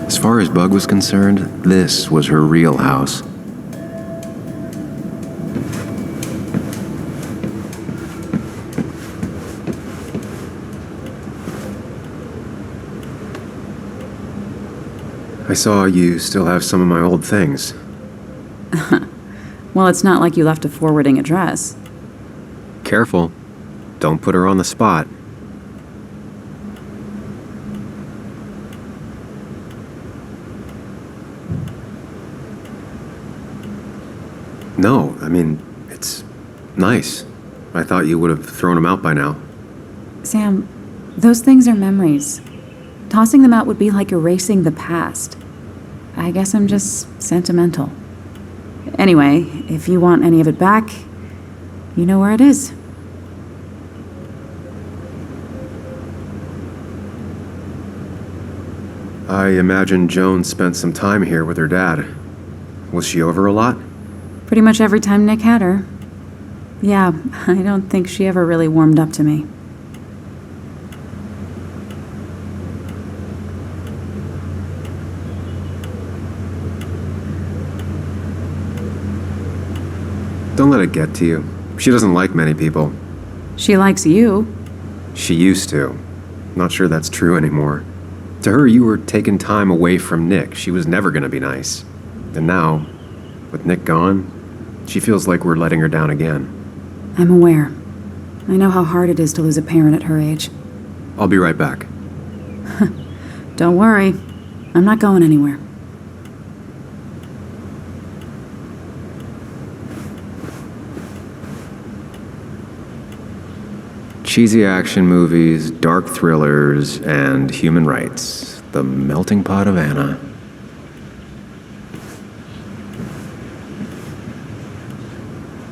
As far as Bug was concerned, this was her real house. I saw you still have some of my old things. Well, it's not like you left a forwarding address. Careful. Don't put her on the spot. No, I mean, it's nice. I thought you would have thrown them out by now. Sam, those things are memories. Tossing them out would be like erasing the past. I guess I'm just sentimental. Anyway, if you want any of it back, you know where it is. I imagine Joan spent some time here with her dad. Was she over a lot? Pretty much every time Nick had her. Yeah, I don't think she ever really warmed up to me. Don't let it get to you. She doesn't like many people. She likes you. She used to. Not sure that's true anymore. To her, you were taking time away from Nick. She was never gonna be nice. And now, with Nick gone, she feels like we're letting her down again. I'm aware. I know how hard it is to lose a parent at her age. I'll be right back. Don't worry. I'm not going anywhere. Cheesy action movies, dark thrillers, and human rights. The melting pot of Anna.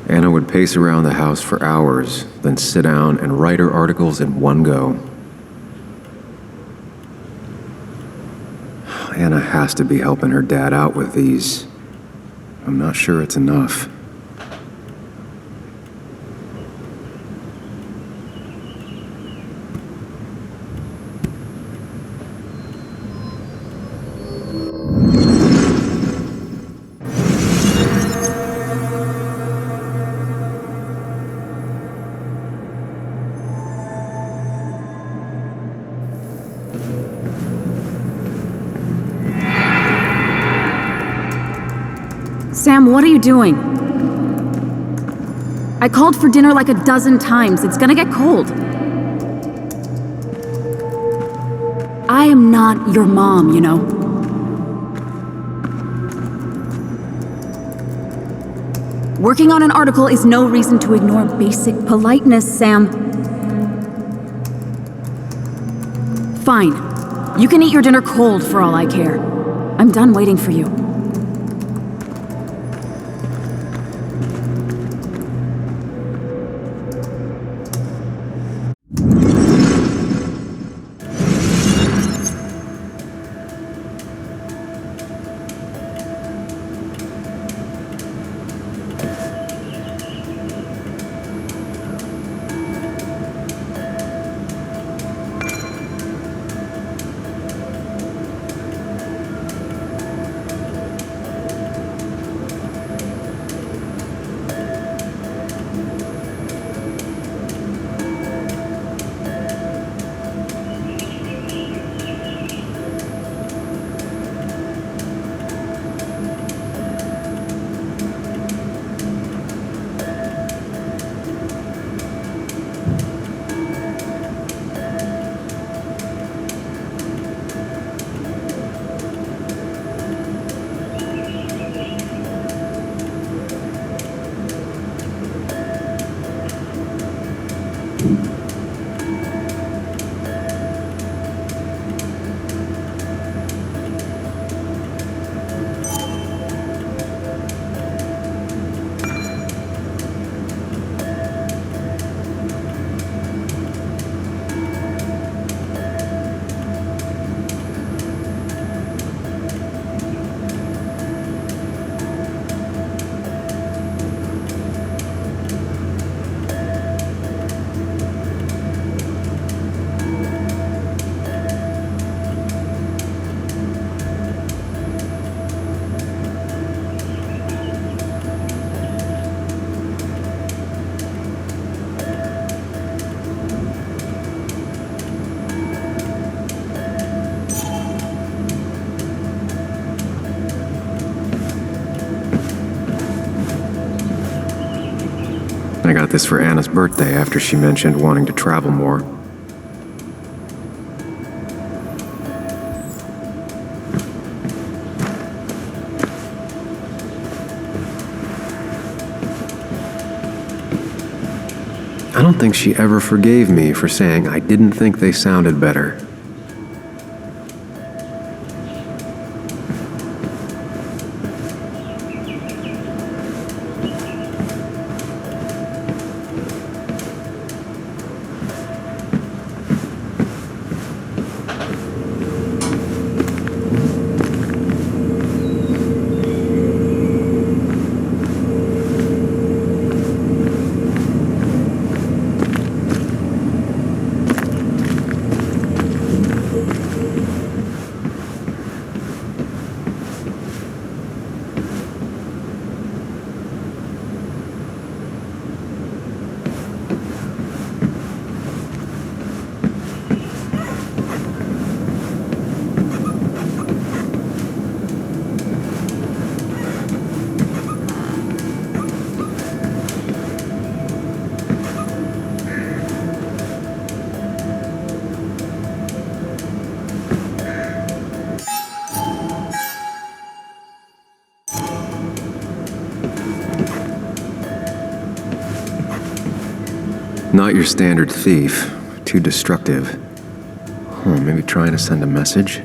Anna would pace around the house for hours, then sit down and write her articles in one go. Anna has to be helping her dad out with these. I'm not sure it's enough. Sam, what are you doing? I called for dinner like a dozen times. It's gonna get cold. I am not your mom, you know. Working on an article is no reason to ignore basic politeness, Sam. Fine. You can eat your dinner cold for all I care. I'm done waiting for you. I got this for Anna's birthday after she mentioned wanting to travel more. I don't think she ever forgave me for saying I didn't think they sounded better. Not your standard thief. Too destructive. Oh, maybe trying to send a message?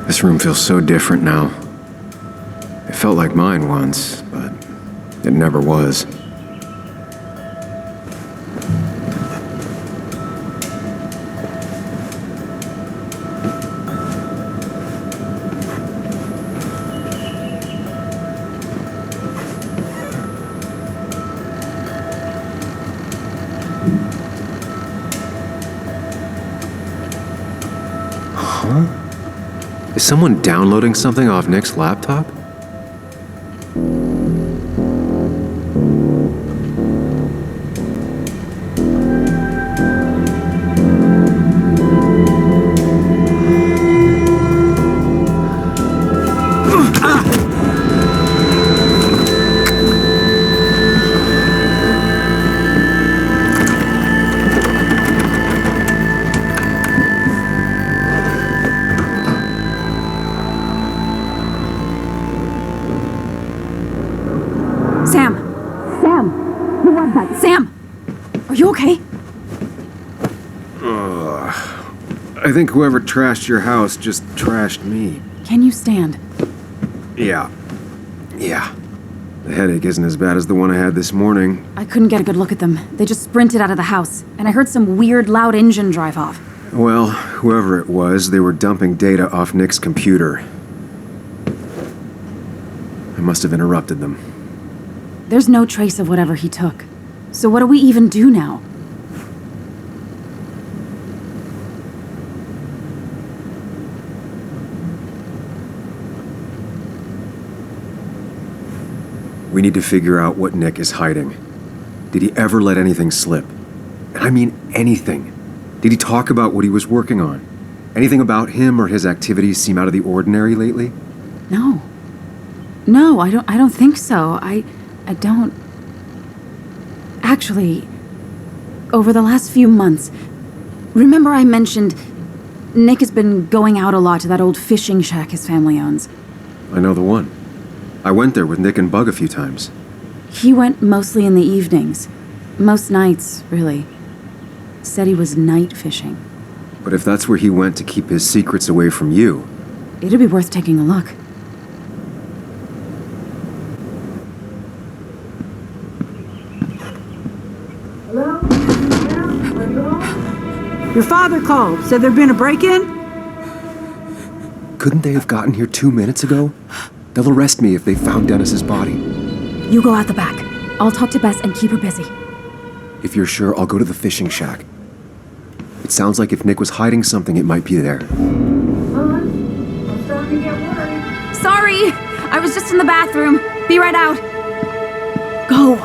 This room feels so different now. It felt like mine once, but it never was. Huh? Is someone downloading something off Nick's laptop? you okay? I think whoever trashed your house just trashed me. Can you stand? Yeah. The headache isn't as bad as the one I had this morning. I couldn't get a good look at them. They just sprinted out of the house, and I heard some weird, loud engine drive off. Well, whoever it was, they were dumping data off Nick's computer. I must have interrupted them. There's no trace of whatever he took. So what do we even do now? We need to figure out what Nick is hiding. Did he ever let anything slip? And I mean anything. Did he talk about what he was working on? Anything about him or his activities seem out of the ordinary lately? No. No, I don't think so. I don't... Actually, over the last few months, remember I mentioned Nick has been going out a lot to that old fishing shack his family owns? I know the one. I went there with Nick and Bug a few times. He went mostly in the evenings. Most nights, really. Said he was night fishing. But if that's where he went to keep his secrets away from you... It'd be worth taking a look. Your father called. Said there'd been a break-in? Couldn't they have gotten here 2 minutes ago? They'll arrest me if they found Dennis's body. You go out the back. I'll talk to Bess and keep her busy. If you're sure, I'll go to the fishing shack. It sounds like if Nick was hiding something, it might be there. I'm starting to get worried. Sorry! I was just in the bathroom. Be right out. Go!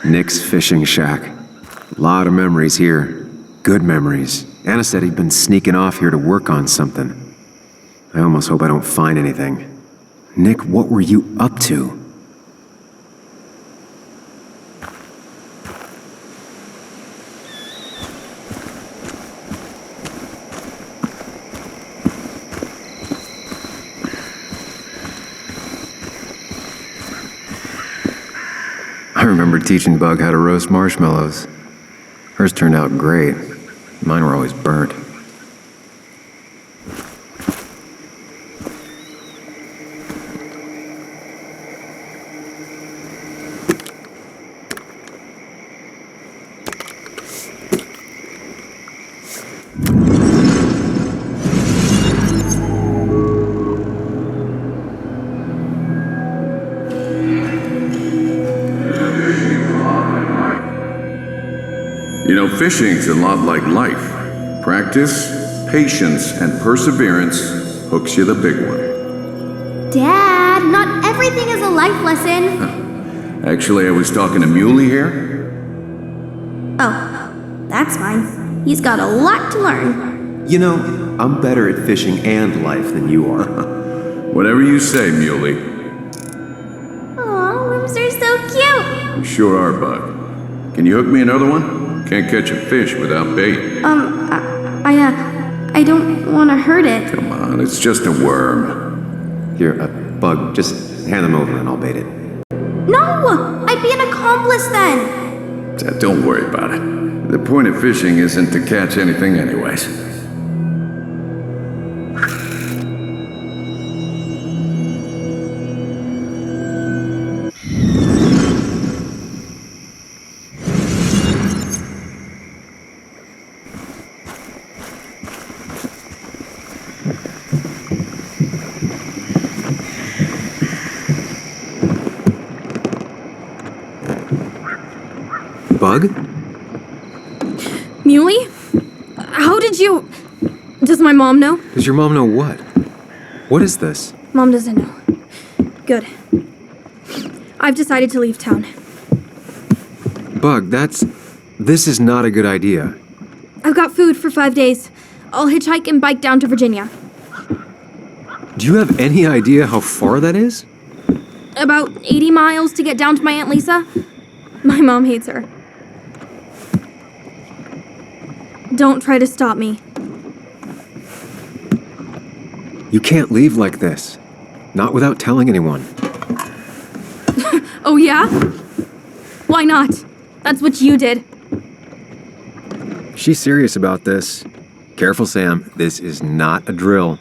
Nick's fishing shack. Lot of memories here. Good memories. Anna said he'd been sneaking off here to work on something. I almost hope I don't find anything. Nick, what were you up to? I remember teaching Bug how to roast marshmallows. Hers turned out great. Mine were always burnt. You know, fishing's a lot like life. Practice, patience, and perseverance hooks you the big one. Dad, not everything is a life lesson. Actually, I was talking to Muley here. Oh, that's fine. He's got a lot to learn. You know, I'm better at fishing and life than you are. Whatever you say, Muley. Aw, worms are so cute. You sure are, Bug. Can you hook me another one? Can't catch a fish without bait. I don't want to hurt it. Come on, it's just a worm. Here, Bug, just hand them over and I'll bait it. No! I'd be an accomplice then. Don't worry about it. The point of fishing isn't to catch anything anyways. Bug? Muley? How did you... Does my mom know? Does your mom know what? What is this? Mom doesn't know. Good. I've decided to leave town. Bug, this is not a good idea. I've got food for 5 days. I'll hitchhike and bike down to Virginia. Do you have any idea how far that is? About 80 miles to get down to my Aunt Lisa. My mom hates her. Don't try to stop me. You can't leave like this. Not without telling anyone. Oh yeah? Why not? That's what you did. She's serious about this. Careful, Sam. This is not a drill.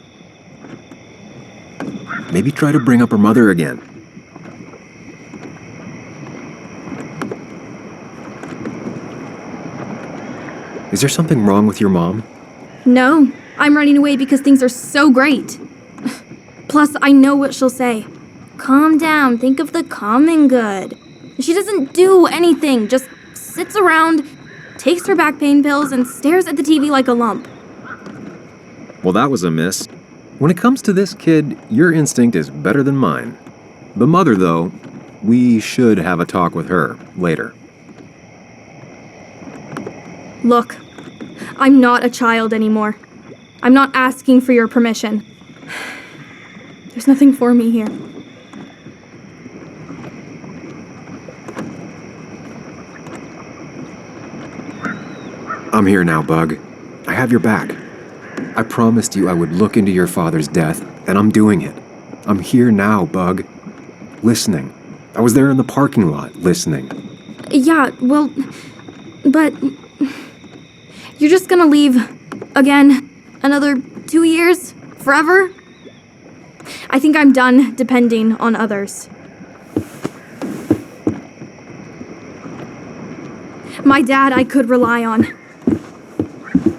Maybe try to bring up her mother again. Is there something wrong with your mom? No, I'm running away because things are so great. Plus, I know what she'll say. Calm down, think of the common good. She doesn't do anything, just sits around, takes her back pain pills, and stares at the TV like a lump. Well, that was a miss. When it comes to this kid, your instinct is better than mine. The mother, though, we should have a talk with her later. Look, I'm not a child anymore. I'm not asking for your permission. There's nothing for me here. I'm here now, Bug. I have your back. I promised you I would look into your father's death, and I'm doing it. I'm here now, Bug. Listening. I was there in the parking lot, listening. Yeah, well, but you're just gonna leave again another 2 years? Forever? I think I'm done depending on others. My dad I could rely on,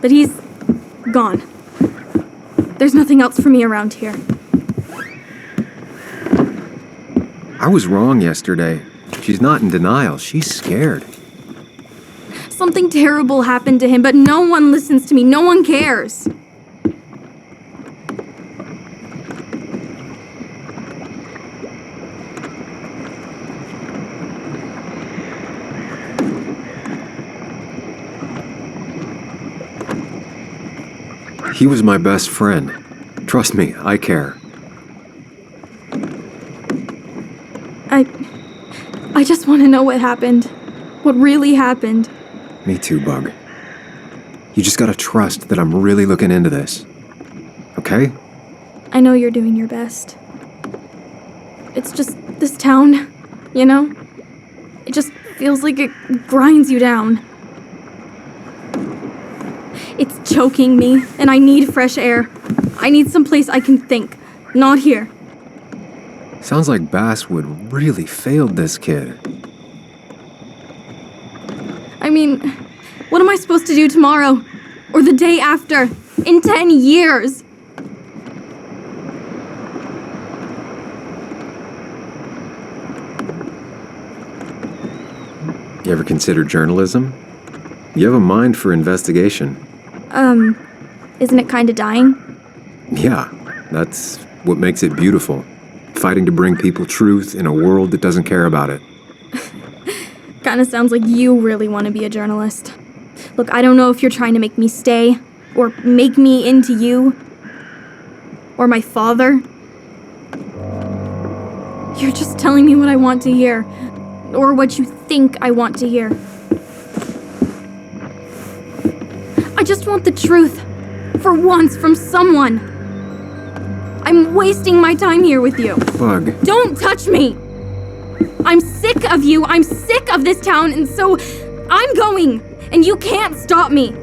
but he's gone. There's nothing else for me around here. I was wrong yesterday. She's not in denial. She's scared. Something terrible happened to him, but no one listens to me. No one cares. He was my best friend. Trust me, I care. I just want to know what happened. What really happened. Me too, Bug. You just gotta trust that I'm really looking into this. Okay? I know you're doing your best. It's just this town, you know? It just feels like it grinds you down. It's choking me, and I need fresh air. I need someplace I can think, not here. Sounds like Baswood really failed this kid. I mean, what am I supposed to do tomorrow? Or the day after? In 10 years? You ever consider journalism? You have a mind for investigation. Isn't it kinda dying? Yeah, that's what makes it beautiful. Fighting to bring people truth in a world that doesn't care about it. Kinda sounds like you really want to be a journalist. Look, I don't know if you're trying to make me stay, or make me into you, or my father. You're just telling me what I want to hear, or what you think I want to hear. I just want the truth, for once, from someone. I'm wasting my time here with you. Bug. Don't touch me! I'm sick of you, I'm sick of this town, and so I'm going, and you can't stop me.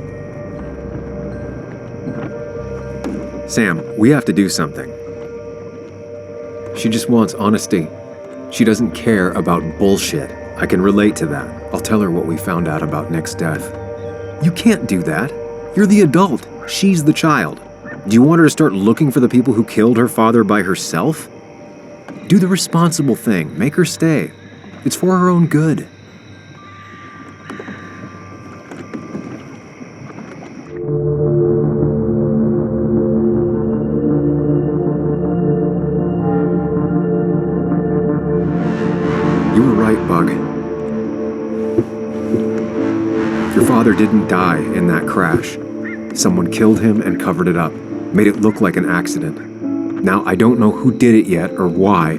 Sam, we have to do something. She just wants honesty. She doesn't care about bullshit. I can relate to that. I'll tell her what we found out about Nick's death. You can't do that. You're the adult. She's the child. Do you want her to start looking for the people who killed her father by herself? Do the responsible thing. Make her stay. It's for her own good. You were right, Bug. Your father didn't die in that crash. Someone killed him and covered it up, made it look like an accident. Now, I don't know who did it yet or why.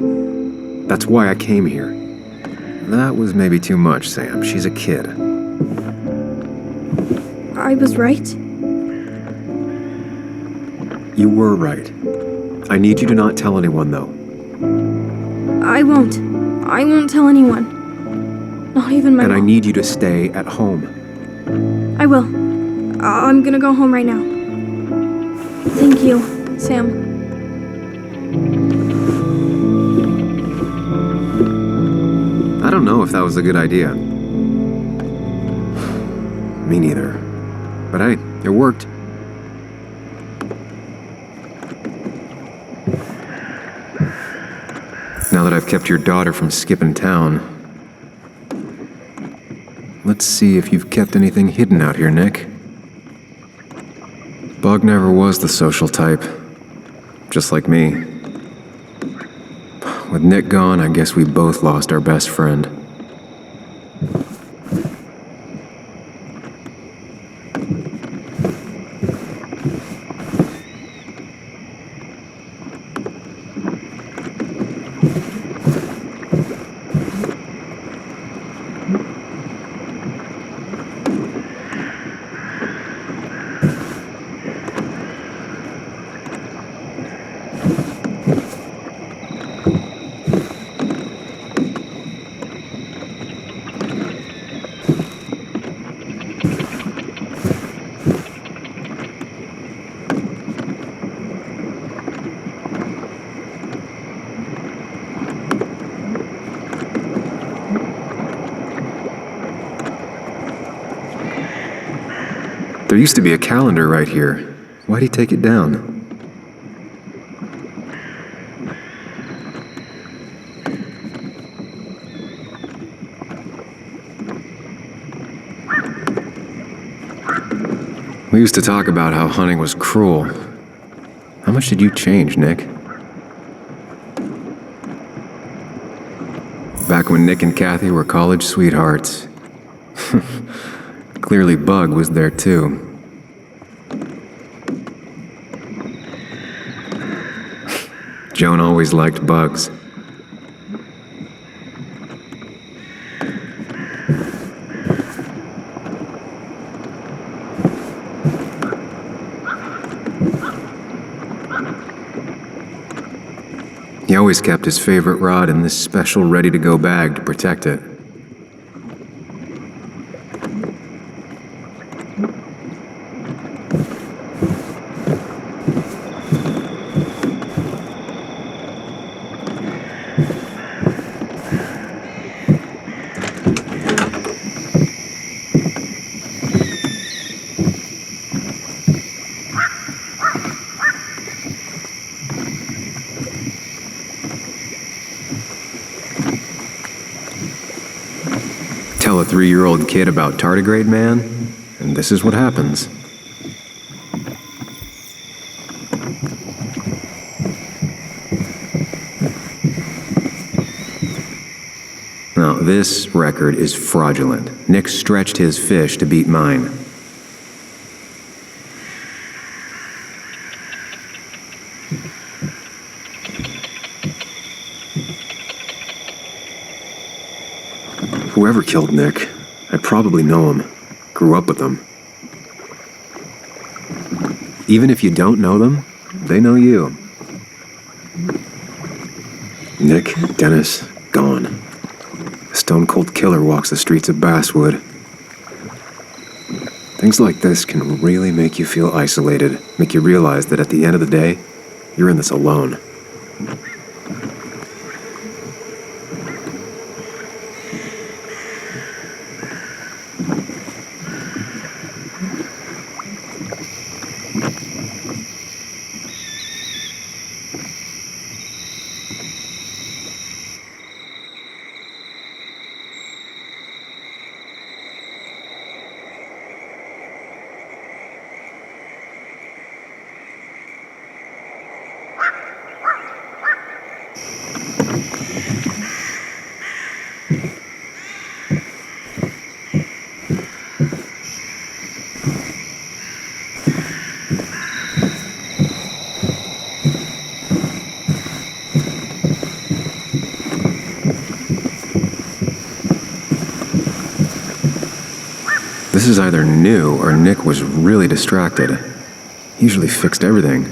That's why I came here. That was maybe too much, Sam. She's a kid. I was right. You were right. I need you to not tell anyone, though. I won't. I won't tell anyone. Not even my And I mom. need you to stay at home. I will. I'm gonna go home right now. Thank you, Sam. I don't know if that was a good idea. Me neither. But hey, it worked. Now that I've kept your daughter from skipping town, let's see if you've kept anything hidden out here, Nick. Bug never was the social type, just like me. With Nick gone, I guess we both lost our best friend. There used to be a calendar right here. Why'd he take it down? We used to talk about how hunting was cruel. How much did you change, Nick? Back when Nick and Kathy were college sweethearts. Clearly Bug was there too. Joan always liked bugs. He always kept his favorite rod in this special ready-to-go bag to protect it. Tell a 3-year-old kid about tardigrade man, and this is what happens. Now, this record is fraudulent. Nick stretched his fish to beat mine. Whoever killed Nick, I probably know him, grew up with them. Even if you don't know them, they know you. Nick, Dennis, gone. A stone-cold killer walks the streets of Basswood. Things like this can really make you feel isolated, make you realize that at the end of the day, you're in this alone. This is either new or Nick was really distracted. He usually fixed everything.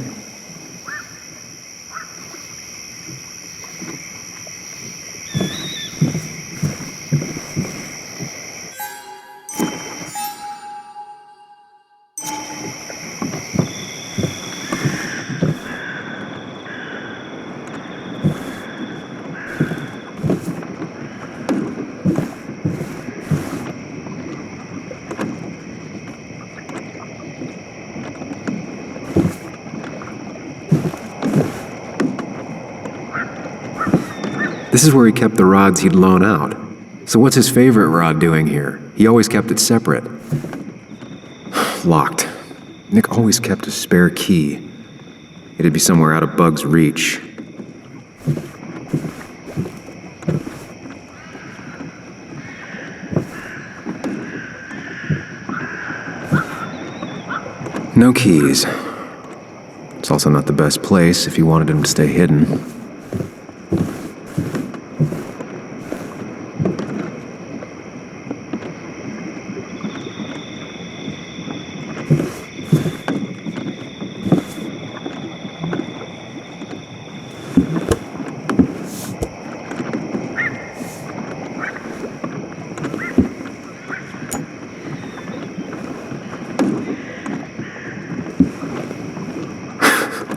This is where he kept the rods he'd loan out. So what's his favorite rod doing here? He always kept it separate. Locked. Nick always kept a spare key. It'd be somewhere out of Bug's reach. No keys. It's also not the best place if you wanted him to stay hidden.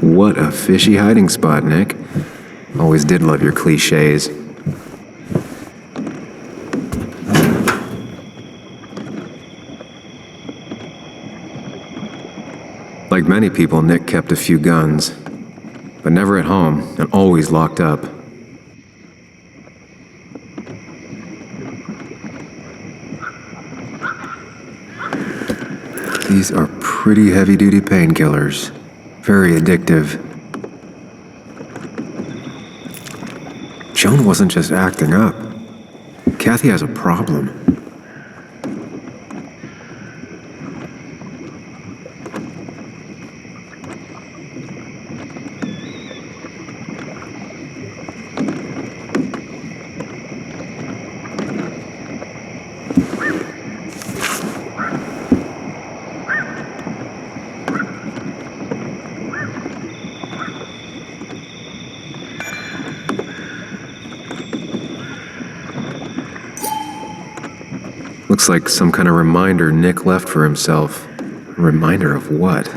What a fishy hiding spot, Nick. Always did love your cliches. Like many people, Nick kept a few guns, but never at home and always locked up. These are pretty heavy-duty painkillers. Very addictive. Joan wasn't just acting up. Kathy has a problem. Looks like some kind of reminder Nick left for himself. A reminder of what?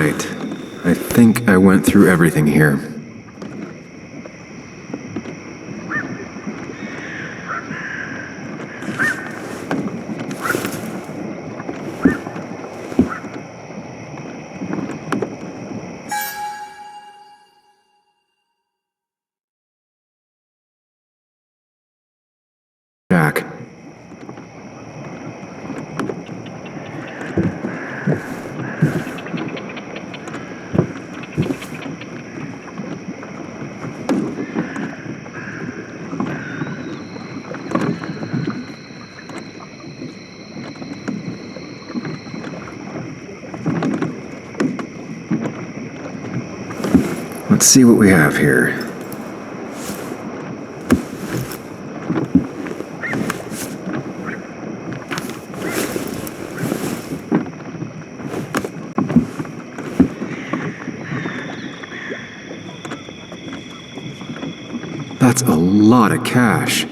right. I think I went through everything here. Jack. Let's see what we have here. That's a lot of cash.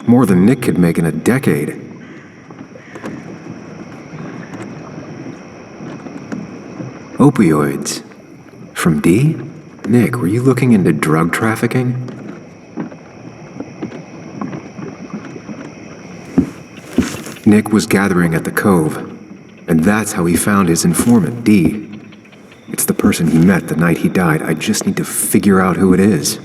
More than Nick could make in a decade. Opioids. From D? Nick, were you looking into drug trafficking? Nick was gathering at the Cove, and that's how he found his informant, D. It's the person he met the night he died. I just need to figure out who it is.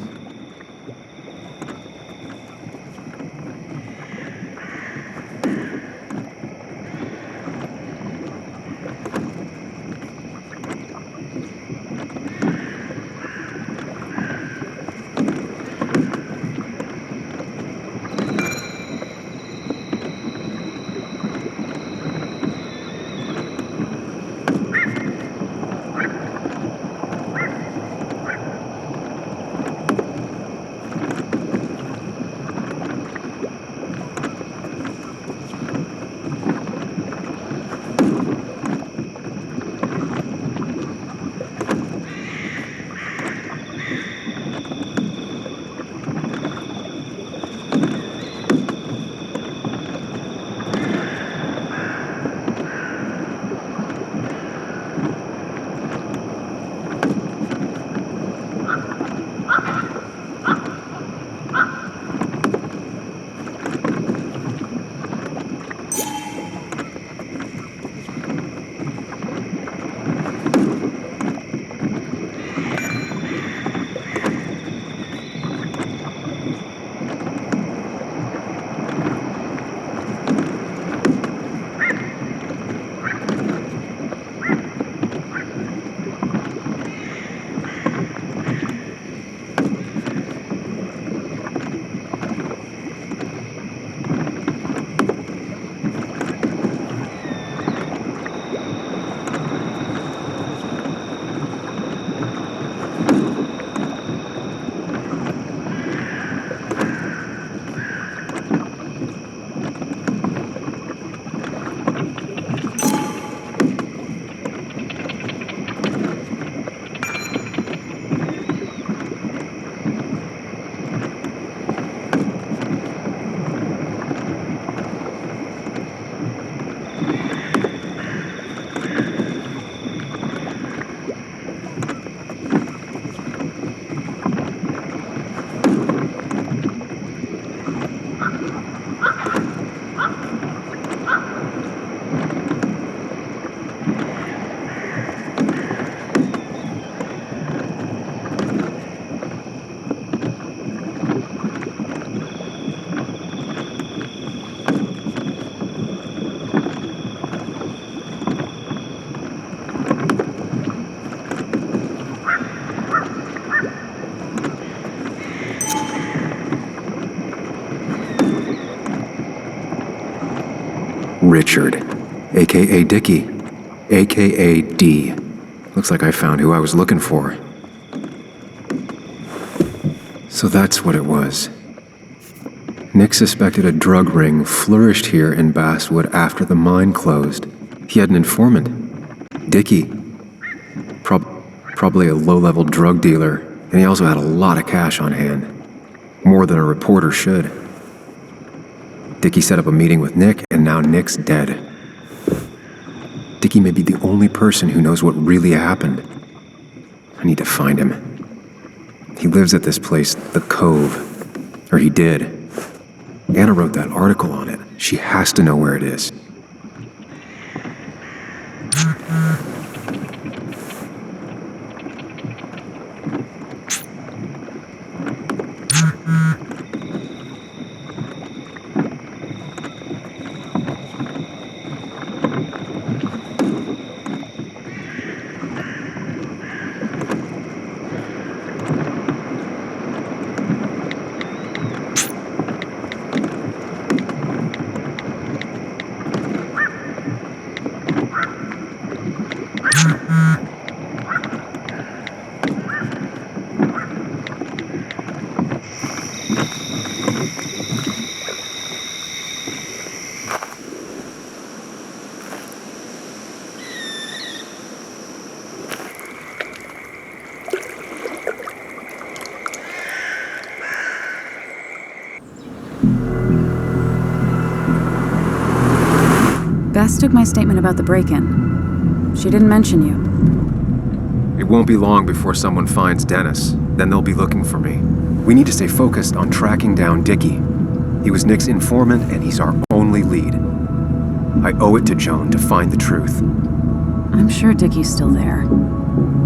Richard, aka Dickie, aka D. Looks like I found who I was looking for. So that's what it was. Nick suspected a drug ring flourished here in Baswood after the mine closed. He had an informant, Dickie. Probably a low-level drug dealer, and he also had a lot of cash on hand. More than a reporter should. Dickie set up a meeting with Nick, and now Nick's dead. Dickie may be the only person who knows what really happened. I need to find him. He lives at this place, The Cove. Or he did. Anna wrote that article on it. She has to know where it is. Bess took my statement about the break-in. She didn't mention you. It won't be long before someone finds Dennis. Then they'll be looking for me. We need to stay focused on tracking down Dickie. He was Nick's informant, and he's our only lead. I owe it to Joan to find the truth. I'm sure Dickie's still there.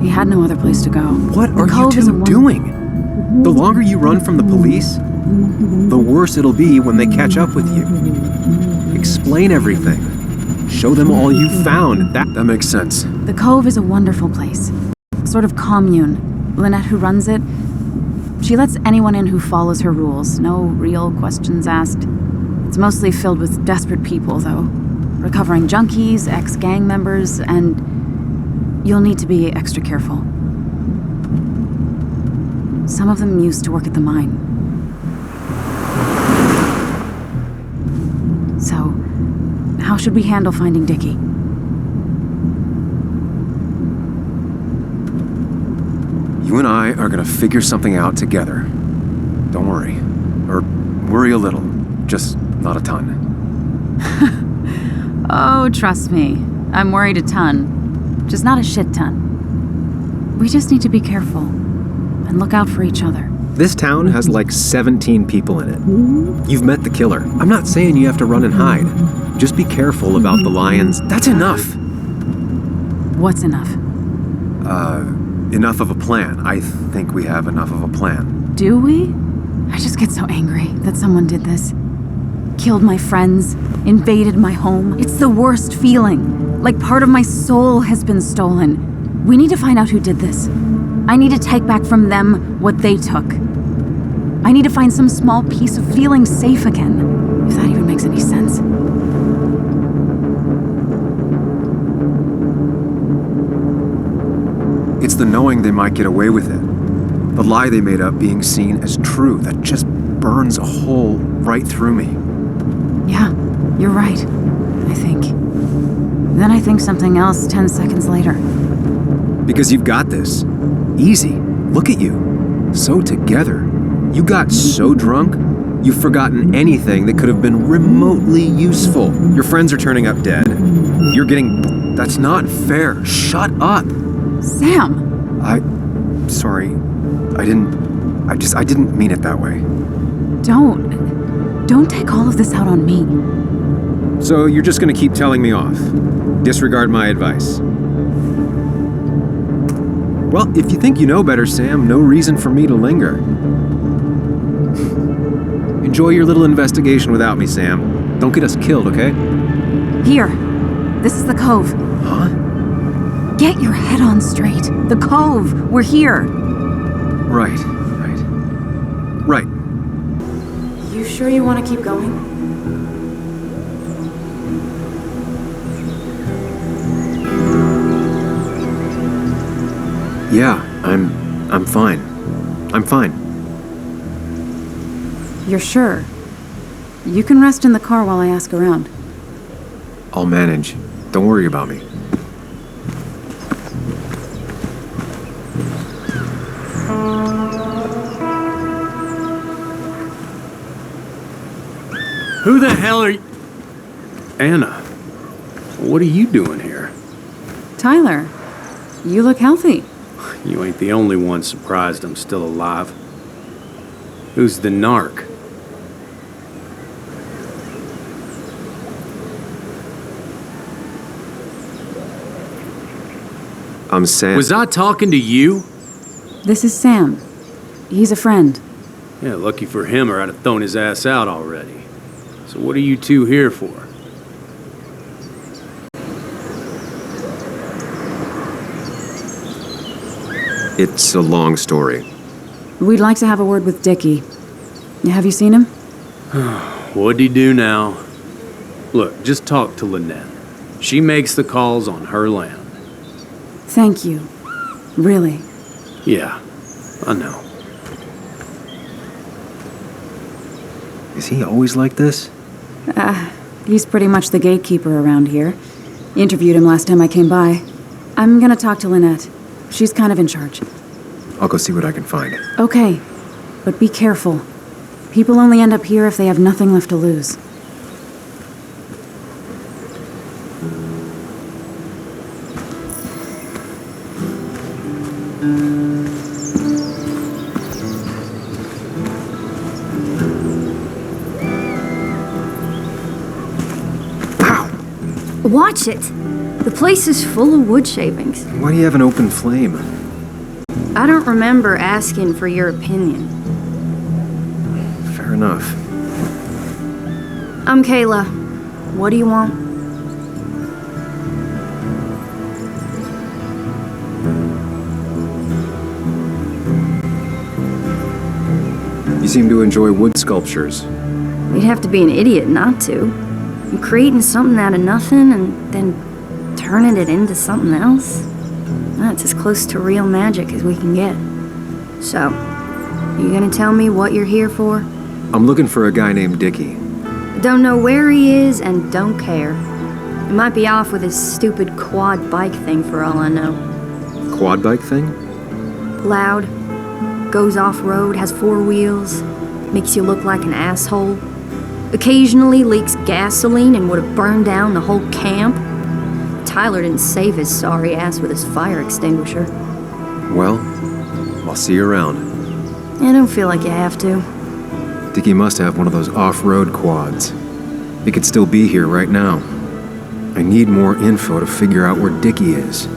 He had no other place to go. What are you two doing? The longer you run from the police, the worse it'll be when they catch up with you. Explain everything. Show them all you found. That makes sense. The Cove is a wonderful place. A sort of commune. Lynette, who runs it, she lets anyone in who follows her rules. No real questions asked. It's mostly filled with desperate people, though. Recovering junkies, ex-gang members, and you'll need to be extra careful. Some of them used to work at the mine. So, how should we handle finding Dickie? You and I are gonna figure something out together. Don't worry. Or worry a little. Just not a ton. Oh, trust me. I'm worried a ton. Just not a shit ton. We just need to be careful and look out for each other. This town has like 17 people in it. You've met the killer. I'm not saying you have to run and hide. Just be careful about the lions. That's enough! What's enough? Enough of a plan. I think we have enough of a plan. Do we? I just get so angry that someone did this. Killed my friends, invaded my home. It's the worst feeling. Like part of my soul has been stolen. We need to find out who did this. I need to take back from them what they took. I need to find some small piece of feeling safe again, if that even makes any sense. It's the knowing they might get away with it. The lie they made up being seen as true that just burns a hole right through me. Yeah, you're right, I think. Then I think something else 10 seconds later. Because you've got this. Easy. Look at you. So together. You got so drunk, you've forgotten anything that could have been remotely useful. Your friends are turning up dead. You're getting... That's not fair. Shut up. Sam! Sorry. I didn't mean it that way. Don't take all of this out on me. So you're just gonna keep telling me off? Disregard my advice? Well, if you think you know better, Sam, no reason for me to linger. Enjoy your little investigation without me, Sam. Don't get us killed, okay? Here. This is the Cove. Huh? Get your head on straight. The Cove. We're here. Right. You sure you want to keep going? Yeah, I'm fine. I'm fine. You're sure? You can rest in the car while I ask around. I'll manage. Don't worry about me. Who the hell are you? Anna, what are you doing here? Tyler, you look healthy. You ain't the only one surprised I'm still alive. Who's the narc? I'm Sam. Was I talking to you? This is Sam. He's a friend. Yeah, lucky for him or I'd have thrown his ass out already. So what are you two here for? It's a long story. We'd like to have a word with Dickie. Have you seen him? What'd he do now? Look, just talk to Lynette. She makes the calls on her land. Thank you. Really. Yeah, I know. Is he always like this? He's pretty much the gatekeeper around here. Interviewed him last time I came by. I'm gonna talk to Lynette. She's kind of in charge. I'll go see what I can find. Okay, but be careful. People only end up here if they have nothing left to lose. Watch it. The place is full of wood shavings. Why do you have an open flame? I don't remember asking for your opinion. Fair enough. I'm Kayla. What do you want? You seem to enjoy wood sculptures. You'd have to be an idiot not to. You're creating something out of nothing and then turning it into something else. That's as close to real magic as we can get. So, you gonna tell me what you're here for? I'm looking for a guy named Dickie. Don't know where he is and don't care. He might be off with his stupid quad bike thing for all I know. Quad bike thing? Loud, goes off-road, has 4 wheels, makes you look like an asshole. Occasionally leaks gasoline and would have burned down the whole camp. Tyler didn't save his sorry ass with his fire extinguisher. Well, I'll see you around. I don't feel like you have to. Dickie must have one of those off-road quads. He could still be here right now. I need more info to figure out where Dickie is.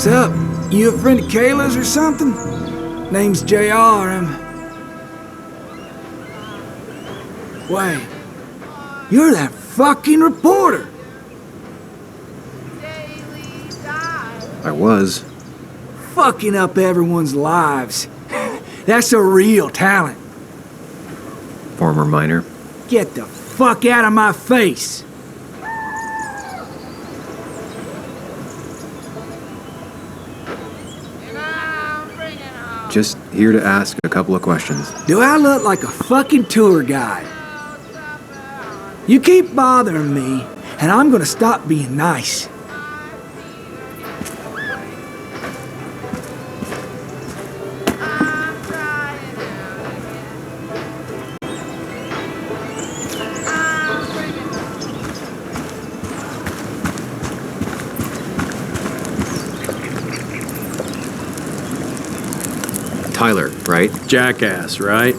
What's up? You a friend of Kayla's or something? Name's JR, Wait. You're that fucking reporter! I was. Fucking up everyone's lives. That's a real talent. Former miner. Get the fuck out of my face! Just here to ask a couple of questions. Do I look like a fucking tour guide? You keep bothering me, and I'm gonna stop being nice. Tyler, right? Jackass, right?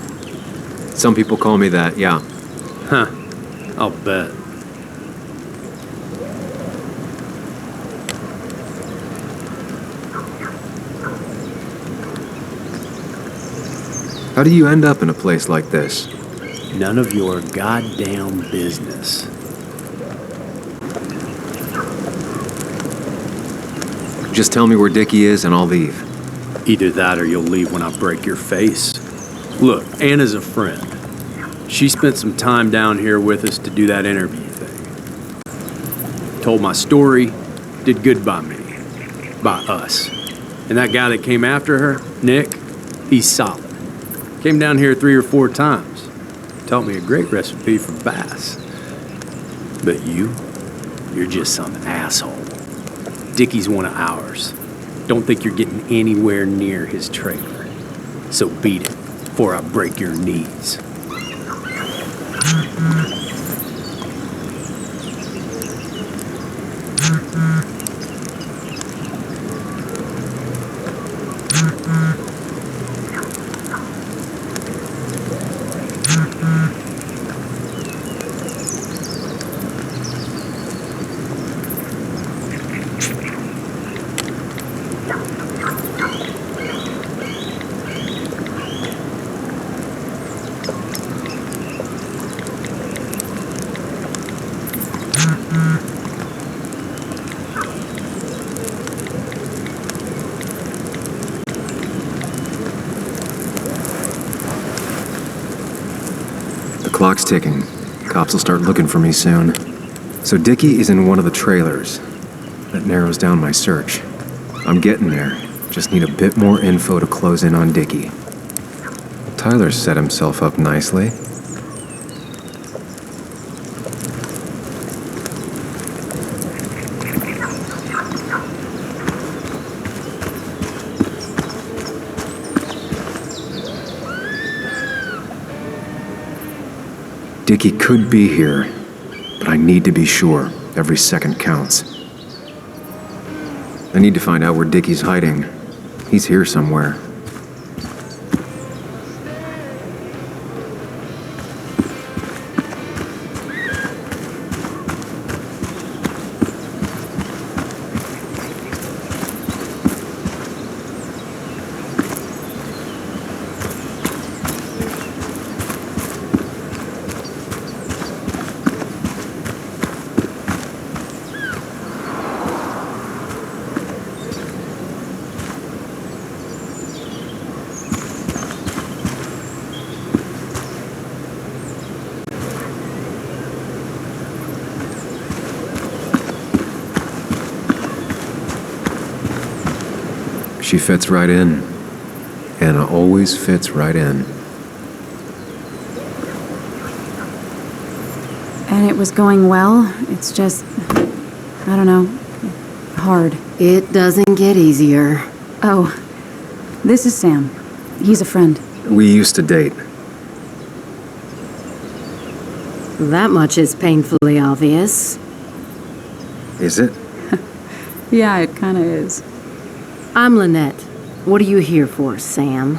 Some people call me that, yeah. Huh. I'll bet. How do you end up in a place like this? None of your goddamn business. Just tell me where Dickie is and I'll leave. Either that or you'll leave when I break your face. Look, Anna's a friend. She spent some time down here with us to do that interview thing. Told my story, did good by me. By us. And that guy that came after her, Nick, he's solid. Came down here 3 or 4 times. Taught me a great recipe for bass. But you're just some asshole. Dickie's one of ours. Don't think you're getting anywhere near his trailer. So beat it before I break your knees. The clock's ticking. Cops will start looking for me soon. So Dickie is in one of the trailers. That narrows down my search. I'm getting there. Just need a bit more info to close in on Dickie. Tyler set himself up nicely. Dickie could be here, but I need to be sure. Every second counts. I need to find out where Dickie's hiding. He's here somewhere. She fits right in. Anna always fits right in. And it was going well. It's just, I don't know, hard. It doesn't get easier. Oh, this is Sam. He's a friend. We used to date. That much is painfully obvious. Is it? Yeah, it kind of is. I'm Lynette. What are you here for, Sam?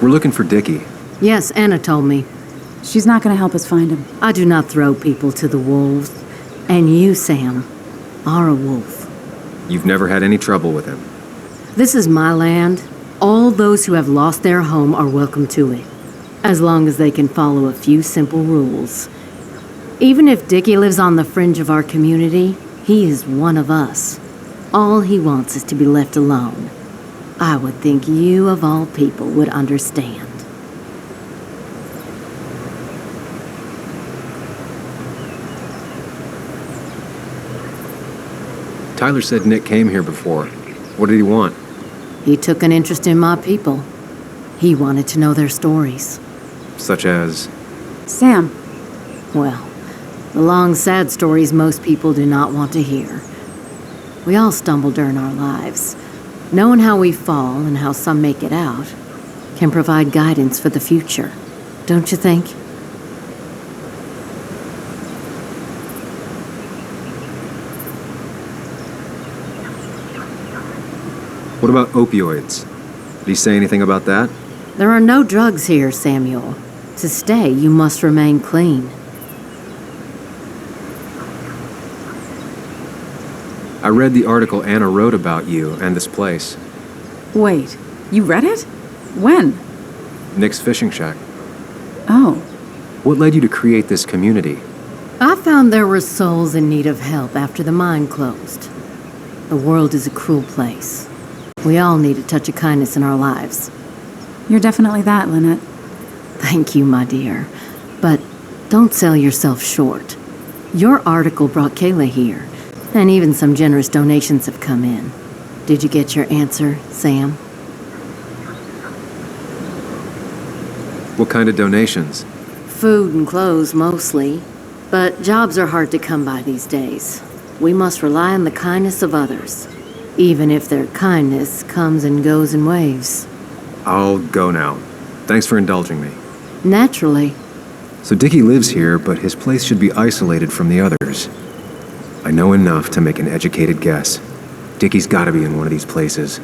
We're looking for Dickie. Yes, Anna told me. She's not going to help us find him. I do not throw people to the wolves. And you, Sam, are a wolf. You've never had any trouble with him. This is my land. All those who have lost their home are welcome to it, as long as they can follow a few simple rules. Even if Dickie lives on the fringe of our community, he is one of us. All he wants is to be left alone. I would think you, of all people, would understand. Tyler said Nick came here before. What did he want? He took an interest in my people. He wanted to know their stories. Such as? Sam. Well, the long, sad stories most people do not want to hear. We all stumble during our lives. Knowing how we fall and how some make it out can provide guidance for the future, don't you think? What about opioids? Did he say anything about that? There are no drugs here, Samuel. To stay, you must remain clean. I read the article Anna wrote about you and this place. Wait, you read it? When? Nick's fishing shack. Oh. What led you to create this community? I found there were souls in need of help after the mine closed. The world is a cruel place. We all need a touch of kindness in our lives. You're definitely that, Lynette. Thank you, my dear. But don't sell yourself short. Your article brought Kayla here, and even some generous donations have come in. Did you get your answer, Sam? What kind of donations? Food and clothes, mostly. But jobs are hard to come by these days. We must rely on the kindness of others, even if their kindness comes and goes in waves. I'll go now. Thanks for indulging me. Naturally. So Dickie lives here, but his place should be isolated from the others. I know enough to make an educated guess. Dickie's gotta be in one of these places.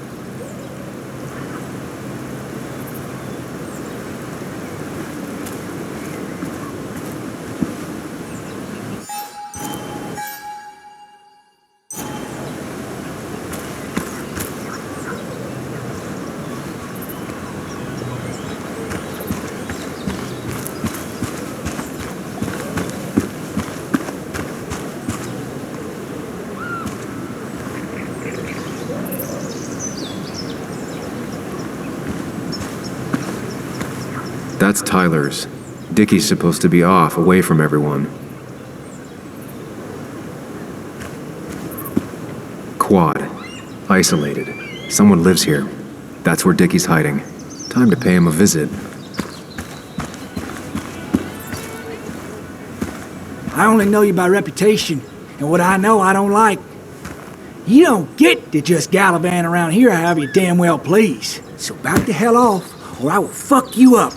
That's Tyler's. Dickie's supposed to be off, away from everyone. Quad. Isolated. Someone lives here. That's where Dickie's hiding. Time to pay him a visit. I only know you by reputation, and what I know I don't like. You don't get to just gallivant around here however you damn well please. So back the hell off, or I will fuck you up.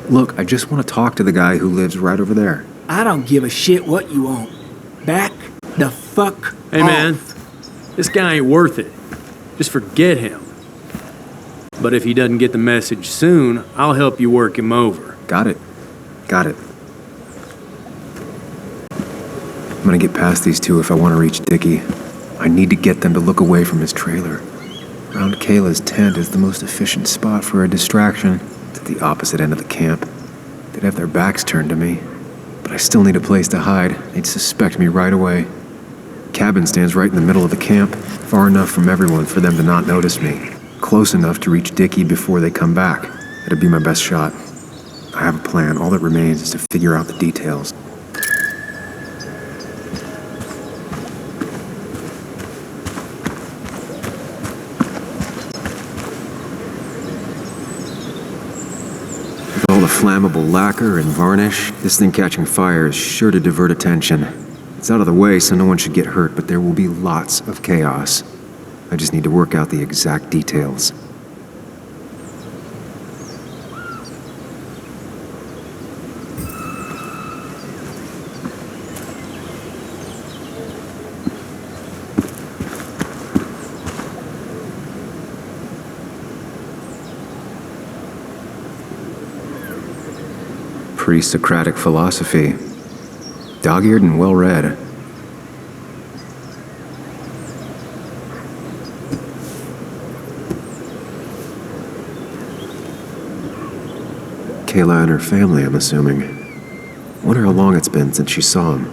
Look, I just want to talk to the guy who lives right over there. I don't give a shit what you want. Back the fuck Hey, off. man. This guy ain't worth it. Just forget him. But if he doesn't get the message soon, I'll help you work him over. Got it. Got it. I'm gonna get past these two if I want to reach Dickie. I need to get them to look away from his trailer. Around Kayla's tent is the most efficient spot for a distraction. It's at the opposite end of the camp. They'd have their backs turned to me. But I still need a place to hide. They'd suspect me right away. Cabin stands right in the middle of the camp, far enough from everyone for them to not notice me. Close enough to reach Dickie before they come back. It'd be my best shot. I have a plan. All that remains is to figure out the details. With all the flammable lacquer and varnish, this thing catching fire is sure to divert attention. It's out of the way, so no one should get hurt, but there will be lots of chaos. I just need to work out the exact details. Pre-Socratic philosophy. Dog-eared and well-read. Kayla and her family, I'm assuming. Wonder how long it's been since she saw him.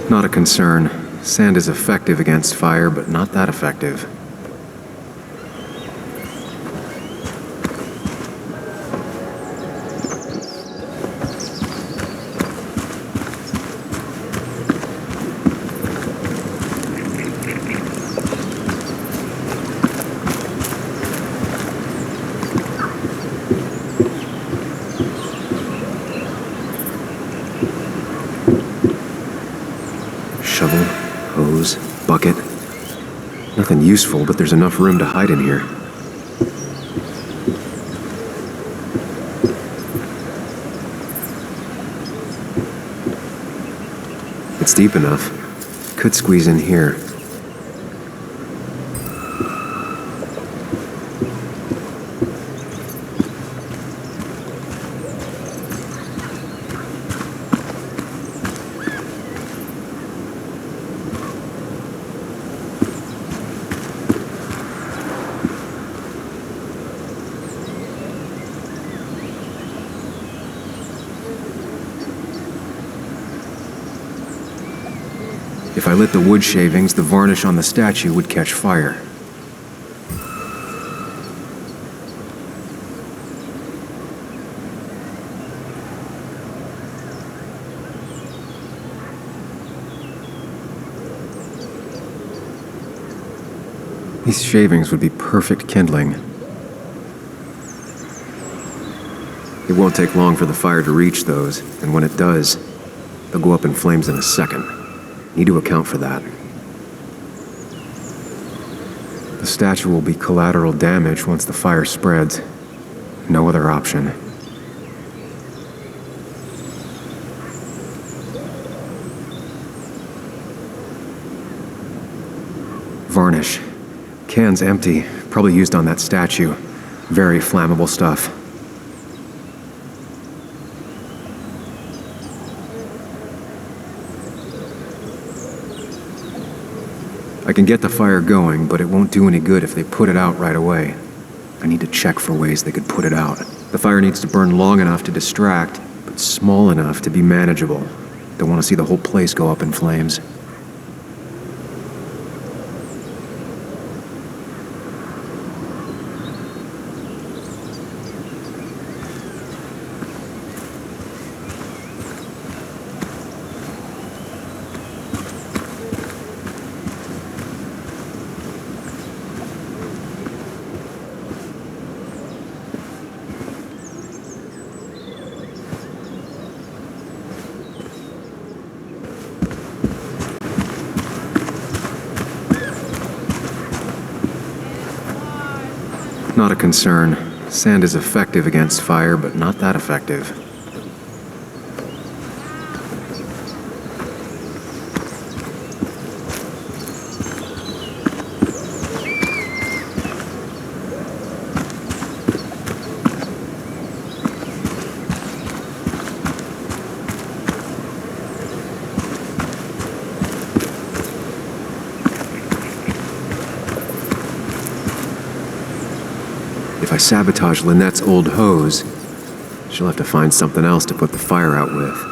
Not a concern. Sand is effective against fire, but not that effective. bucket. Nothing useful, but there's enough room to hide in here. It's deep enough. Could squeeze in here. If I lit the wood shavings, the varnish on the statue would catch fire. These shavings would be perfect kindling. It won't take long for the fire to reach those, and when it does, they'll go up in flames in a second. Need to account for that. The statue will be collateral damage once the fire spreads. No other option. Varnish. Can's empty. Probably used on that statue. Very flammable stuff. I can get the fire going, but it won't do any good if they put it out right away. I need to check for ways they could put it out. The fire needs to burn long enough to distract, but small enough to be manageable. Don't want to see the whole place go up in flames. Not a concern. Sand is effective against fire, but not that effective. If I sabotage Lynette's old hose, she'll have to find something else to put the fire out with.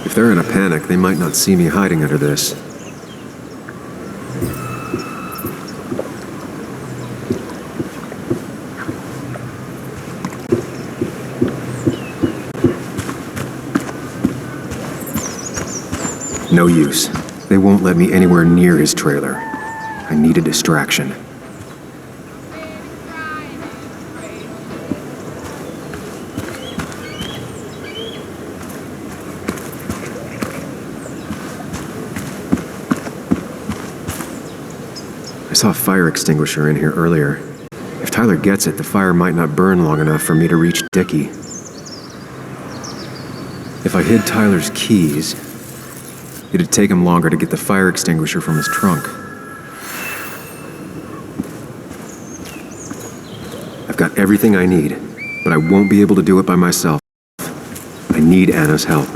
If they're in a panic, they might not see me hiding under this. No use. They won't let me anywhere near his trailer. I need a distraction. I saw a fire extinguisher in here earlier. If Tyler gets it, the fire might not burn long enough for me to reach Dickie. If I hid Tyler's keys, it'd take him longer to get the fire extinguisher from his trunk. I've got everything I need, but I won't be able to do it by myself. I need Anna's help.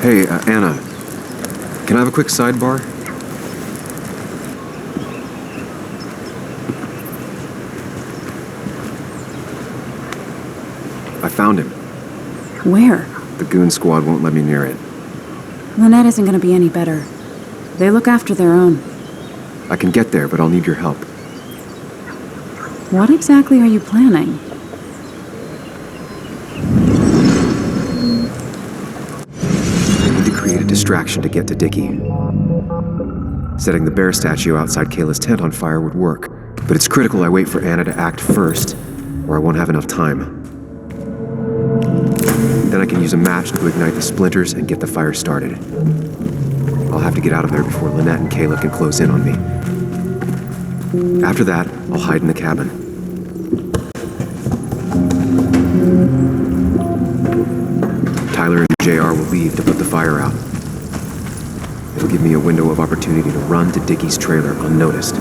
Hey, Anna. Can I have a quick sidebar? I found him. Where? The goon squad won't let me near it. Lynette isn't gonna be any better. They look after their own. I can get there, but I'll need your help. What exactly are you planning? I need to create a distraction to get to Dickie. Setting the bear statue outside Kayla's tent on fire would work, but it's critical I wait for Anna to act first, or I won't have enough time. Then I can use a match to ignite the splinters and get the fire started. I'll have to get out of there before Lynette and Kayla can close in on me. After that, I'll hide in the cabin. Tyler and JR will leave to put the fire out. It'll give me a window of opportunity to run to Dickie's trailer unnoticed.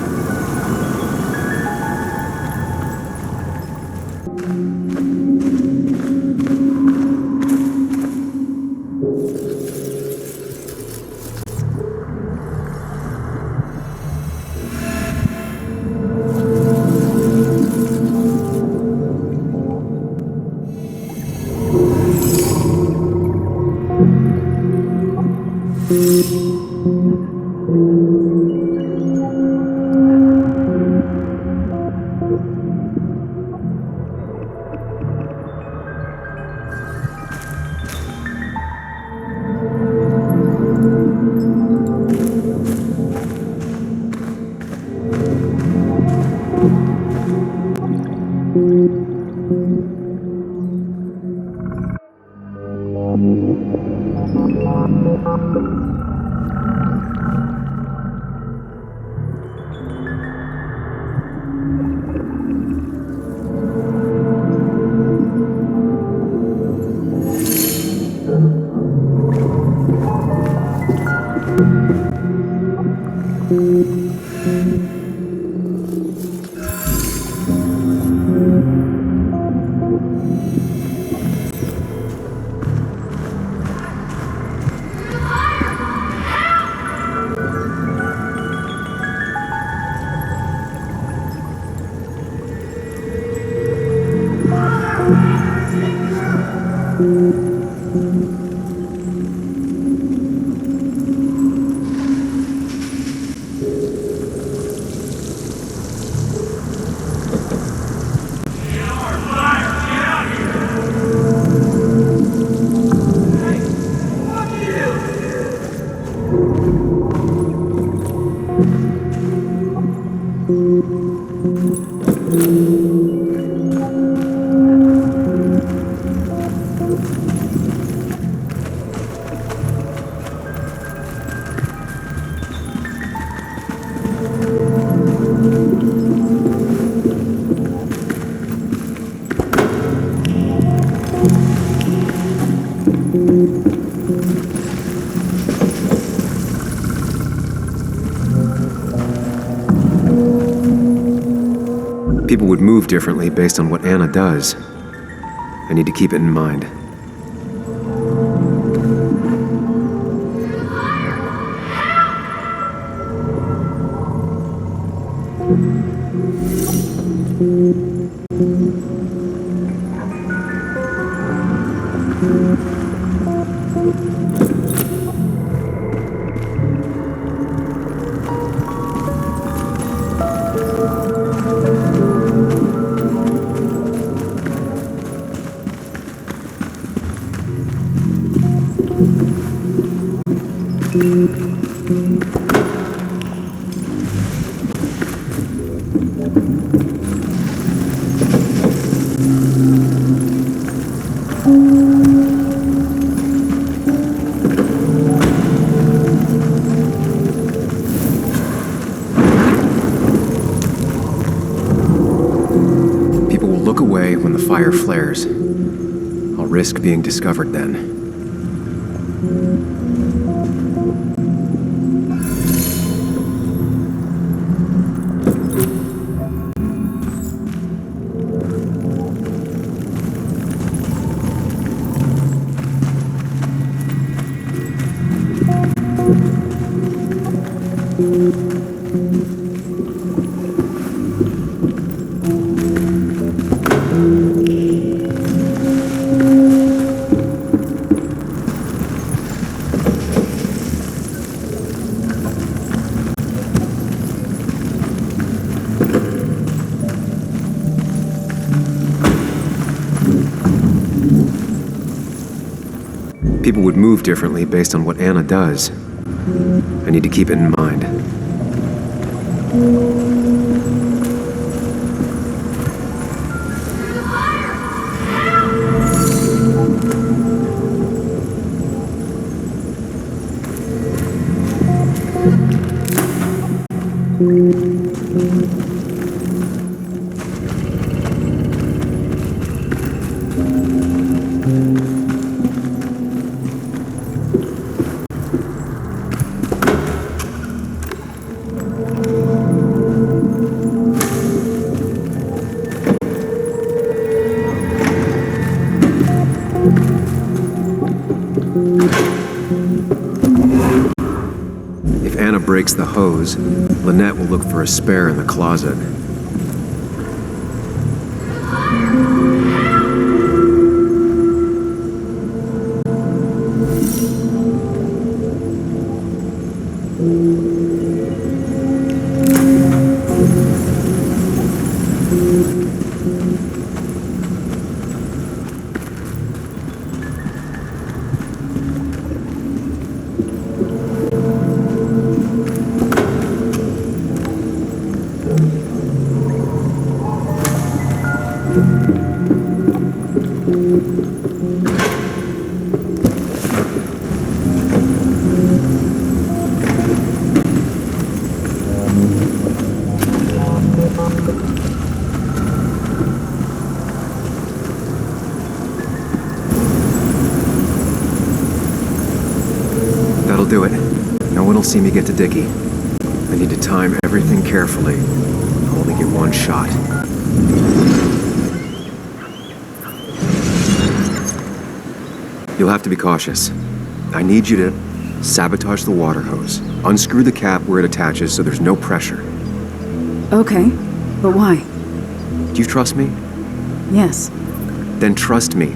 People would move differently based on what Anna does. I need to keep it in mind. People will look away when the fire flares. I'll risk being discovered then. People would move differently based on what Anna does. I need to keep it in mind. If Anna breaks the hose, Lynette will look for a spare in the closet. That'll do it. No one will see me get to Dickie. I need to time everything carefully. I'll only get one shot. You'll have to be cautious. I need you to sabotage the water hose. Unscrew the cap where it attaches so there's no pressure. Okay, but why? Do you trust me? Yes. Then trust me.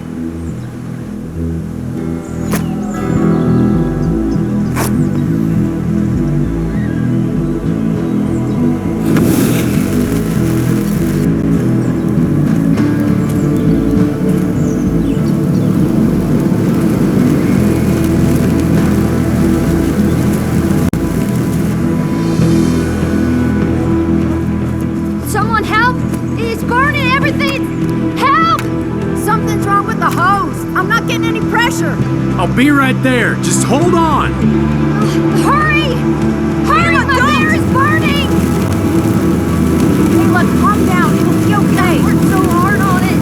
Someone help! It's burning everything! Help! Something's wrong with the hose. I'm not getting any pressure. I'll be right there. Just hold on. Hurry! Hurry! My hair is burning! Hey, look, calm down. It'll be okay. I worked so hard on it.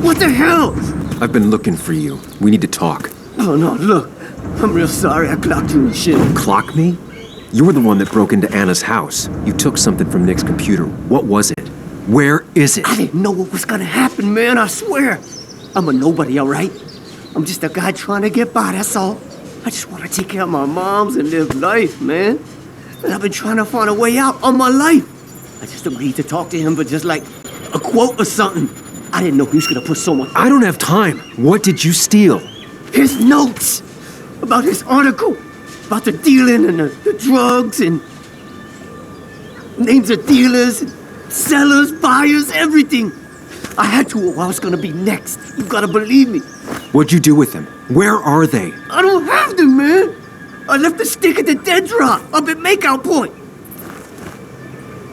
What the hell? I've been looking for you. We need to talk. Oh no, look. I'm real sorry I clocked you and shit. Clock me? You were the one that broke into Anna's house. You took something from Nick's computer. What was it? Where is it? I didn't know what was gonna happen, man, I swear. I'm a nobody, alright? I'm just a guy trying to get by, that's all. I just want to take care of my moms and live life, man. And I've been trying to find a way out all my life. I just agreed to talk to him for just like a quote or something. I didn't know he was gonna put so much. I don't have time. What did you steal? His notes about his article, about the dealing and the drugs and names of dealers, and sellers, buyers, everything. I had to or I was gonna be next. You gotta believe me. What'd you do with them? Where are they? I don't have them, man. I left the stick at the dead drop up at Makeout Point.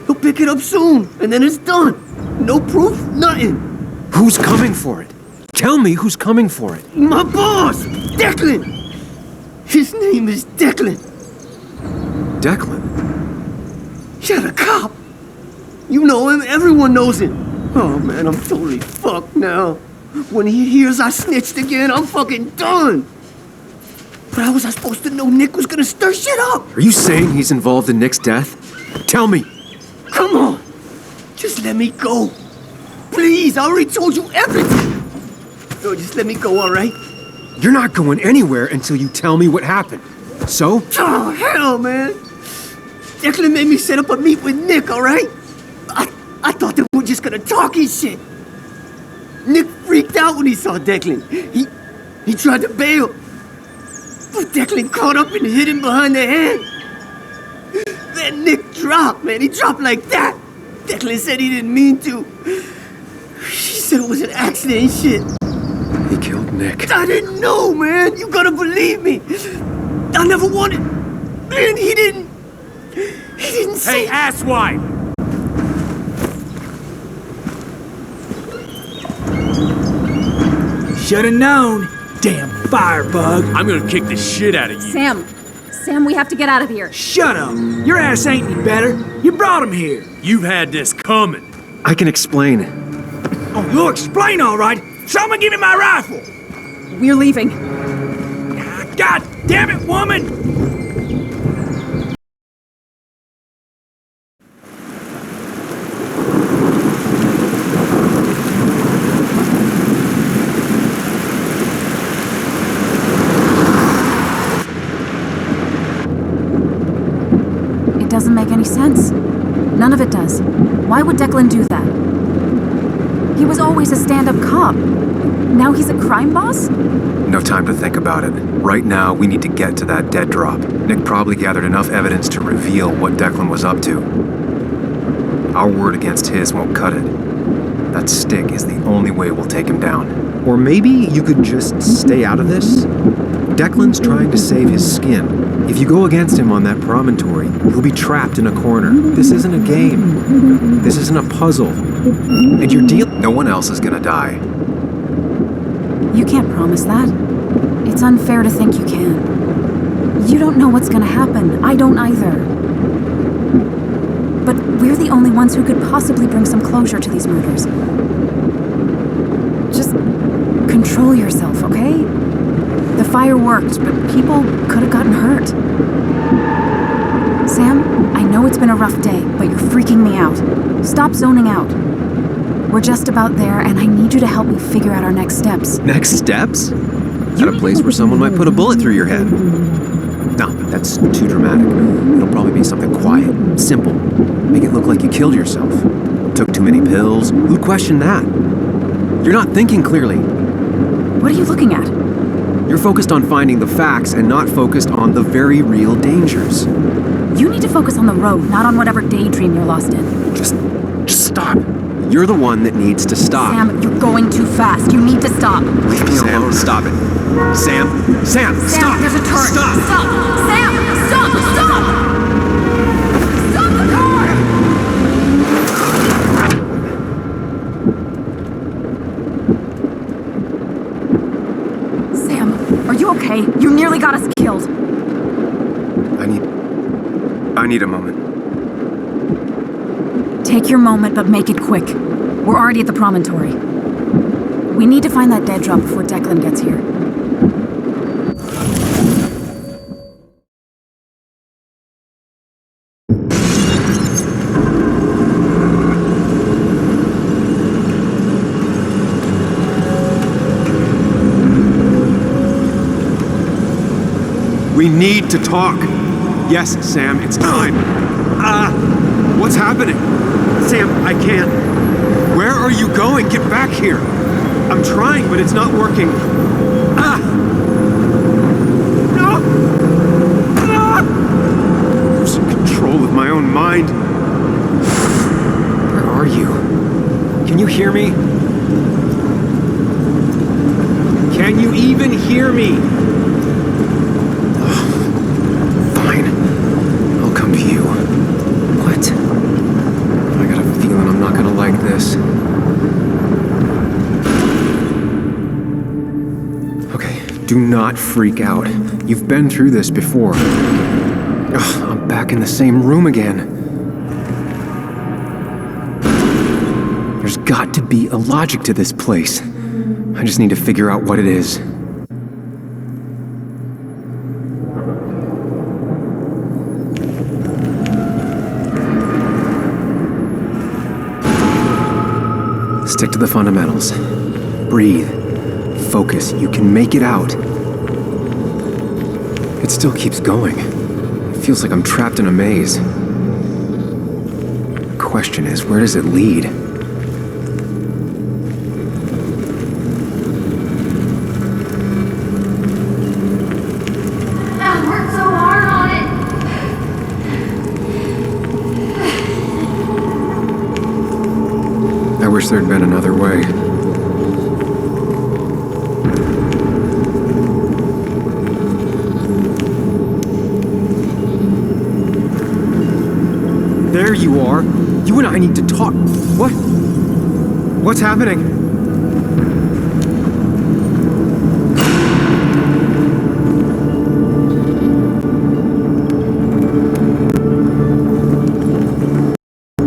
He'll pick it up soon, and then it's done. No proof, nothing. Who's coming for it? Tell me who's coming for it. My boss, Declan. His name is Declan. Declan? Yeah, the cop. You know him, everyone knows him. Oh man, I'm totally fucked now. When he hears I snitched again, I'm fucking done. But how was I supposed to know Nick was gonna stir shit up? Are you saying he's involved in Nick's death? Tell me. Come on. Just let me go. Please, I already told you everything. No, just let me go, all right? You're not going anywhere until you tell me what happened. So? Oh, hell, man. Declan made me set up a meet with Nick, all right? I thought they were just gonna talk his shit. Nick freaked out when he saw Declan. He tried to bail. But Declan caught up and hit him behind the head. Then Nick dropped, man. He dropped like that. Declan said he didn't mean to. She said it was an accident and shit. He killed Nick. I didn't know, man. You gotta believe me. I never wanted. Man, he didn't say. Hey, asswipe! Should've known. Damn firebug. I'm gonna kick the shit out of you. Sam, we have to get out of here. Shut up. Your ass ain't any better. You brought him here. You've had this coming. I can explain. Oh, you'll explain all right. Someone give me my rifle. We're leaving. God damn it, woman! It doesn't make any sense. None of it does. Why would Declan do that? He was always a stand-up cop. Now he's a crime boss? No time to think about it. Right now, we need to get to that dead drop. Nick probably gathered enough evidence to reveal what Declan was up to. Our word against his won't cut it. That stick is the only way we'll take him down. Or maybe you could just stay out of this? Declan's trying to save his skin. If you go against him on that promontory, he'll be trapped in a corner. This isn't a game. This isn't a puzzle. And you're no one else is gonna die. You can't promise that. It's unfair to think you can. You don't know what's gonna happen. I don't either. But we're the only ones who could possibly bring some closure to these murders. Just control yourself, okay? The fire worked, but people could have gotten hurt. Sam, I know it's been a rough day, but you're freaking me out. Stop zoning out. We're just about there, and I need you to help me figure out our next steps. Next steps? At a place where someone might put a bullet through your head. No, that's too dramatic. It'll probably be something quiet, simple. Make it look like you killed yourself. Took too many pills. Who'd question that? You're not thinking clearly. What are you looking at? You're focused on finding the facts and not focused on the very real dangers. You need to focus on the road, not on whatever daydream you're lost in. Just stop. You're the one that needs to stop. Sam, you're going too fast. You need to stop. Leave me alone. Stop it. Sam, stop. There's a turret. Stop. Sam, stop. Stop the car. Sam, are you okay? You nearly got us killed. I need a moment. Take your moment, but make it quick. We're already at the promontory. We need to find that dead drop before Declan gets here. We need to talk. Yes, Sam, it's time. What's happening? Sam, I can't. Where are you going? Get back here. I'm trying, but it's not working. No! Losing control of my own mind. Where are you? Can you hear me? Can you even hear me? Fine. I'll come to you. What? I got a feeling I'm not gonna like this. Okay, do not freak out. You've been through this before. Ugh, I'm back in the same room again. There's got to be a logic to this place. I just need to figure out what it is. Stick to the fundamentals. Breathe. Focus, you can make it out. It still keeps going. It feels like I'm trapped in a maze. The question is, where does it lead? I worked so hard on it. I wish there'd been another way. There you are. You and I need to talk. What? What's happening?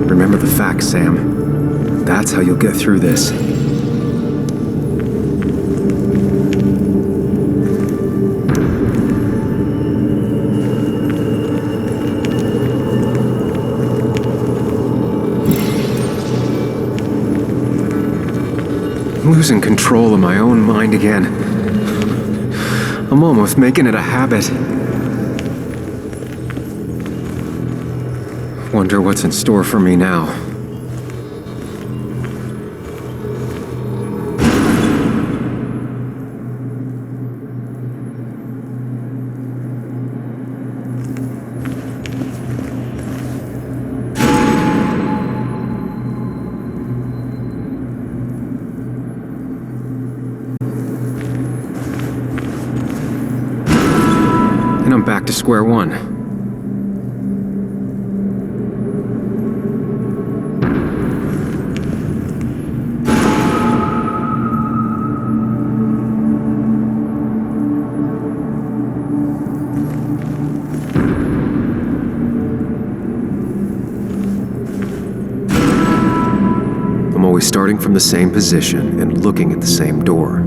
Remember the facts, Sam. That's how you'll get through this. I'm losing control of my own mind again. I'm almost making it a habit. Wonder what's in store for me now. And I'm back to square one. I'm always starting from the same position and looking at the same door.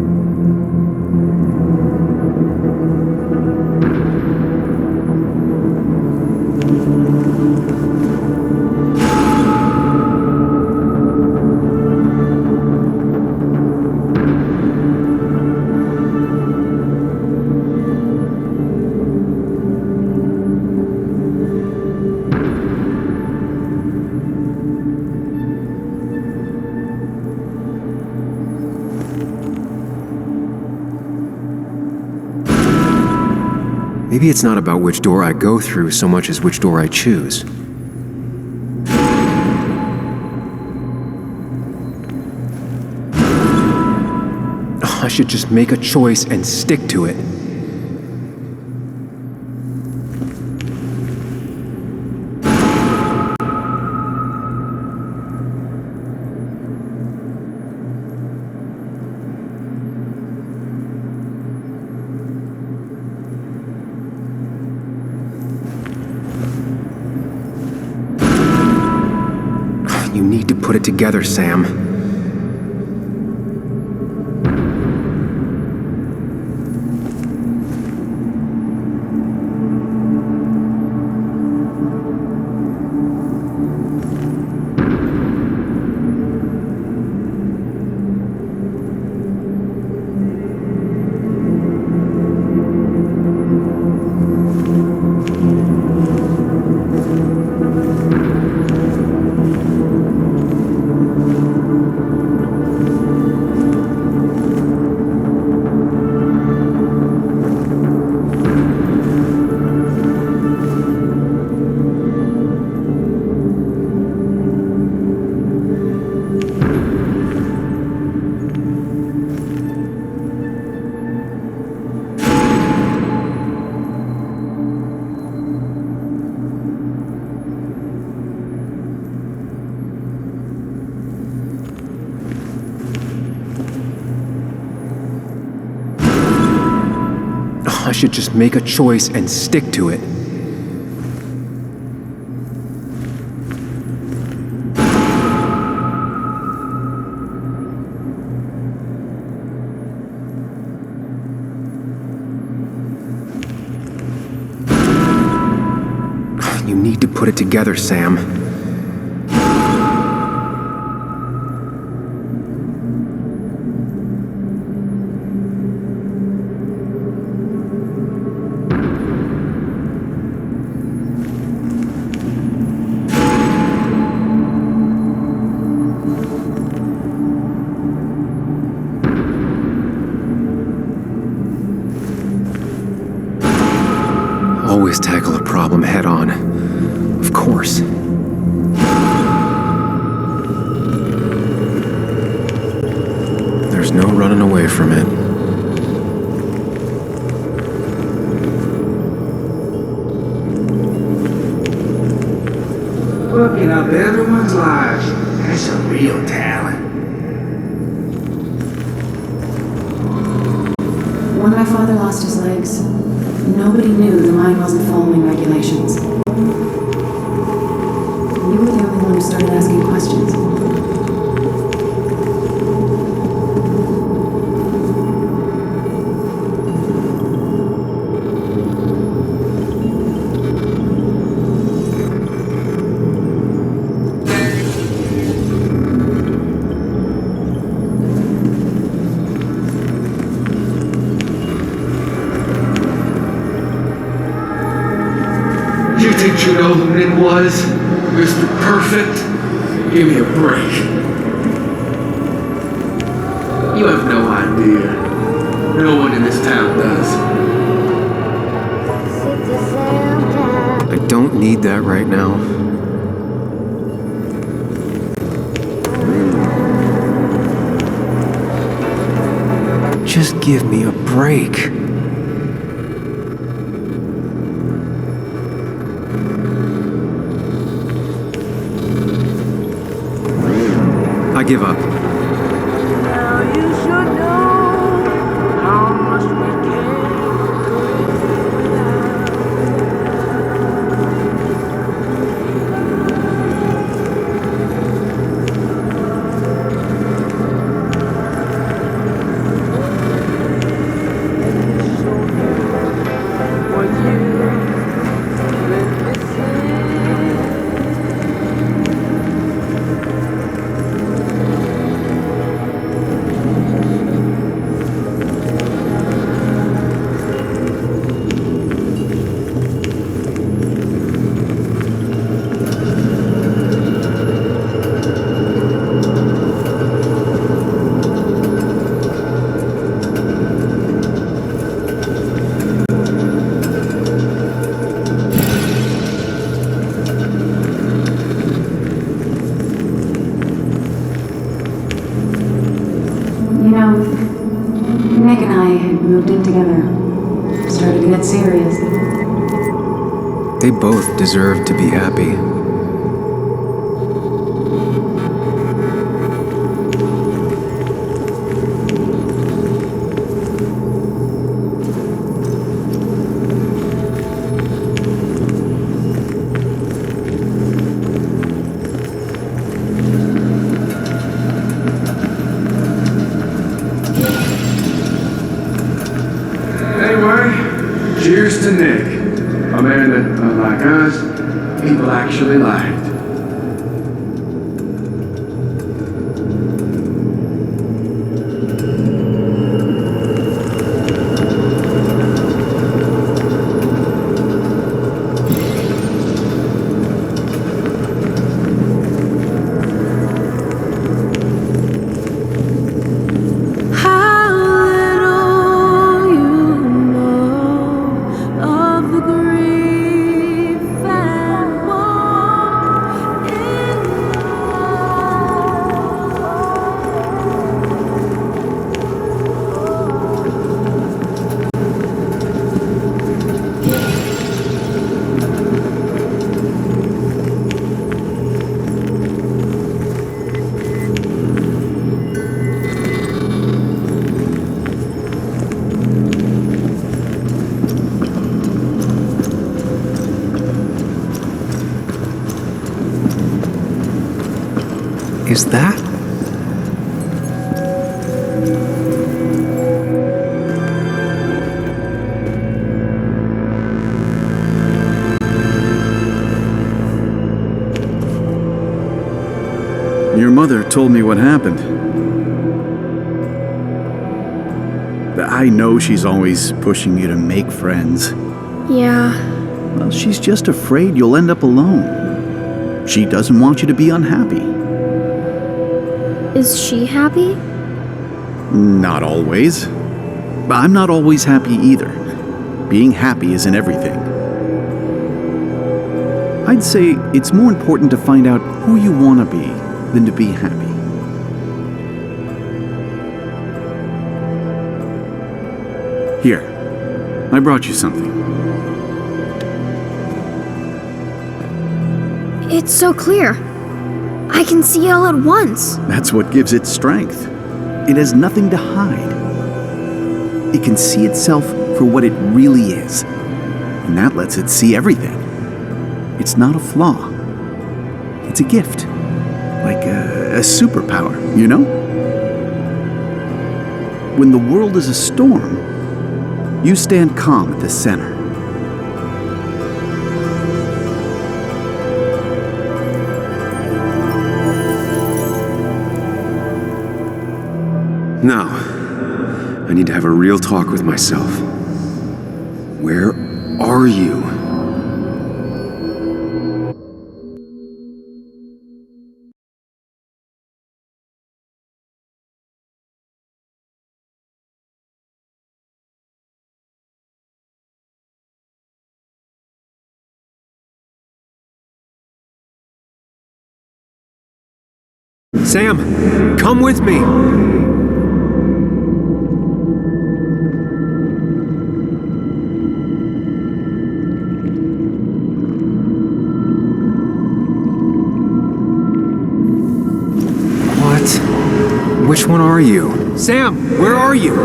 Maybe it's not about which door I go through so much as which door I choose. I should just make a choice and stick to it. You need to put it together, Sam. I should just make a choice and stick to it. You need to put it together, Sam. always tackle a problem head on. Of course. There's no running away from it. Fucking up everyone's lives. That's a real talent. When my father lost his legs, nobody knew the mine wasn't following regulations. You were the only one who started asking questions. You think you know who Nick was? Mr. Perfect? Give me a break. You have no idea. No one in this town does. I don't need that right now. Just give me a break. I give up. Nick and I had moved in together. Started to get serious. They both deserve to be happy. Cheers to Nick, a man that, unlike us, people actually liked. Is that? Your mother told me what happened. I know she's always pushing you to make friends. Yeah. Well, she's just afraid you'll end up alone. She doesn't want you to be unhappy. Is she happy? Not always. I'm not always happy either. Being happy isn't everything. I'd say it's more important to find out who you want to be than to be happy. Here, I brought you something. It's so clear. I can see it all at once. That's what gives it strength. It has nothing to hide. It can see itself for what it really is, and that lets it see everything. It's not a flaw. It's a gift. Like a superpower, you know? When the world is a storm, you stand calm at the center. Now, I need to have a real talk with myself. Where are you? Sam, come with me. Which one are you? Sam, where are you?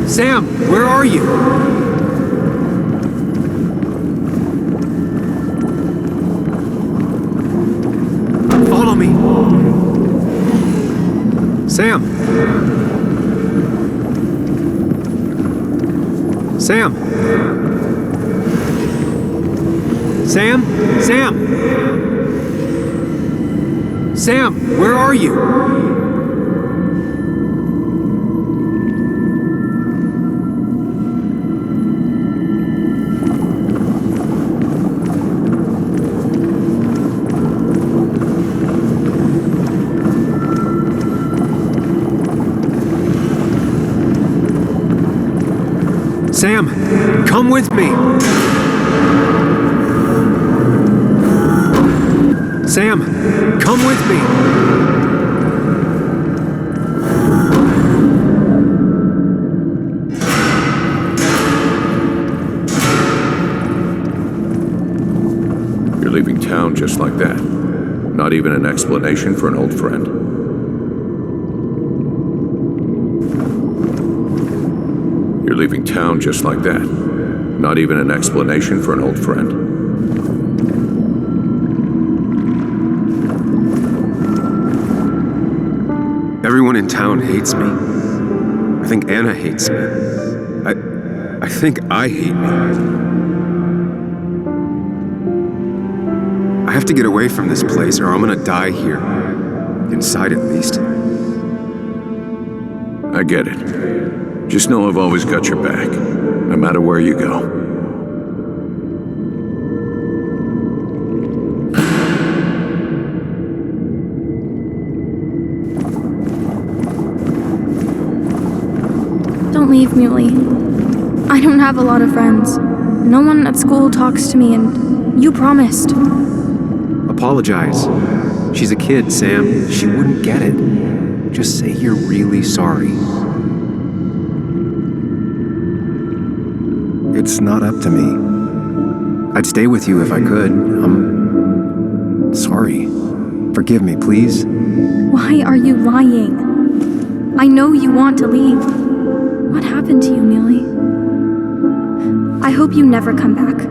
Sam, where are you? Follow me. Sam. Sam. Sam? Sam! Sam, where are you? Sam, come with me. Sam, come with me. You're leaving town just like that. Not even an explanation for an old friend. You're leaving town just like that. Not even an explanation for an old friend. Everyone in town hates me. I think Anna hates me. I think I hate me. I have to get away from this place or I'm gonna die here. Inside at least. I get it. Just know I've always got your back, no matter where you go. Don't leave, Muley. I don't have a lot of friends. No one at school talks to me, and you promised. Apologize. She's a kid, Sam. She wouldn't get it. Just say you're really sorry. It's not up to me. I'd stay with you if I could. I'm sorry. Forgive me, please. Why are you lying? I know you want to leave. What happened to you, Muley? I hope you never come back.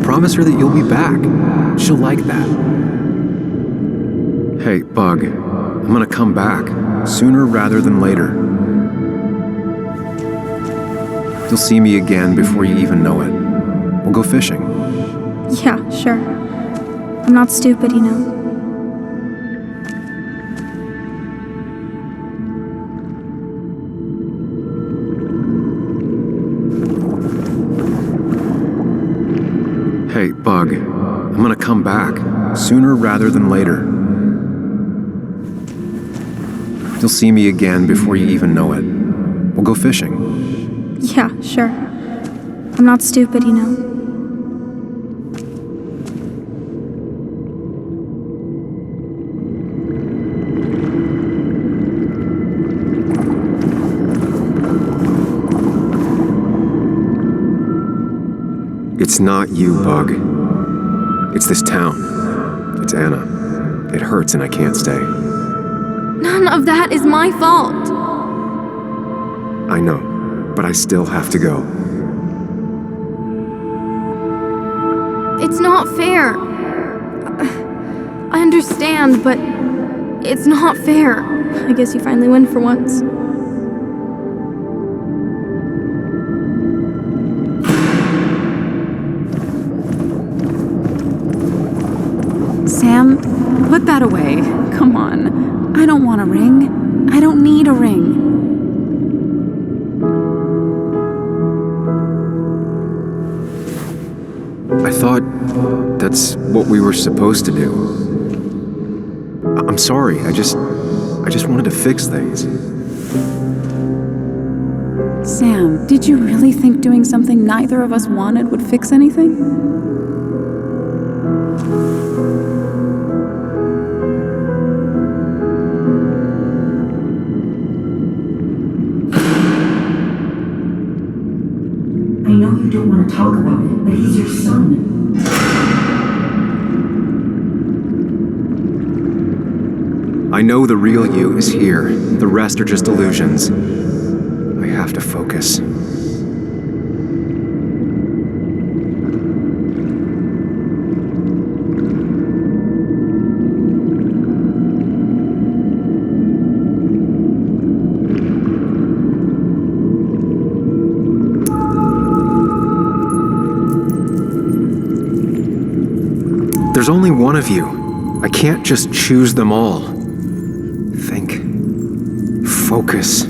Promise her that you'll be back. She'll like that. Hey, Bug, I'm gonna come back sooner rather than later. You'll see me again before you even know it. We'll go fishing. Yeah, sure. I'm not stupid, you know. Hey, Bug, I'm gonna come back sooner rather than later. You'll see me again before you even know it. We'll go fishing. Yeah, sure. I'm not stupid, you know. It's not you, Bug. It's this town. It's Anna. It hurts and I can't stay. None of that is my fault. I know, but I still have to go. It's not fair. I understand, but it's not fair. I guess you finally win for once. Sam, put that away. Come on. I don't want a ring. I don't need a ring. I thought that's what we were supposed to do. I'm sorry, I just wanted to fix things. Sam, did you really think doing something neither of us wanted would fix anything? I know you don't want to talk about it, but he's your son. I know the real you is here. The rest are just illusions. I have to focus. There's only one of you. I can't just choose them all. Think. Focus.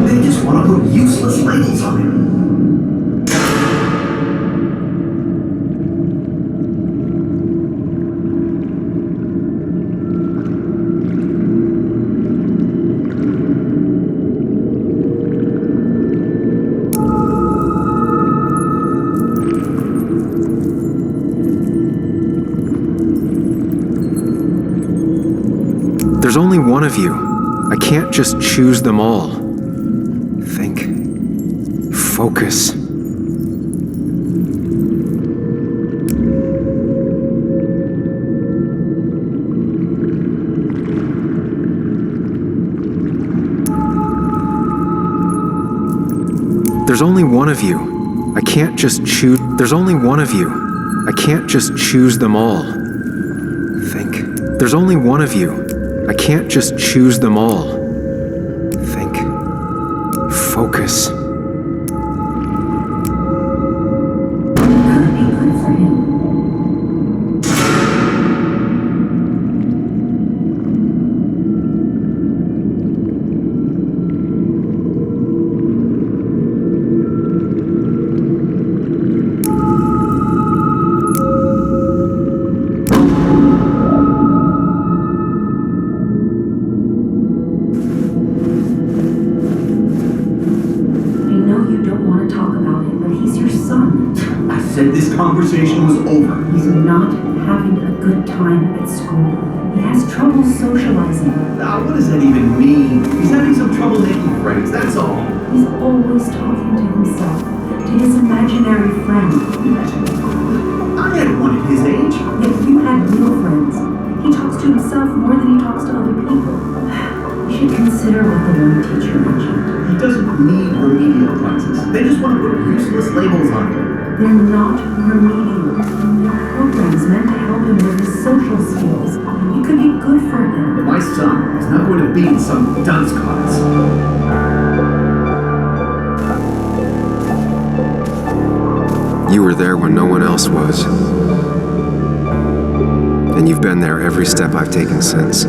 They just want to put useless labels on him. There's only one of you. I can't just choose them all. Think. Focus. There's only one of you. I can't just choose. There's only one of you. I can't just choose them all. Think. There's only one of you. I can't just choose them all. Think. Focus. This conversation was over. He's not having a good time at school. He has trouble socializing. What does that even mean? He's having some trouble making friends, that's all. He's always talking to himself, to his imaginary friend. I had one at his age. Yet you had real friends. He talks to himself more than he talks to other people. You should consider what the one teacher mentioned. He doesn't need remedial classes. They just want to put useless labels on him. They're not remedial. They're programs meant to help him with his social skills. It could be good for him. My son is not going to be in some dunce class. You were there when no one else was. And you've been there every step I've taken since.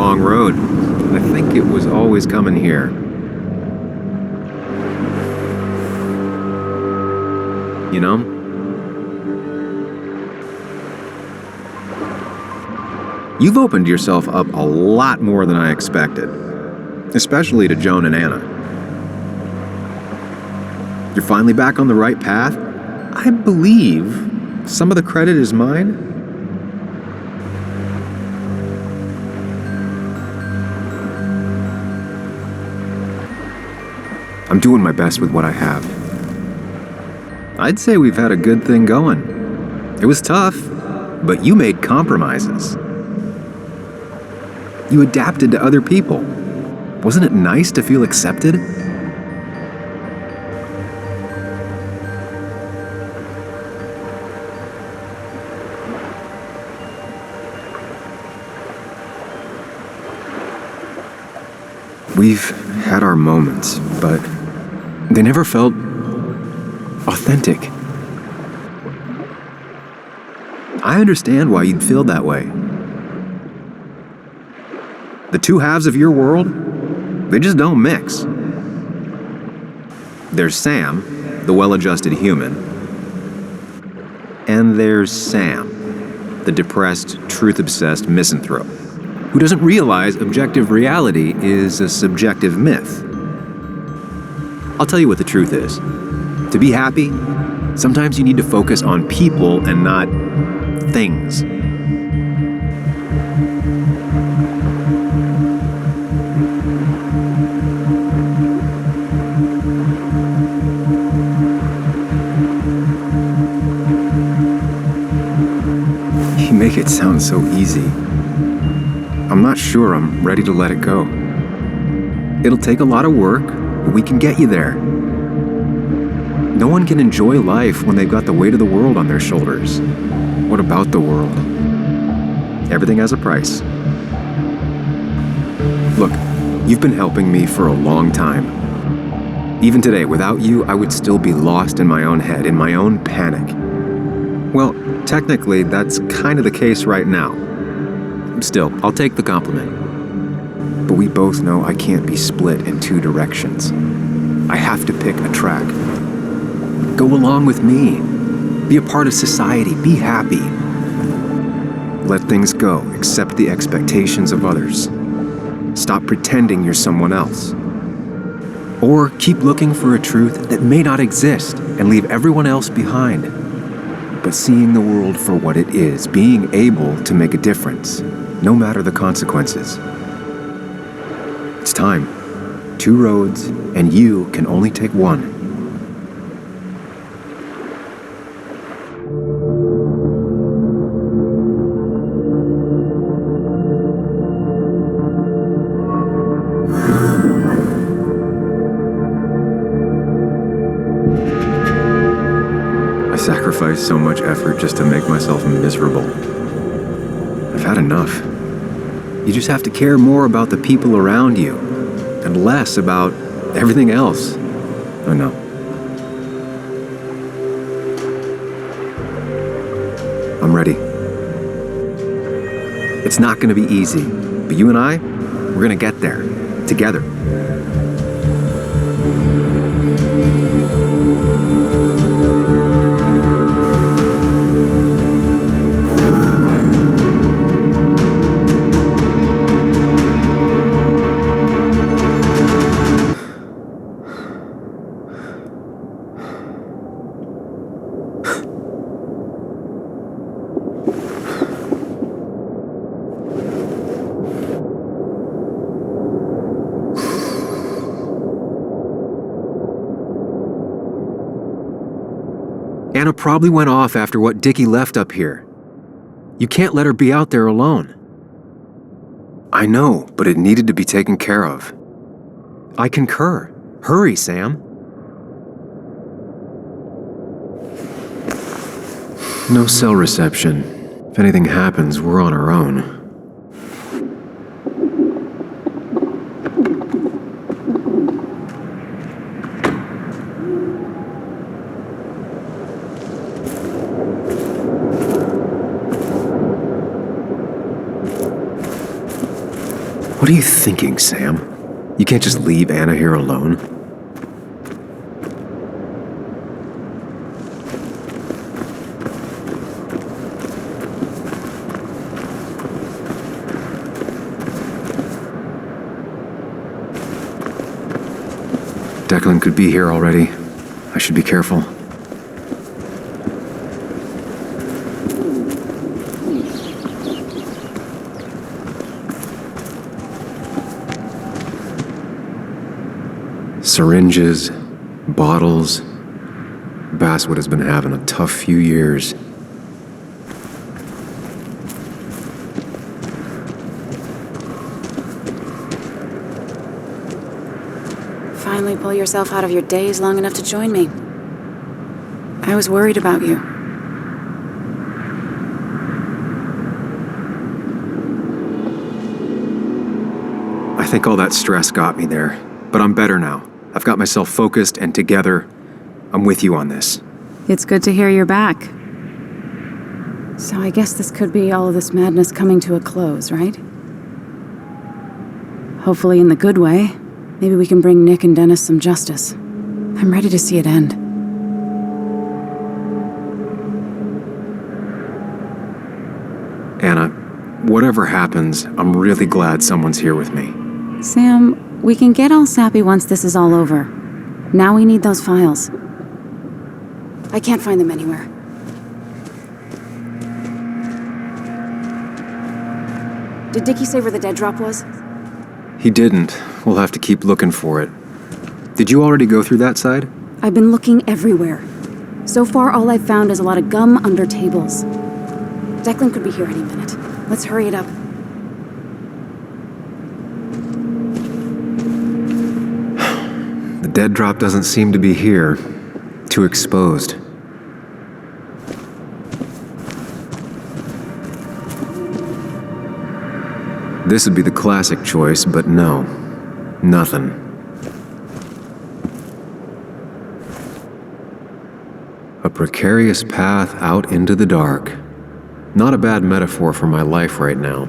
long road. I think it was always coming here. You know? You've opened yourself up a lot more than I expected, especially to Joan and Anna. You're finally back on the right path. I believe some of the credit is mine. I'm doing my best with what I have. I'd say we've had a good thing going. It was tough, but you made compromises. You adapted to other people. Wasn't it nice to feel accepted? We've had our moments, but they never felt authentic. I understand why you'd feel that way. The two halves of your world, they just don't mix. There's Sam, the well-adjusted human, and there's Sam, the depressed, truth-obsessed misanthrope, who doesn't realize objective reality is a subjective myth. I'll tell you what the truth is. To be happy, sometimes you need to focus on people and not things. You make it sound so easy. I'm not sure I'm ready to let it go. It'll take a lot of work, but we can get you there. No one can enjoy life when they've got the weight of the world on their shoulders. What about the world? Everything has a price. Look, you've been helping me for a long time. Even today, without you, I would still be lost in my own head, in my own panic. Well, technically, that's kind of the case right now. Still, I'll take the compliment. But we both know I can't be split in two directions. I have to pick a track. Go along with me. Be a part of society. Be happy. Let things go. Accept the expectations of others. Stop pretending you're someone else. Or keep looking for a truth that may not exist and leave everyone else behind. But seeing the world for what it is, being able to make a difference, no matter the consequences. It's time. Two roads, and you can only take one. I sacrificed so much effort just to make myself miserable. I've had enough. You just have to care more about the people around you and less about everything else. I know. I'm ready. It's not going to be easy, but you and I, we're going to get there together. Anna probably went off after what Dickie left up here. You can't let her be out there alone. I know, but it needed to be taken care of. I concur. Hurry, Sam. No cell reception. If anything happens, we're on our own. What are you thinking, Sam? You can't just leave Anna here alone. Declan could be here already. I should be careful. Syringes, bottles. Baswood has been having a tough few years. Finally pull yourself out of your daze long enough to join me. I was worried about you. I think all that stress got me there, but I'm better now. I've got myself focused and together. I'm with you on this. It's good to hear you're back. So I guess this could be all of this madness coming to a close, right? Hopefully in the good way. Maybe we can bring Nick and Dennis some justice. I'm ready to see it end. Anna, whatever happens, I'm really glad someone's here with me. Sam, we can get all sappy once this is all over. Now we need those files. I can't find them anywhere. Did Dickie say where the dead drop was? He didn't. We'll have to keep looking for it. Did you already go through that side? I've been looking everywhere. So far, all I've found is a lot of gum under tables. Declan could be here any minute. Let's hurry it up. The dead drop doesn't seem to be here. Too exposed. This would be the classic choice, but no. Nothing. A precarious path out into the dark. Not a bad metaphor for my life right now.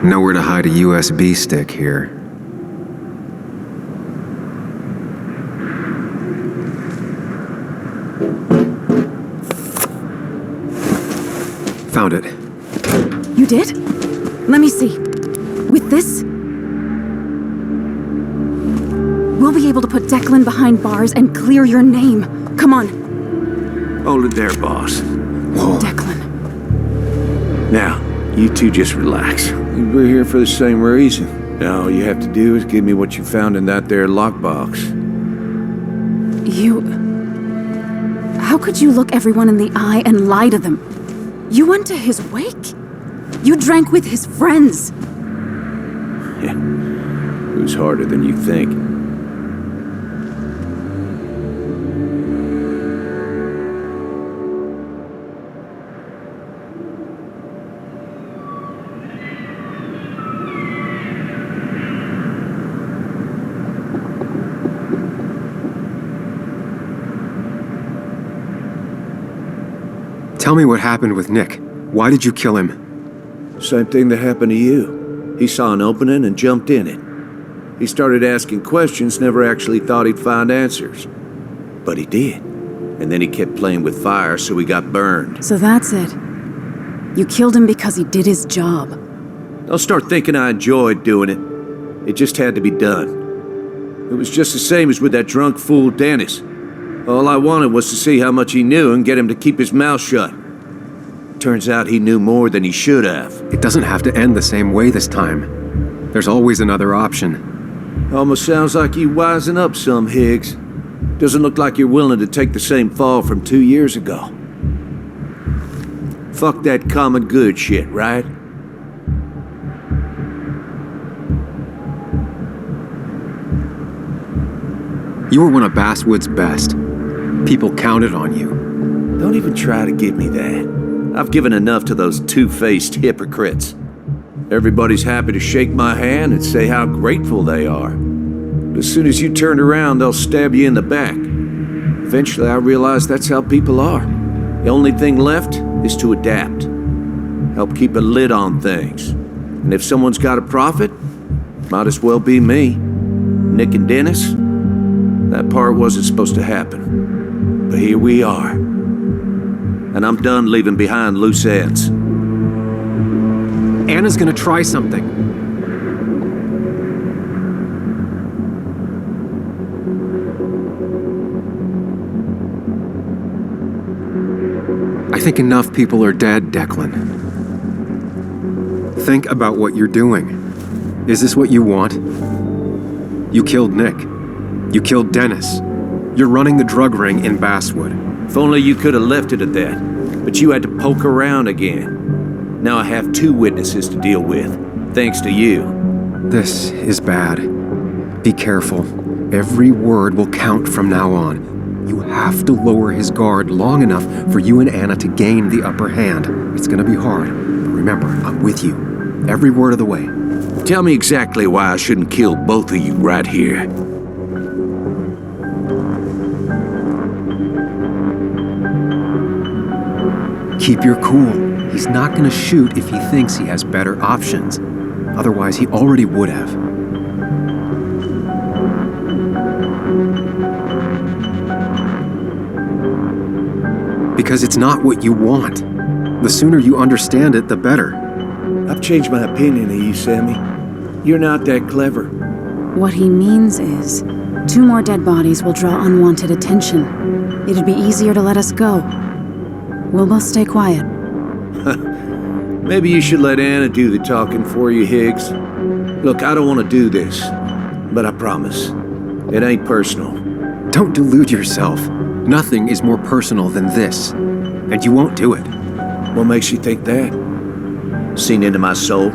Nowhere to hide a USB stick here. Found it. You did? Let me see. With this, we'll be able to put Declan behind bars and clear your name. Come on. Hold it there, boss. Whoa. Declan. Now, you two just relax. We're here for the same reason. Now all you have to do is give me what you found in that there lockbox. You... How could you look everyone in the eye and lie to them? You went to his wake? You drank with his friends. Yeah. It was harder than you think. Tell me what happened with Nick. Why did you kill him? Same thing that happened to you. He saw an opening and jumped in it. He started asking questions, never actually thought he'd find answers. But he did. And then he kept playing with fire, so he got burned. So that's it. You killed him because he did his job. Don't start thinking I enjoyed doing it. It just had to be done. It was just the same as with that drunk fool Dennis. All I wanted was to see how much he knew and get him to keep his mouth shut. Turns out he knew more than he should have. It doesn't have to end the same way this time. There's always another option. Almost sounds like you wising up some, Higgs. Doesn't look like you're willing to take the same fall from 2 years ago. Fuck that common good shit, right? You were one of Baswood's best. People counted on you. Don't even try to give me that. I've given enough to those two-faced hypocrites. Everybody's happy to shake my hand and say how grateful they are. But as soon as you turn around, they'll stab you in the back. Eventually, I realized that's how people are. The only thing left is to adapt. Help keep a lid on things. And if someone's got a profit, might as well be me. Nick and Dennis, that part wasn't supposed to happen. But here we are. And I'm done leaving behind loose ends. Anna's gonna try something. I think enough people are dead, Declan. Think about what you're doing. Is this what you want? You killed Nick. You killed Dennis. You're running the drug ring in Baswood. If only you could have left it at that. But you had to poke around again. Now I have 2 witnesses to deal with, thanks to you. This is bad. Be careful. Every word will count from now on. You have to lower his guard long enough for you and Anna to gain the upper hand. It's gonna be hard, but remember, I'm with you. Every word of the way. Tell me exactly why I shouldn't kill both of you right here. Keep your cool. He's not gonna shoot if he thinks he has better options. Otherwise, he already would have. Because it's not what you want. The sooner you understand it, the better. I've changed my opinion of you, Sammy. You're not that clever. What he means is, 2 more dead bodies will draw unwanted attention. It'd be easier to let us go. We'll both stay quiet. Maybe you should let Anna do the talking for you, Higgs. Look, I don't want to do this, but I promise, it ain't personal. Don't delude yourself. Nothing is more personal than this, and you won't do it. What makes you think that? Seen into my soul?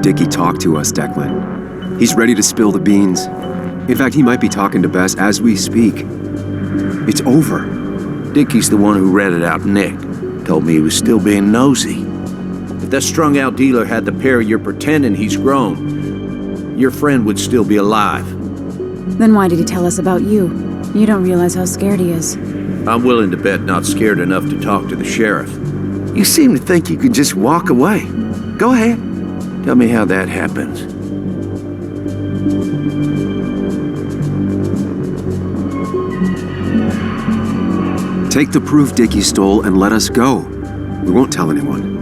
Dickie talked to us, Declan. He's ready to spill the beans. In fact, he might be talking to Bess as we speak. It's over. Dickie's the one who ratted out Nick. Told me he was still being nosy. If that strung-out dealer had the pair you're pretending he's grown, your friend would still be alive. Then why did he tell us about you? You don't realize how scared he is. I'm willing to bet not scared enough to talk to the sheriff. You seem to think you can just walk away. Go ahead. Tell me how that happens. Take the proof Dickie stole and let us go. We won't tell anyone.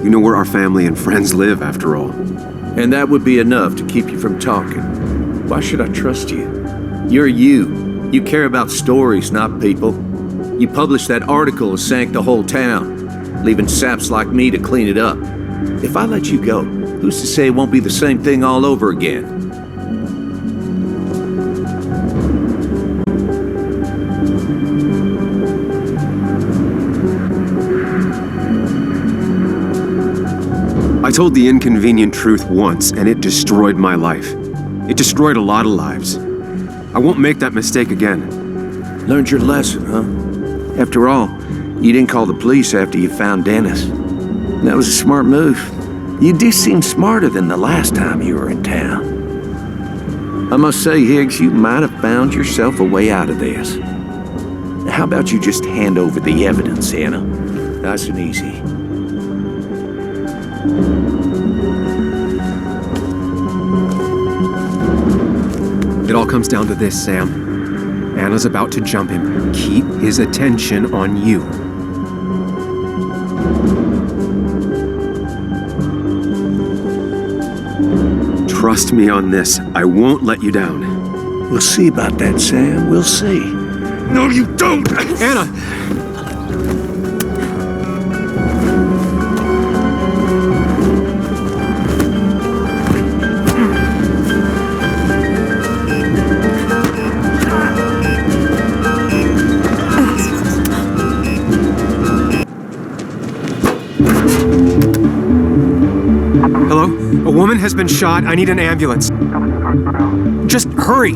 You know where our family and friends live, after all. And that would be enough to keep you from talking. Why should I trust you? You're you. You care about stories, not people. You published that article that sank the whole town, leaving saps like me to clean it up. If I let you go, who's to say it won't be the same thing all over again? I told the inconvenient truth once, and it destroyed my life. It destroyed a lot of lives. I won't make that mistake again. Learned your lesson, huh? After all, you didn't call the police after you found Dennis. That was a smart move. You do seem smarter than the last time you were in town. I must say, Higgs, you might have found yourself a way out of this. How about you just hand over the evidence, Anna? Nice and easy. It all comes down to this, Sam. Anna's about to jump him. Keep his attention on you. Trust me on this. I won't let you down. We'll see about that, Sam. We'll see. No, you don't! Anna! Hello? A woman has been shot. I need an ambulance. Just hurry!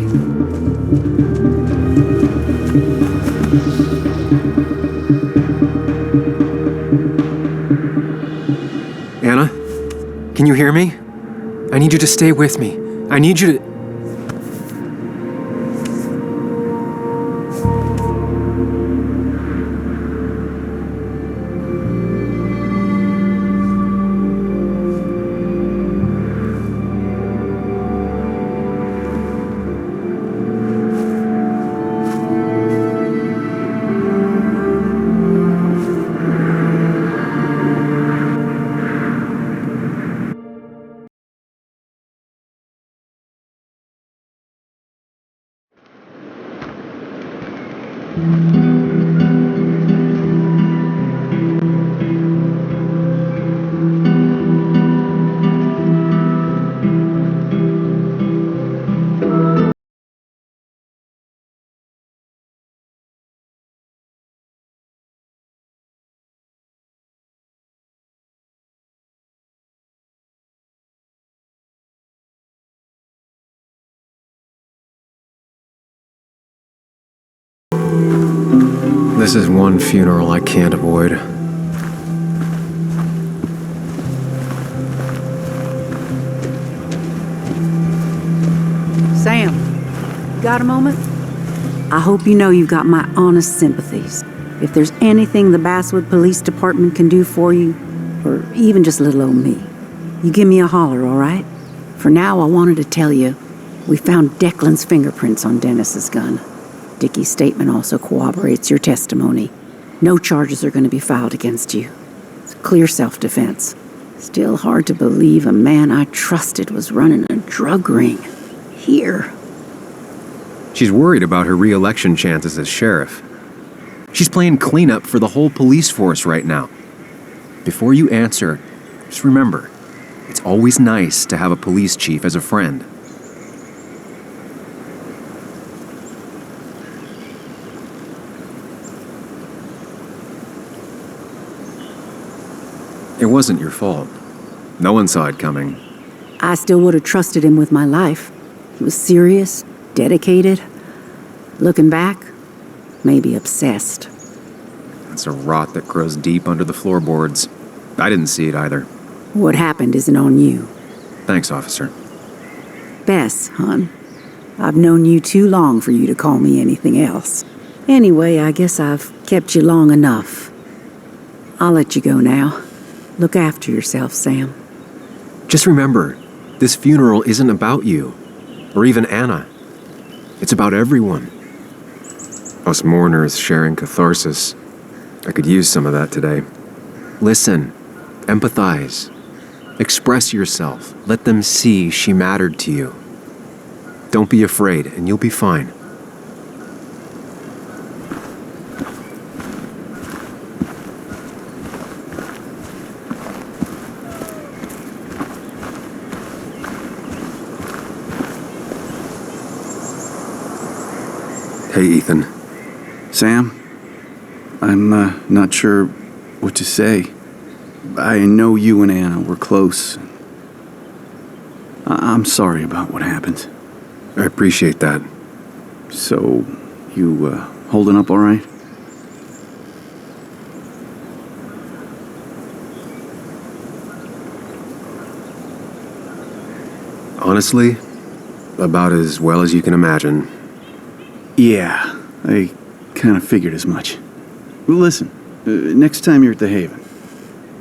Anna? Can you hear me? I need you to stay with me. I need you to... This is one funeral I can't avoid. Sam, you got a moment? I hope you know you've got my honest sympathies. If there's anything the Baswood Police Department can do for you, or even just little old me, you give me a holler, all right? For now, I wanted to tell you, we found Declan's fingerprints on Dennis's gun. Dickie's statement also corroborates your testimony. No charges are going to be filed against you. It's clear self-defense. Still hard to believe a man I trusted was running a drug ring. Here. She's worried about her re-election chances as sheriff. She's playing cleanup for the whole police force right now. Before you answer, just remember, it's always nice to have a police chief as a friend. It wasn't your fault. No one saw it coming. I still would have trusted him with my life. He was serious, dedicated. Looking back, maybe obsessed. It's a rot that grows deep under the floorboards. I didn't see it either. What happened isn't on you. Thanks, officer. Bess, hon. I've known you too long for you to call me anything else. Anyway, I guess I've kept you long enough. I'll let you go now. Look after yourself, Sam. Just remember, this funeral isn't about you, or even Anna. It's about everyone. Us mourners sharing catharsis. I could use some of that today. Listen, empathize, express yourself. Let them see she mattered to you. Don't be afraid, and you'll be fine. Hey, Ethan. Sam, I'm not sure what to say. I know you and Anna were close. I'm sorry about what happened. I appreciate that. So, you holding up all right? Honestly, about as well as you can imagine. Yeah, I kind of figured as much. Well, listen, next time you're at the Haven,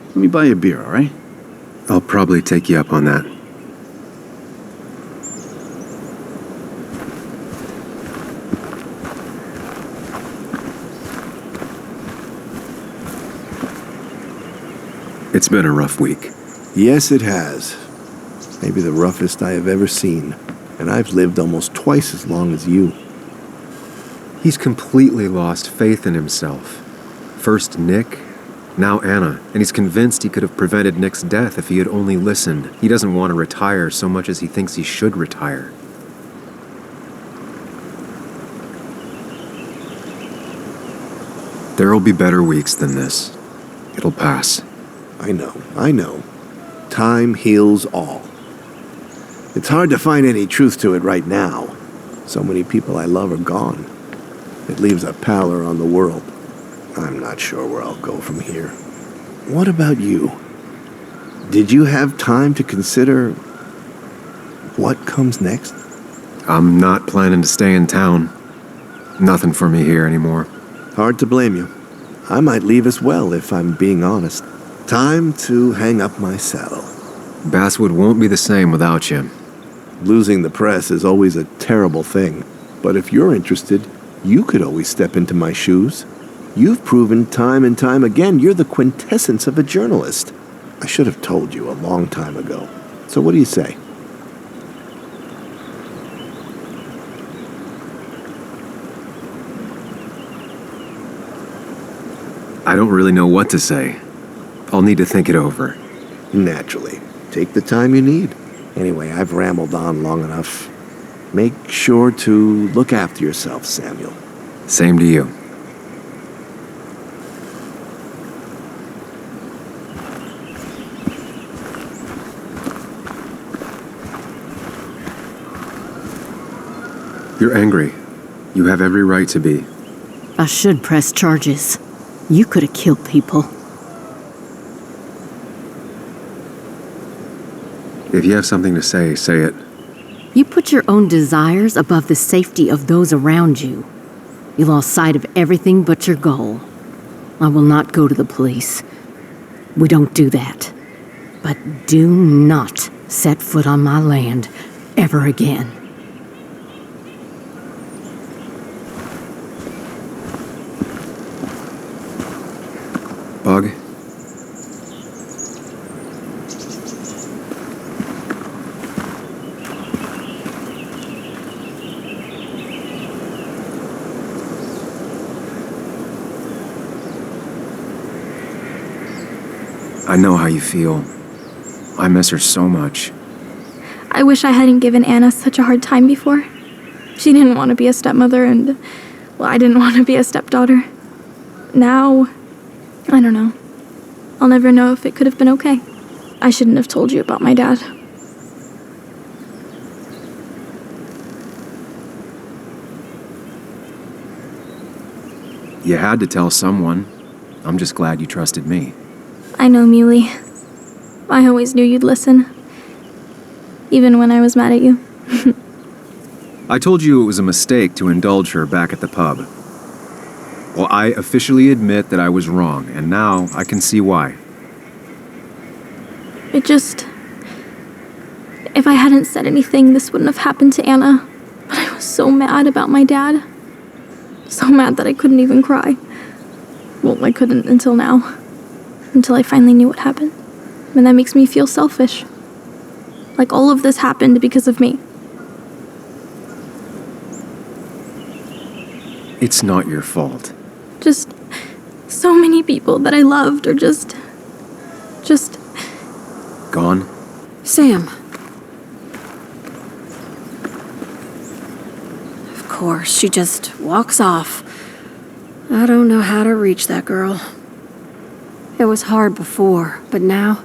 let me buy you a beer, all right? I'll probably take you up on that. It's been a rough week. Yes, it has. Maybe the roughest I have ever seen. And I've lived almost twice as long as you. He's completely lost faith in himself. First Nick, now Anna, and he's convinced he could have prevented Nick's death if he had only listened. He doesn't want to retire so much as he thinks he should retire. There'll be better weeks than this. It'll pass. I know. Time heals all. It's hard to find any truth to it right now. So many people I love are gone. It leaves a pallor on the world. I'm not sure where I'll go from here. What about you? Did you have time to consider what comes next? I'm not planning to stay in town. Nothing for me here anymore. Hard to blame you. I might leave as well, if I'm being honest. Time to hang up my saddle. Baswood won't be the same without you. Losing the press is always a terrible thing. But if you're interested, you could always step into my shoes. You've proven time and time again you're the quintessence of a journalist. I should have told you a long time ago. So what do you say? I don't really know what to say. I'll need to think it over. Naturally. Take the time you need. Anyway, I've rambled on long enough. Make sure to look after yourself, Samuel. Same to you. You're angry. You have every right to be. I should press charges. You could have killed people. If you have something to say, say it. You put your own desires above the safety of those around you. You lost sight of everything but your goal. I will not go to the police. We don't do that. But do not set foot on my land ever again. Bug? I know how you feel. I miss her so much. I wish I hadn't given Anna such a hard time before. She didn't want to be a stepmother and, well, I didn't want to be a stepdaughter. Now, I don't know. I'll never know if it could have been okay. I shouldn't have told you about my dad. You had to tell someone. I'm just glad you trusted me. I know, Muley. I always knew you'd listen. Even when I was mad at you. I told you it was a mistake to indulge her back at the pub. Well, I officially admit that I was wrong, and now I can see why. It just... If I hadn't said anything, this wouldn't have happened to Anna. But I was so mad about my dad. So mad that I couldn't even cry. Well, I couldn't until now. Until I finally knew what happened. And that makes me feel selfish. Like all of this happened because of me. It's not your fault. Just so many people that I loved are just... Gone? Sam. Of course, she just walks off. I don't know how to reach that girl. It was hard before, but now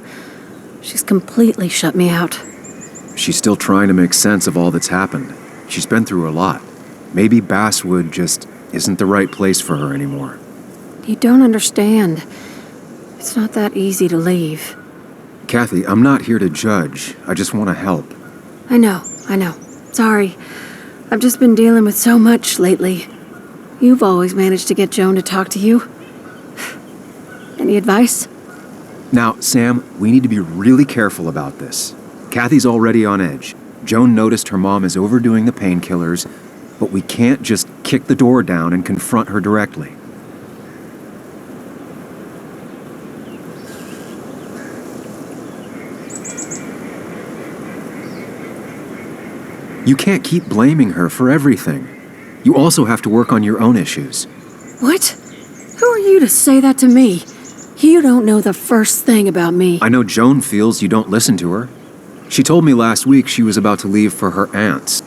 she's completely shut me out. She's still trying to make sense of all that's happened. She's been through a lot. Maybe Basswood just isn't the right place for her anymore. You don't understand. It's not that easy to leave. Kathy, I'm not here to judge. I just want to help. I know. Sorry. I've just been dealing with so much lately. You've always managed to get Joan to talk to you. Any advice? Now, Sam, we need to be really careful about this. Kathy's already on edge. Joan noticed her mom is overdoing the painkillers, but we can't just kick the door down and confront her directly. You can't keep blaming her for everything. You also have to work on your own issues. What? Who are you to say that to me? You don't know the first thing about me. I know Joan feels you don't listen to her. She told me last week she was about to leave for her aunt's.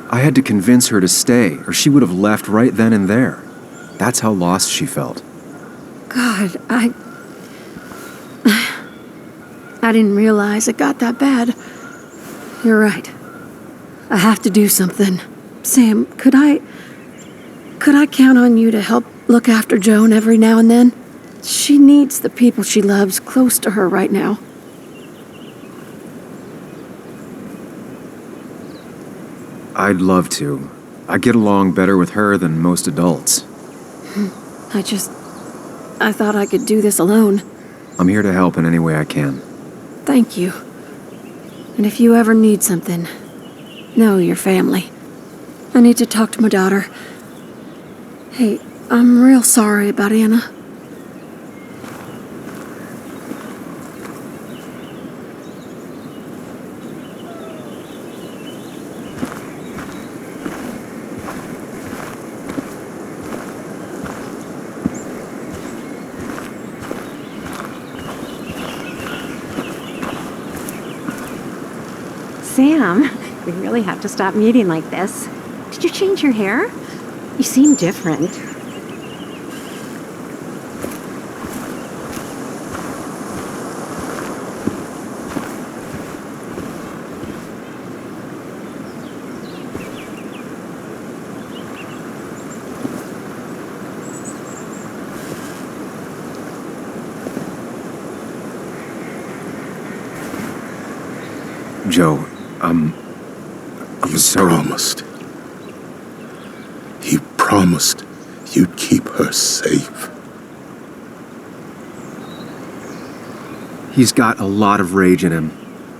I had to convince her to stay, or she would have left right then and there. That's how lost she felt. God, I didn't realize it got that bad. You're right. I have to do something. Sam, could I count on you to help look after Joan every now and then? She needs the people she loves close to her right now. I'd love to. I get along better with her than most adults. I thought I could do this alone. I'm here to help in any way I can. Thank you. And if you ever need something, know your family. I need to talk to my daughter. Hey, I'm real sorry about Anna. Sam, we really have to stop meeting like this. Did you change your hair? You seem different. Joe, I'm so... You promised you'd keep her safe. He's got a lot of rage in him.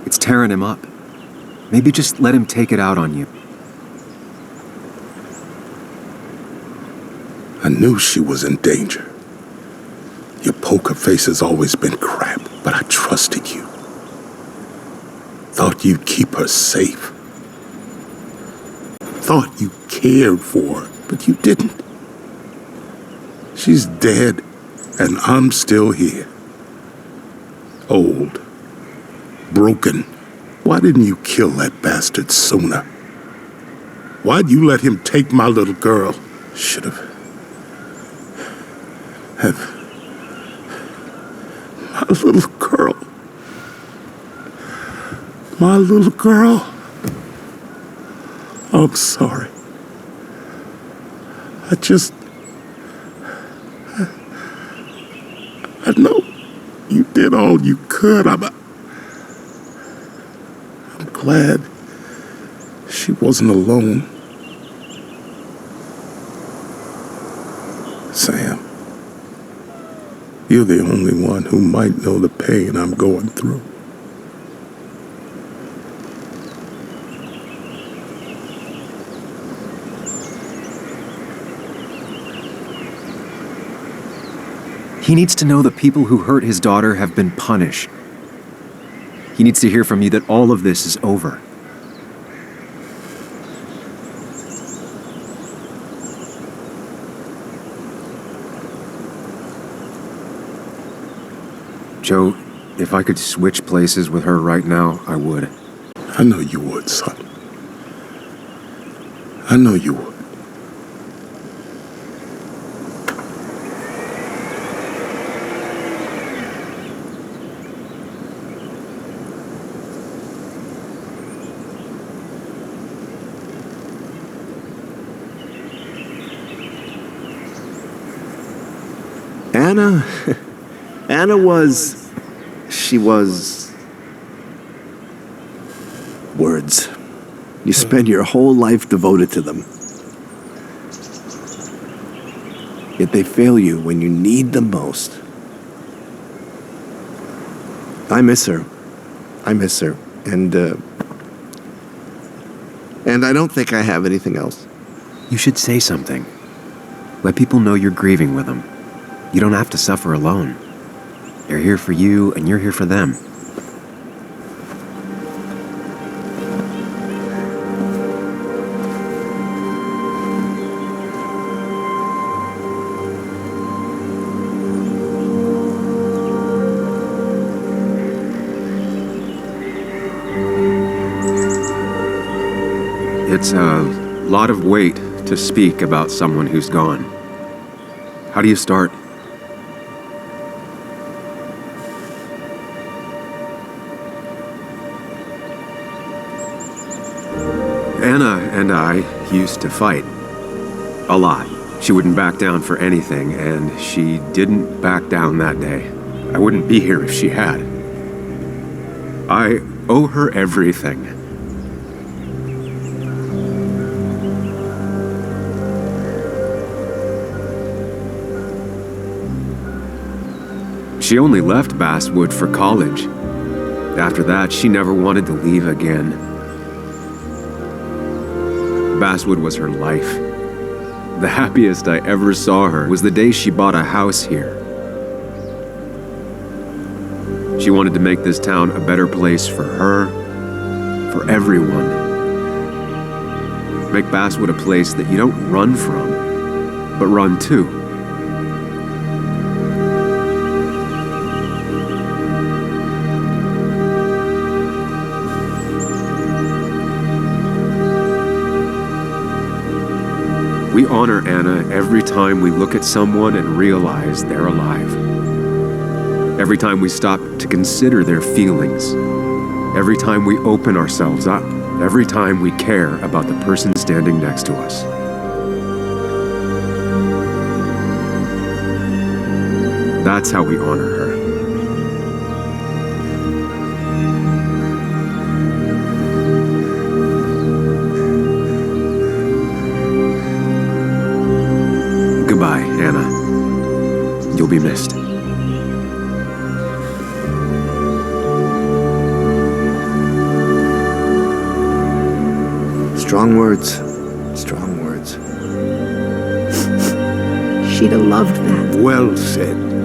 It's tearing him up. Maybe just let him take it out on you. I knew she was in danger. Your poker face has always been crap, but I trusted you. Thought you'd keep her safe. Thought you cared for her, but you didn't. She's dead, and I'm still here. Old. Broken. Why didn't you kill that bastard sooner? Why'd you let him take my little girl? Should have. My little girl. My little girl. I'm sorry. I know you did all you could. I'm glad she wasn't alone. Sam, you're the only one who might know the pain I'm going through. He needs to know the people who hurt his daughter have been punished. He needs to hear from you that all of this is over. Joe, if I could switch places with her right now, I would. I know you would, son. I know you would. Anna was... She was... Words. You spend your whole life devoted to them. Yet they fail you when you need them most. I miss her. And I don't think I have anything else. You should say something. Let people know you're grieving with them. You don't have to suffer alone. They're here for you, and you're here for them. It's a lot of weight to speak about someone who's gone. How do you start? Anna and I used to fight. A lot. She wouldn't back down for anything, and she didn't back down that day. I wouldn't be here if she had. I owe her everything. She only left Baswood for college. After that, she never wanted to leave again. Baswood was her life. The happiest I ever saw her was the day she bought a house here. She wanted to make this town a better place for her, for everyone. Make Baswood a place that you don't run from, but run to. We honor Anna every time we look at someone and realize they're alive. Every time we stop to consider their feelings. Every time we open ourselves up. Every time we care about the person standing next to us. That's how we honor her. Goodbye, Anna. You'll be missed. Strong words. Strong words. She'd have loved that. Well said.